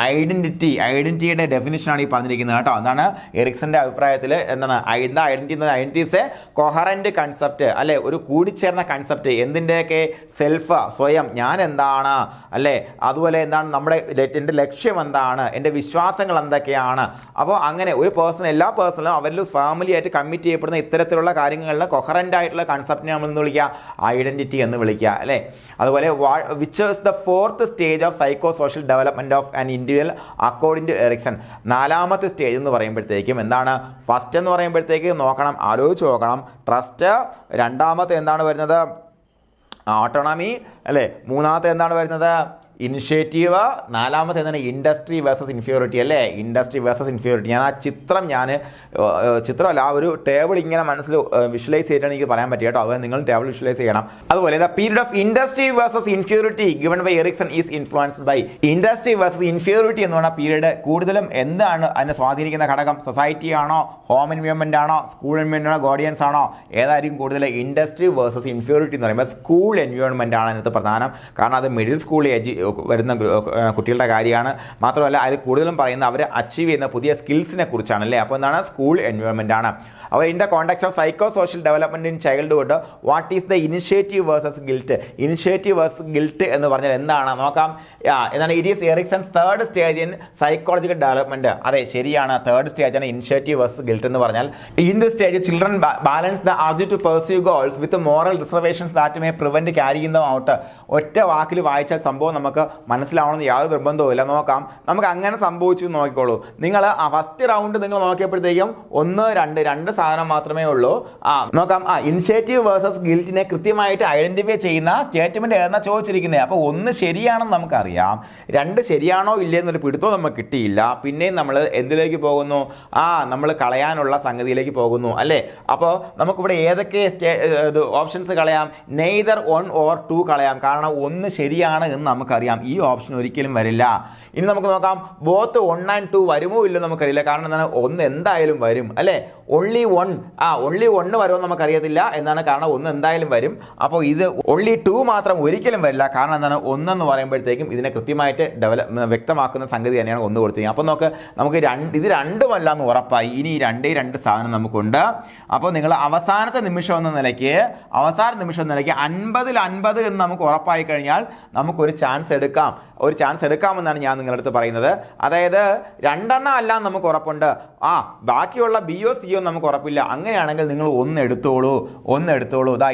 ഐഡന്റിറ്റിയുടെ definition ആണ് ഈ പറഞ്ഞിരിക്കുന്നത് കേട്ടോ. എന്താണ് എറിക്സന്റെ അഭിപ്രായത്തിൽ? എന്താണ് identity is A coherent concept അല്ലെ, ഒരു കൂടിച്ചേർന്ന കൺസെപ്റ്റ്. എന്തിൻ്റെയൊക്കെ? സെൽഫ്, സ്വയം, ഞാൻ എന്താണ് അല്ലേ. അതുപോലെ എന്താണ് എൻ്റെ ലക്ഷ്യം എന്താണ്, എൻ്റെ വിശ്വാസങ്ങൾ എന്തൊക്കെയാണ്. അപ്പോൾ അങ്ങനെ ഒരു എല്ലാ പേഴ്സണലും അവരിൽ ഫാമിലി ആയിട്ട് കമ്മിറ്റ് ചെയ്യപ്പെടുന്ന ഇത്തരത്തിലുള്ള കാര്യങ്ങളിൽ കൊഹറൻ്റ് ആയിട്ടുള്ള കൺസെപ്റ്റിനെ നമ്മൾ എന്ന് വിളിക്കുക? ഐഡന്റിറ്റി എന്ന് വിളിക്കുക അല്ലേ. അതുപോലെ which is the 4th stage of psycho social development of an individual according to Erikson? 4ാമത്തെ സ്റ്റേജ് എന്ന് പറയുമ്പോഴത്തേക്കും എന്താണ്? ഫസ്റ്റ് എന്ന് പറയുമ്പോഴത്തേക്ക് ആലോചിച്ച് നോക്കണം. ട്രസ്റ്റ്. 2ാമത്തെ എന്താണ് വരുന്നത്? ഓട്ടോണമി അല്ലേ. 3ാമത്തെ എന്താണ് വരുന്നത്? ഇനിഷ്യേറ്റീവ്. 4ാമത്തെ എന്താണ്? ഇൻഡസ്ട്രി വേഴ്സസ് ഇൻഫ്യൂരിറ്റി അല്ലേ. Industry versus inferiority. ഞാൻ ആ ചിത്രമല്ല, ആ ഒരു ടേബിൾ ഇങ്ങനെ മനസ്സിൽ വിഷ്വലൈസ് ചെയ്തിട്ടാണ് എനിക്ക് പറയാൻ പറ്റിയ കേട്ടോ. അതുപോലെ നിങ്ങൾ ടേബിൾ വിഷ്വലൈസ് ചെയ്യണം. അതുപോലെ the period of industry versus inferiority given by Erikson is influenced by. Industry versus inferiority എന്ന് പറഞ്ഞ പീരീഡ് കൂടുതലും എന്താണ് അതിനെ സ്വാധീനിക്കുന്ന ഘടകം? സൊസൈറ്റി ആണോ, ഹോം എൻവയോൺമെന്റ് ആണോ, സ്കൂൾ എൻവയോൺമെന്റ് ആണോ, ഗാർഡിയൻസ് ആണോ? ഏതായിരിക്കും കൂടുതൽ? ഇൻഡസ്ട്രി വേഴ്സസ് ഇൻഫ്യൂരിറ്റി എന്ന് പറയുമ്പോൾ സ്കൂൾ എൻവയോൺമെന്റ് ആണ് അതിനകത്ത് പ്രധാനം. കാരണം അത് മിഡിൽ സ്കൂളിൽ വരുന്ന കുട്ടികളുടെ കാര്യമാണ്. മാത്രമല്ല അതിൽ കൂടുതലും പറയുന്നത് അവർ അച്ചീവ് ചെയ്യുന്ന പുതിയ സ്കിൽസിനെ കുറിച്ചാണ് അല്ലേ. അപ്പോൾ എന്താണ്? സ്കൂൾ എൻവയോൺമെന്റ് ആണ്. അപ്പോൾ in the context of psycho social development in childhood what is the initiative versus guilt? Initiative versus guilt എന്ന് പറഞ്ഞാൽ എന്താണ് നോക്കാം. എന്താണ്? It is Erikson's 3rd stage in psychological development. അതെ, ശരിയാണ്. 3rd സ്റ്റേജാണ് ഇനിഷ്യേറ്റീവ് വേഴ്സസ് ഗിൽറ്റ് എന്ന് പറഞ്ഞാൽ. In the stage children balance the urge to pursue goals with moral reservations that may prevent carrying them out. ഒറ്റ വാക്കിൽ വായിച്ചാൽ സംഭവം നമുക്ക് മനസ്സിലാവണമെന്ന് യാതൊരു നിർബന്ധവും ഇല്ല. നോക്കാം, നമുക്ക് അങ്ങനെ സംഭവിച്ചു നോക്കിക്കോളൂ. നിങ്ങൾ ഫസ്റ്റ് റൗണ്ട് നിങ്ങൾ നോക്കിയപ്പോഴത്തേക്കും 1, 2 സാധനം മാത്രമേ ഉള്ളൂ. നോക്കാം. ഇനിഷ്യേറ്റീവ് വേഴ്സസ് ഗിൽറ്റിനെ കൃത്യമായിട്ട് ഐഡന്റിഫൈ ചെയ്യുന്ന സ്റ്റേറ്റ്മെന്റ് ഏതാ ചോദിച്ചിരിക്കുന്നത്. അപ്പോൾ 1 ശരിയാണെന്ന് നമുക്കറിയാം, 2 ശരിയാണോ ഇല്ലയെന്നൊരു പിടുത്തവും നമുക്ക് കിട്ടിയില്ല. പിന്നെയും നമ്മൾ എന്തിലേക്ക് പോകുന്നു? നമ്മൾ കളയാനുള്ള സംഗതിയിലേക്ക് പോകുന്നു അല്ലേ. അപ്പോൾ നമുക്കിവിടെ ഏതൊക്കെ ഓപ്ഷൻസ് കളയാം? നെയ്തർ 1 or 2 കളയാം. കാരണം 1 ശരിയാണ് എന്ന് നമുക്കറിയാം. നമുക്കറിയാം ഈ ഓപ്ഷൻ ഒരിക്കലും വരില്ല. ഇനി നമുക്ക് നോക്കാം ബോത്ത് 1 and 2 വരുമോ ഇല്ലെന്ന് നമുക്കറിയില്ല. കാരണം എന്താണ്, 1 എന്തായാലും വരും അല്ലേ. only 1 വരുമോ നമുക്കറിയത്തില്ല എന്നാണ്. കാരണം 1 എന്തായാലും വരും. അപ്പോൾ ഇത് only 2 മാത്രം ഒരിക്കലും വരില്ല. കാരണം എന്താണ്, 1 എന്ന് പറയുമ്പോഴത്തേക്കും ഇതിനെ കൃത്യമായിട്ട് വ്യക്തമാക്കുന്ന സംഗതി തന്നെയാണ് 1 കൊടുത്തിരിക്കുന്നത്. അപ്പോൾ നമുക്ക് ഇത് രണ്ടുമല്ല എന്ന് ഉറപ്പായി. ഇനി ഈ 2 സാധനം നമുക്കുണ്ട്. അപ്പോൾ നിങ്ങൾ അവസാന നിമിഷം എന്ന നിലയ്ക്ക് 50-50 എന്ന് നമുക്ക് ഉറപ്പായി കഴിഞ്ഞാൽ നമുക്കൊരു ചാൻസ് എടുക്കാമെന്നാണ് ഞാൻ നിങ്ങളുടെ അടുത്ത് പറയുന്നത്. അതായത് 2 അല്ല നമുക്ക് ഉറപ്പുണ്ട്, ബാക്കിയുള്ള ബിയോ സിയോ നമുക്ക് ഉറപ്പില്ല. അങ്ങനെയാണെങ്കിൽ നിങ്ങൾ 1 എടുത്തോളൂ.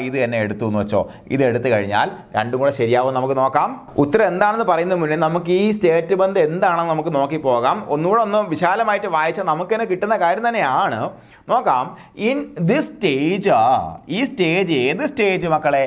ഇത് തന്നെ എടുത്തു എന്ന് വെച്ചോ. ഇത് എടുത്തു കഴിഞ്ഞാൽ 2 കൂടെ ശരിയാവും. നമുക്ക് നോക്കാം ഉത്തരം എന്താണെന്ന് പറയുന്നതിന് മുന്നേ നമുക്ക് ഈ സ്റ്റേറ്റ്മെന്റ് എന്താണെന്ന് നമുക്ക് നോക്കി പോകാം. ഒന്നുകൂടെ വിശാലമായിട്ട് വായിച്ചാൽ നമുക്ക് തന്നെ കിട്ടുന്ന കാര്യം തന്നെയാണ്. നോക്കാം. ഇൻ ദിസ് സ്റ്റേജ്, ഈ സ്റ്റേജ് ഏത് സ്റ്റേജ് മക്കളെ?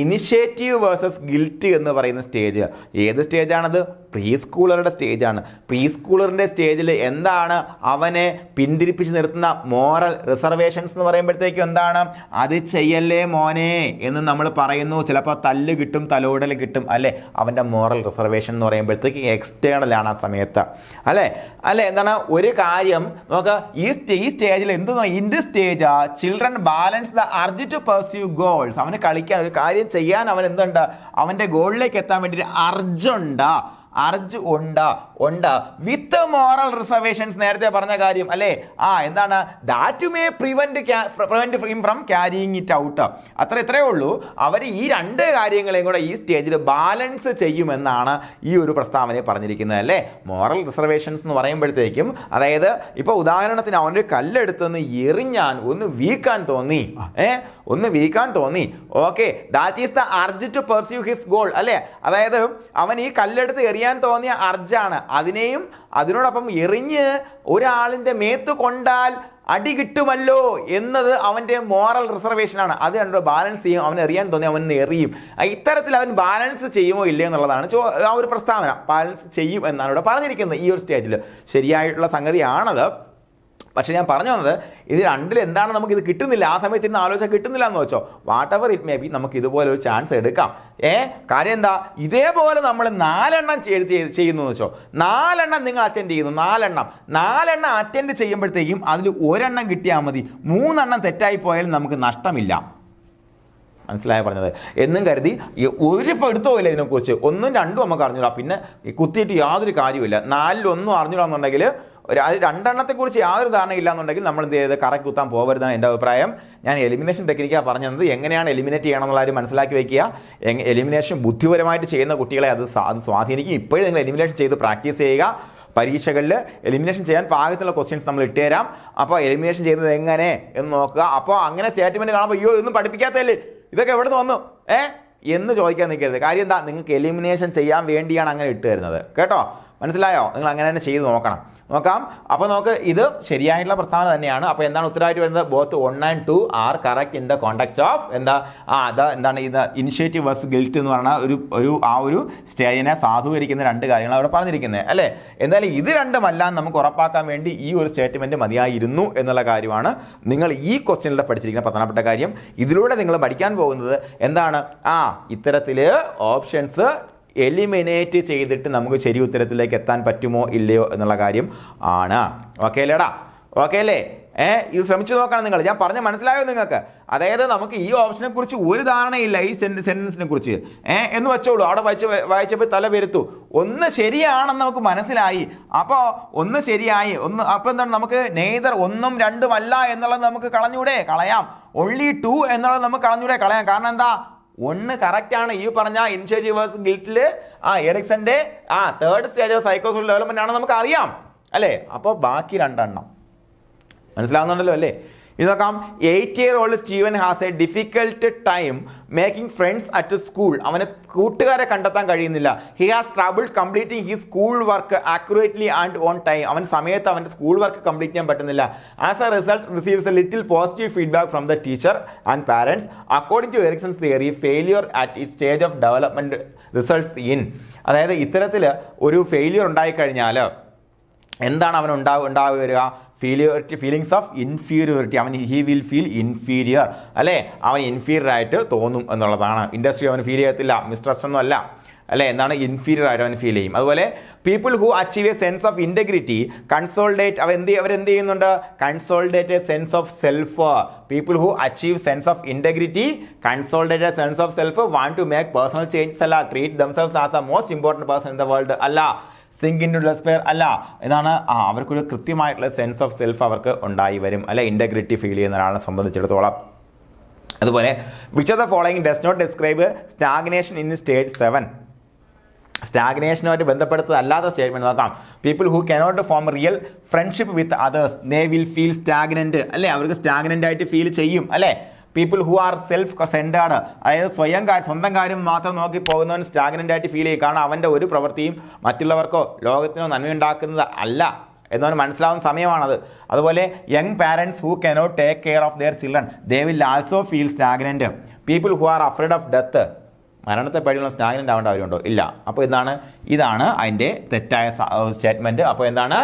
ഇനിഷ്യേറ്റീവ് വേഴ്സസ് ഗിൽറ്റ് എന്ന് പറയുന്ന സ്റ്റേജ്. ഏത് സ്റ്റേജാണത്? പ്രീ സ്കൂളറുടെ സ്റ്റേജാണ്. പ്രീ സ്കൂളറിൻ്റെ സ്റ്റേജിൽ എന്താണ് അവനെ പിന്തിരിപ്പിച്ച് നിർത്തുന്ന മോറൽ റിസർവേഷൻസ് എന്ന് പറയുമ്പോഴത്തേക്കും എന്താണ്? അത് ചെയ്യല്ലേ മോനെ എന്ന് നമ്മൾ പറയുന്നു. ചിലപ്പോൾ തല്ല് കിട്ടും, തലോടൽ കിട്ടും അല്ലേ. അവൻ്റെ മോറൽ റിസർവേഷൻ എന്ന് പറയുമ്പോഴത്തേക്ക് എക്സ്റ്റേണൽ ആണ് ആ സമയത്ത് അല്ലേ. എന്താണ് ഒരു കാര്യം നോക്കുക, ഈ സ്റ്റേജിൽ എന്ത് in this stage children balance the urge to pursue goals. അവന് കളിക്കാൻ ഒരു കാര്യം ചെയ്യാൻ അവൻ എന്തുണ്ട്, അവൻ്റെ ഗോളിലേക്ക് എത്താൻ വേണ്ടി അർജ് ഉണ്ട് വിത്ത് മോറൽ റിസർവേഷൻസ്. നേരത്തെ പറഞ്ഞ കാര്യം അല്ലേ. എന്താണ്? That may prevent from carrying it out. ഇത്രയേ ഉള്ളൂ. അവർ ഈ 2 കാര്യങ്ങളെയും കൂടെ ഈ സ്റ്റേജിൽ ബാലൻസ് ചെയ്യുമെന്നാണ് ഈ ഒരു പ്രസ്താവനയെ പറഞ്ഞിരിക്കുന്നത് അല്ലേ. മോറൽ റിസർവേഷൻസ് എന്ന് പറയുമ്പോഴത്തേക്കും അതായത് ഇപ്പോൾ ഉദാഹരണത്തിന് അവൻ്റെ കല്ലെടുത്തൊന്ന് എറിഞ്ഞാൻ ഒന്ന് വീക്കാൻ തോന്നി. Okay, that is the urge to pursue his goal അല്ലേ. അതായത് അവൻ ഈ കല്ലെടുത്ത് എറിയാൻ തോന്നിയ അർജാണ്. അതിനോടൊപ്പം എറിഞ്ഞ് ഒരാളിൻ്റെ മേത്ത് കൊണ്ടാൽ അടി കിട്ടുമല്ലോ എന്നത് അവൻ്റെ മോറൽ റിസർവേഷനാണ്. അത് രണ്ടോ ബാലൻസ് ചെയ്യും. അവൻ എറിയാൻ തോന്നി അവൻ എറിയും. ഇത്തരത്തിൽ അവൻ ബാലൻസ് ചെയ്യുമോ ഇല്ലയോ എന്നുള്ളതാണ് ആ ഒരു പ്രസ്താവന. ബാലൻസ് ചെയ്യും എന്നാണ് ഇവിടെ പറഞ്ഞിരിക്കുന്നത് ഈ ഒരു സ്റ്റേജിൽ. ശരിയായിട്ടുള്ള സംഗതിയാണത്. പക്ഷേ ഞാൻ പറഞ്ഞു വന്നത് ഇത് 2 എന്താണ് നമുക്കിത് കിട്ടുന്നില്ല. ആ സമയത്ത് ഇന്ന് ആലോചിച്ചാൽ കിട്ടുന്നില്ല എന്ന് വെച്ചോ. What ever it may be നമുക്ക് ഇതുപോലെ ഒരു ചാൻസ് എടുക്കാം. കാര്യം എന്താ, ഇതേപോലെ നമ്മൾ 4 ചെയ്യുന്നു വെച്ചോ. 4 നിങ്ങൾ അറ്റൻഡ് ചെയ്യുന്നു. 4 അറ്റൻഡ് ചെയ്യുമ്പോഴത്തേക്കും അതിൽ 1 കിട്ടിയാൽ മതി. 3 തെറ്റായി പോയാലും നമുക്ക് നഷ്ടമില്ല. മനസ്സിലായ പറഞ്ഞത് എന്നും കരുതി ഒരു എടുത്തോയില്ല ഇതിനെക്കുറിച്ച്. 1ഉം 2ഉം നമുക്ക് അറിഞ്ഞൂടാ. പിന്നെ കുത്തിയിട്ട് യാതൊരു കാര്യമില്ല. 4ൽ 1 അറിഞ്ഞൂടാന്നുണ്ടെങ്കിൽ 2 യാതൊരു ധാരണയില്ല എന്നുണ്ടെങ്കിൽ നമ്മൾ എന്ത് ചെയ്ത് കറക്റ്റ് കുത്താൻ പോകരുതാണ് എൻ്റെ അഭിപ്രായം. ഞാൻ എലിമിനേഷൻ ടെക്നിക്കാണ് പറഞ്ഞത്. എങ്ങനെയാണ് എലിമിനേറ്റ് ചെയ്യണം എന്നുള്ള കാര്യം മനസ്സിലാക്കി വയ്ക്കുക. എലിമിനേഷൻ ബുദ്ധിപരമായിട്ട് ചെയ്യുന്ന കുട്ടികളെ അത് സ്വാധീനിക്കും. ഇപ്പോഴും നിങ്ങൾ എലിമിനേഷൻ ചെയ്ത് പ്രാക്ടീസ് ചെയ്യുക. പരീക്ഷകളിൽ എലിമിനേഷൻ ചെയ്യാൻ പാകത്തിലുള്ള ക്വസ്റ്റ്യൻസ് നമ്മൾ ഇട്ടുതരാം. അപ്പോൾ എലിമിനേഷൻ ചെയ്യുന്നത് എങ്ങനെ എന്ന് നോക്കുക. അപ്പോൾ അങ്ങനെ സ്റ്റേറ്റ്മെൻറ്റ് കാണുമ്പോൾ ഇതൊന്നും പഠിപ്പിക്കാത്തല്ലേ, ഇതൊക്കെ എവിടെ നിന്ന് വന്നു എന്ന് ചോദിക്കാൻ നിൽക്കരുത്. കാര്യം എന്താ, നിങ്ങൾക്ക് എലിമിനേഷൻ ചെയ്യാൻ വേണ്ടിയാണ് അങ്ങനെ ഇട്ട് തരുന്നത് കേട്ടോ. മനസ്സിലായോ? നിങ്ങൾ അങ്ങനെ തന്നെ ചെയ്ത് നോക്കാം. അപ്പോൾ നമുക്ക് ഇത് ശരിയായിട്ടുള്ള പ്രസ്താവന തന്നെയാണ്. അപ്പോൾ എന്താണ് ഉത്തരവായിട്ട് വരുന്നത്? Both 1 and 2 are correct in the context of എന്താണ് ഇത് ഇനിഷ്യേറ്റീവ് വേഴ്സസ് ഗിൽറ്റ് എന്ന് പറഞ്ഞാൽ ഒരു സ്റ്റേജിനെ സാധൂകരിക്കുന്ന 2 കാര്യങ്ങൾ അവിടെ പറഞ്ഞിരിക്കുന്നത് അല്ലേ. എന്തായാലും ഇത് 2ഉം അല്ല നമുക്ക് ഉറപ്പാക്കാൻ വേണ്ടി ഈ ഒരു സ്റ്റേറ്റ്മെന്റ് മതിയായിരുന്നു എന്നുള്ള കാര്യമാണ് നിങ്ങൾ ഈ ക്വസ്റ്റ്യനിലൂടെ പഠിച്ചിരിക്കുന്ന പ്രധാനപ്പെട്ട കാര്യം. ഇതിലൂടെ നിങ്ങൾ പഠിക്കാൻ പോകുന്നത് എന്താണ്, ഇത്തരത്തിൽ ഓപ്ഷൻസ് എലിമിനേറ്റ് ചെയ്തിട്ട് നമുക്ക് ശരി ഉത്തരത്തിലേക്ക് എത്താൻ പറ്റുമോ ഇല്ലയോ എന്നുള്ള കാര്യം ആണ്. ഓക്കെ അല്ലേടാ? ഓക്കെ അല്ലേ? ഇത് ശ്രമിച്ചു നോക്കണം നിങ്ങൾ. ഞാൻ പറഞ്ഞ മനസ്സിലായോ നിങ്ങൾക്ക്? അതായത് നമുക്ക് ഈ ഓപ്ഷനെ കുറിച്ച് ഒരു ധാരണയില്ല, ഈ സെന്റൻസിനെ കുറിച്ച് എന്ന് വെച്ചോളൂ. അവിടെ വായിച്ചപ്പോൾ തല വരുത്തു. 1 ശരിയാണെന്ന് നമുക്ക് മനസ്സിലായി. അപ്പോൾ 1 ശരിയായി. അപ്പോൾ എന്താണ്, നമുക്ക് നെയ്തർ 1ഉം 2ഉം അല്ല എന്നുള്ളത് നമുക്ക് കളയാം. only 2 എന്നുള്ളത് നമുക്ക് കളയാം. കാരണം എന്താ, 1 കറക്റ്റ് ആണ്. ഈ പറഞ്ഞ ഇനിഷ്യേറ്റീവ് വേഴ്സസ് ഗിൽറ്റിൽ എറിക്സന്റെ 3rd stage of psychosocial development ആണ് നമുക്ക് അറിയാം അല്ലേ. അപ്പോൾ ബാക്കി 2 മനസ്സിലാവുന്നുണ്ടല്ലോ അല്ലേ. ഇത് നോക്കാം. 8-year-old Steven has a difficult time making friends at school. അവന് കൂട്ടുകാരെ കണ്ടെത്താൻ കഴിയുന്നില്ല. He has trouble completing his school work accurately and on time. അവൻ സമയത്ത് അവൻ്റെ സ്കൂൾ വർക്ക് കംപ്ലീറ്റ് ചെയ്യാൻ പറ്റുന്നില്ല. As a result receives a little positive feedback from the teacher and parents. According to Erikson's theory, failure at it stage of development results in. അതായത് ഇത്തരത്തിൽ ഒരു failure ഉണ്ടായിക്കഴിഞ്ഞാൽ എന്താണ് അവൻ വരിക? Feelings of inferiority. He will feel inferior അല്ലേ. അവൻ inferior ആയിട്ട് തോന്നും എന്നുള്ളതാണ്. ഇൻഡസ്ട്രി അവന് ഫീൽ ചെയ്യത്തില്ല, മിസ്ട്രസ്റ്റ് ഒന്നും അല്ല. അല്ലെ എന്താണ് ഇൻഫീരിയർ ആയിട്ട് അവൻ ഫീൽ ചെയ്യും. അതുപോലെ people who achieve a sense of integrity consolidate അവരെന്ത് ചെയ്യുന്നുണ്ട്, consolidate a sense of self. People who achieve sense of integrity consolidate a sense of self want to make personal changes അല്ല, treat themselves as a most important person in the world അല്ല, sink into despair അല്ല, ഇതാണ് അവർക്കൊരു കൃത്യമായിട്ടുള്ള sense of self അവർക്ക് ഉണ്ടായി വരും അല്ലെ, ഇന്റഗ്രിറ്റി ഫീൽ ചെയ്യുന്ന ഒരാളെ സംബന്ധിച്ചിടത്തോളം. അതുപോലെ which of the following does not describe stagnation in stage 7. സ്റ്റാഗ്നേഷനുമായിട്ട് ബന്ധപ്പെടുത്തതല്ലാത്ത സ്റ്റേറ്റ്മെന്റ് നോക്കാം. People who cannot form real friendship with others they will feel stagnant അല്ലെ, അവർക്ക് സ്റ്റാഗ്നന്റ് ആയിട്ട് ഫീൽ ചെയ്യും അല്ലെ. People who are self centered, അതായത് സ്വന്തം കാര്യം മാത്രം നോക്കി പോകുന്നവൻ സ്റ്റാഗ്നന്റ് ആയിട്ട് ഫീൽ ചെയ്യും. കാരണം അവൻ്റെ ഒരു പ്രവൃത്തിയും മറ്റുള്ളവർക്കോ ലോകത്തിനോ നന്മയുണ്ടാക്കുന്നത് അല്ല എന്നവന് മനസ്സിലാവുന്ന സമയമാണത്. അതുപോലെ young parents who cannot take care of their children they will also feel stagnant. People who are afraid of death, മരണത്തെ പേടിയുള്ള സ്റ്റാഗ്നന്റ് ആവേണ്ട അവരുണ്ടോ ഇല്ല. അപ്പോൾ ഇതാണ് അതിൻ്റെ തെറ്റായ സ്റ്റേറ്റ്മെൻറ്റ്. അപ്പോൾ എന്താണ്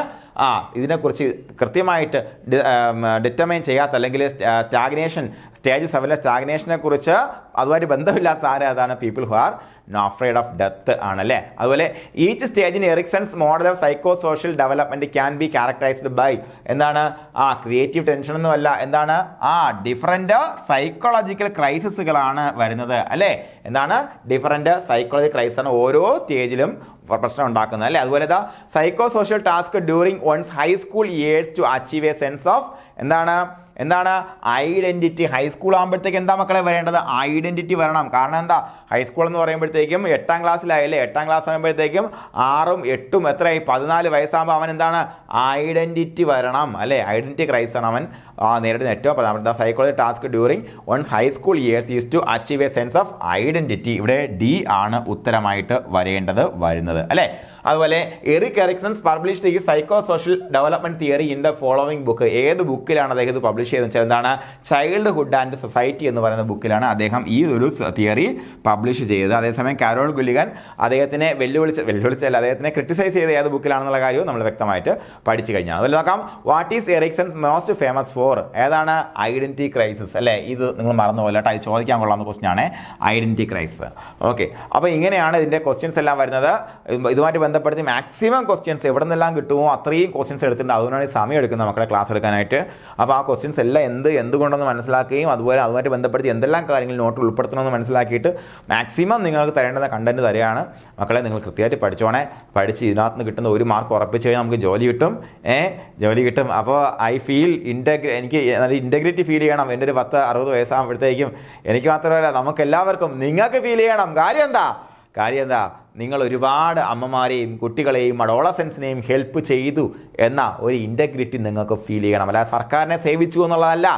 ഇതിനെക്കുറിച്ച് കൃത്യമായിട്ട് ഡിറ്റർമൈൻ ചെയ്യാത്ത അല്ലെങ്കിൽ സ്റ്റാഗ്നേഷൻ സ്റ്റേജ് 7 സ്റ്റാഗ്നേഷനെ കുറിച്ച് അതുമായിട്ട് ബന്ധമില്ലാത്ത അതാണ് people who are afraid of death ആണല്ലേ. അതുപോലെ ഈച്ച് സ്റ്റേജിന് Erikson's model of psycho social development can be characterized by എന്താണ് ക്രിയേറ്റീവ് ടെൻഷൻ ഒന്നുമല്ല, എന്താണ് ഡിഫറൻറ്റ് സൈക്കോളജിക്കൽ ക്രൈസിസുകളാണ് വരുന്നത് അല്ലേ. എന്താണ് ഡിഫറൻറ്റ് സൈക്കോളജിക്കൽ ക്രൈസിസ് ആണ് ഓരോ സ്റ്റേജിലും പ്രശ്നം ഉണ്ടാക്കുന്നത് അല്ലേ. അതുപോലെ psycho social task during ones high school years to achieve a sense of എന്താണ് ഐഡന്റിറ്റി. ഹൈസ്കൂൾ ആകുമ്പോഴത്തേക്ക് എന്താ മക്കളെ വരേണ്ടത്, ഐഡന്റിറ്റി വരണം. കാരണം എന്താ, ഹൈസ്കൂൾ എന്ന് പറയുമ്പോഴത്തേക്കും 8ാം ക്ലാസ്സിലായല്ലേ, 8ാം ക്ലാസ് ആകുമ്പോഴത്തേക്കും 6ഉം 8ഉം എത്രയായി 14 വയസ്സാകുമ്പോൾ അവൻ എന്താണ് ഐഡന്റിറ്റി വരണം അല്ലേ. ഐഡന്റിറ്റി ക്രൈസിസ് ആണ് അവൻ നേരിടുന്ന ഏറ്റവും പ്രധാനപ്പെട്ട psychology task during ones high school years is to achieve a sense of identity. ഇവിടെ ഡി ആണ് ഉത്തരമായിട്ട് വരുന്നത് അല്ലേ. അതുപോലെ എറിക് എറിക്സൺസ് പബ്ലിഷ്ഡ് ഈ psycho social development theory in the following book. ഏത് ബുക്കിലാണ് അദ്ദേഹം ഇത് പബ്ലിഷ് ചെയ്തതെന്ന് വെച്ചാൽ എന്താണ് ചൈൽഡ്ഹുഡ് ആൻഡ് സൊസൈറ്റി എന്ന് പറയുന്ന ബുക്കിലാണ് അദ്ദേഹം ഈ ഒരു തിയറി പബ്ലിഷ് ചെയ്തത്. അതേസമയം കാരോൾ ഗുല്ലിഗൻ അദ്ദേഹത്തിനെ വെല്ലുവിളിച്ചല്ല അദ്ദേഹത്തിനെ ക്രിട്ടിസൈസ് ചെയ്ത ഏത് ബുക്കിലാണെന്നുള്ള കാര്യവും നമ്മൾ വ്യക്തമായിട്ട് പഠിച്ചു കഴിഞ്ഞാൽ. അതുപോലെ നോക്കാം, what is Erikson's most famous for, ഏതാണ് ഐഡന്റിറ്റി ക്രൈസിസ് അല്ലേ. ഇത് നിങ്ങൾ മറന്നു പോലെ അത് ചോദിക്കാൻ കൊള്ളാവുന്ന ക്വസ്റ്റ്യൻ ആണ് ഐഡന്റിറ്റി ക്രൈസിസ്. ഓക്കെ, അപ്പോൾ ഇങ്ങനെയാണ് ഇതിൻ്റെ ക്വസ്റ്റ്യൻസ് എല്ലാം വരുന്നത്. ഇതുമായിട്ട് ബന്ധപ്പെടുത്തി മാക്സിമം ക്വസ്റ്റ്യൻസ് എവിടെ നിന്നെല്ലാം കിട്ടുമോ അത്രയും ക്വസ്റ്റ്യൻസ് എടുത്തിട്ടുണ്ട്. അതുകൊണ്ടാണ് സമയം എടുക്കുന്നത് മക്കളെ ക്ലാസ് എടുക്കാനായിട്ട്. അപ്പോൾ ആ ക്വസ്റ്റ്യൻസ് എല്ലാം എന്തുകൊണ്ടെന്ന് മനസ്സിലാക്കുകയും അതുമായിട്ട് ബന്ധപ്പെടുത്തി എന്തെല്ലാം കാര്യങ്ങൾ നോട്ട് ഉൾപ്പെടുത്തണമെന്ന് മനസ്സിലാക്കിയിട്ട് മാക്സിമം നിങ്ങൾക്ക് തരേണ്ടുന്ന കണ്ടന്റ് തരികയാണ് മക്കളെ. നിങ്ങൾ കൃത്യമായിട്ട് പഠിച്ച് ഇതിനകത്ത് നിന്ന് കിട്ടുന്ന 1 മാർക്ക് ഉറപ്പിച്ച് കഴിഞ്ഞാൽ നമുക്ക് ജോലി കിട്ടും. അപ്പോൾ ഐ ഫീൽ എനിക്ക് നല്ല ഇൻറ്റഗ്രിറ്റി ഫീൽ ചെയ്യണം. എൻ്റെ ഒരു 10-60 വയസ്സാകുമ്പോഴത്തേക്കും എനിക്ക് മാത്രമല്ല നമുക്കെല്ലാവർക്കും നിങ്ങൾക്ക് ഫീൽ ചെയ്യണം. കാര്യം എന്താ നിങ്ങൾ ഒരുപാട് അമ്മമാരെയും കുട്ടികളെയും അഡോളസൻസിനെയും ഹെൽപ്പ് ചെയ്തു എന്ന ഒരു ഇൻറ്റഗ്രിറ്റി നിങ്ങൾക്ക് ഫീൽ ചെയ്യണം. അല്ല സർക്കാരിനെ സേവിച്ചു എന്നുള്ളതല്ല,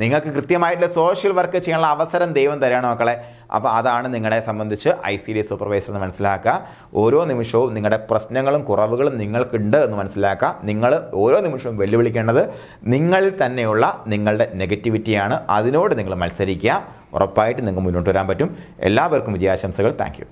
നിങ്ങൾക്ക് കൃത്യമായിട്ടുള്ള സോഷ്യൽ വർക്ക് ചെയ്യാനുള്ള അവസരം ദൈവം തരാണ് മക്കളെ. അപ്പോൾ അതാണ് നിങ്ങളെ സംബന്ധിച്ച് ICD സൂപ്പർവൈസർ എന്ന് മനസ്സിലാക്കുക. ഓരോ നിമിഷവും നിങ്ങളുടെ പ്രശ്നങ്ങളും കുറവുകളും നിങ്ങൾക്കുണ്ട് എന്ന് മനസ്സിലാക്കുക. നിങ്ങൾ ഓരോ നിമിഷവും വെല്ലുവിളിക്കേണ്ടത് നിങ്ങളിൽ തന്നെയുള്ള നിങ്ങളുടെ നെഗറ്റിവിറ്റിയാണ്. അതിനോട് നിങ്ങൾ മത്സരിക്കുക. ഉറപ്പായിട്ട് നിങ്ങൾക്ക് മുന്നോട്ട് വരാൻ പറ്റും. എല്ലാവർക്കും വിജയാശംസകൾ. Thank you.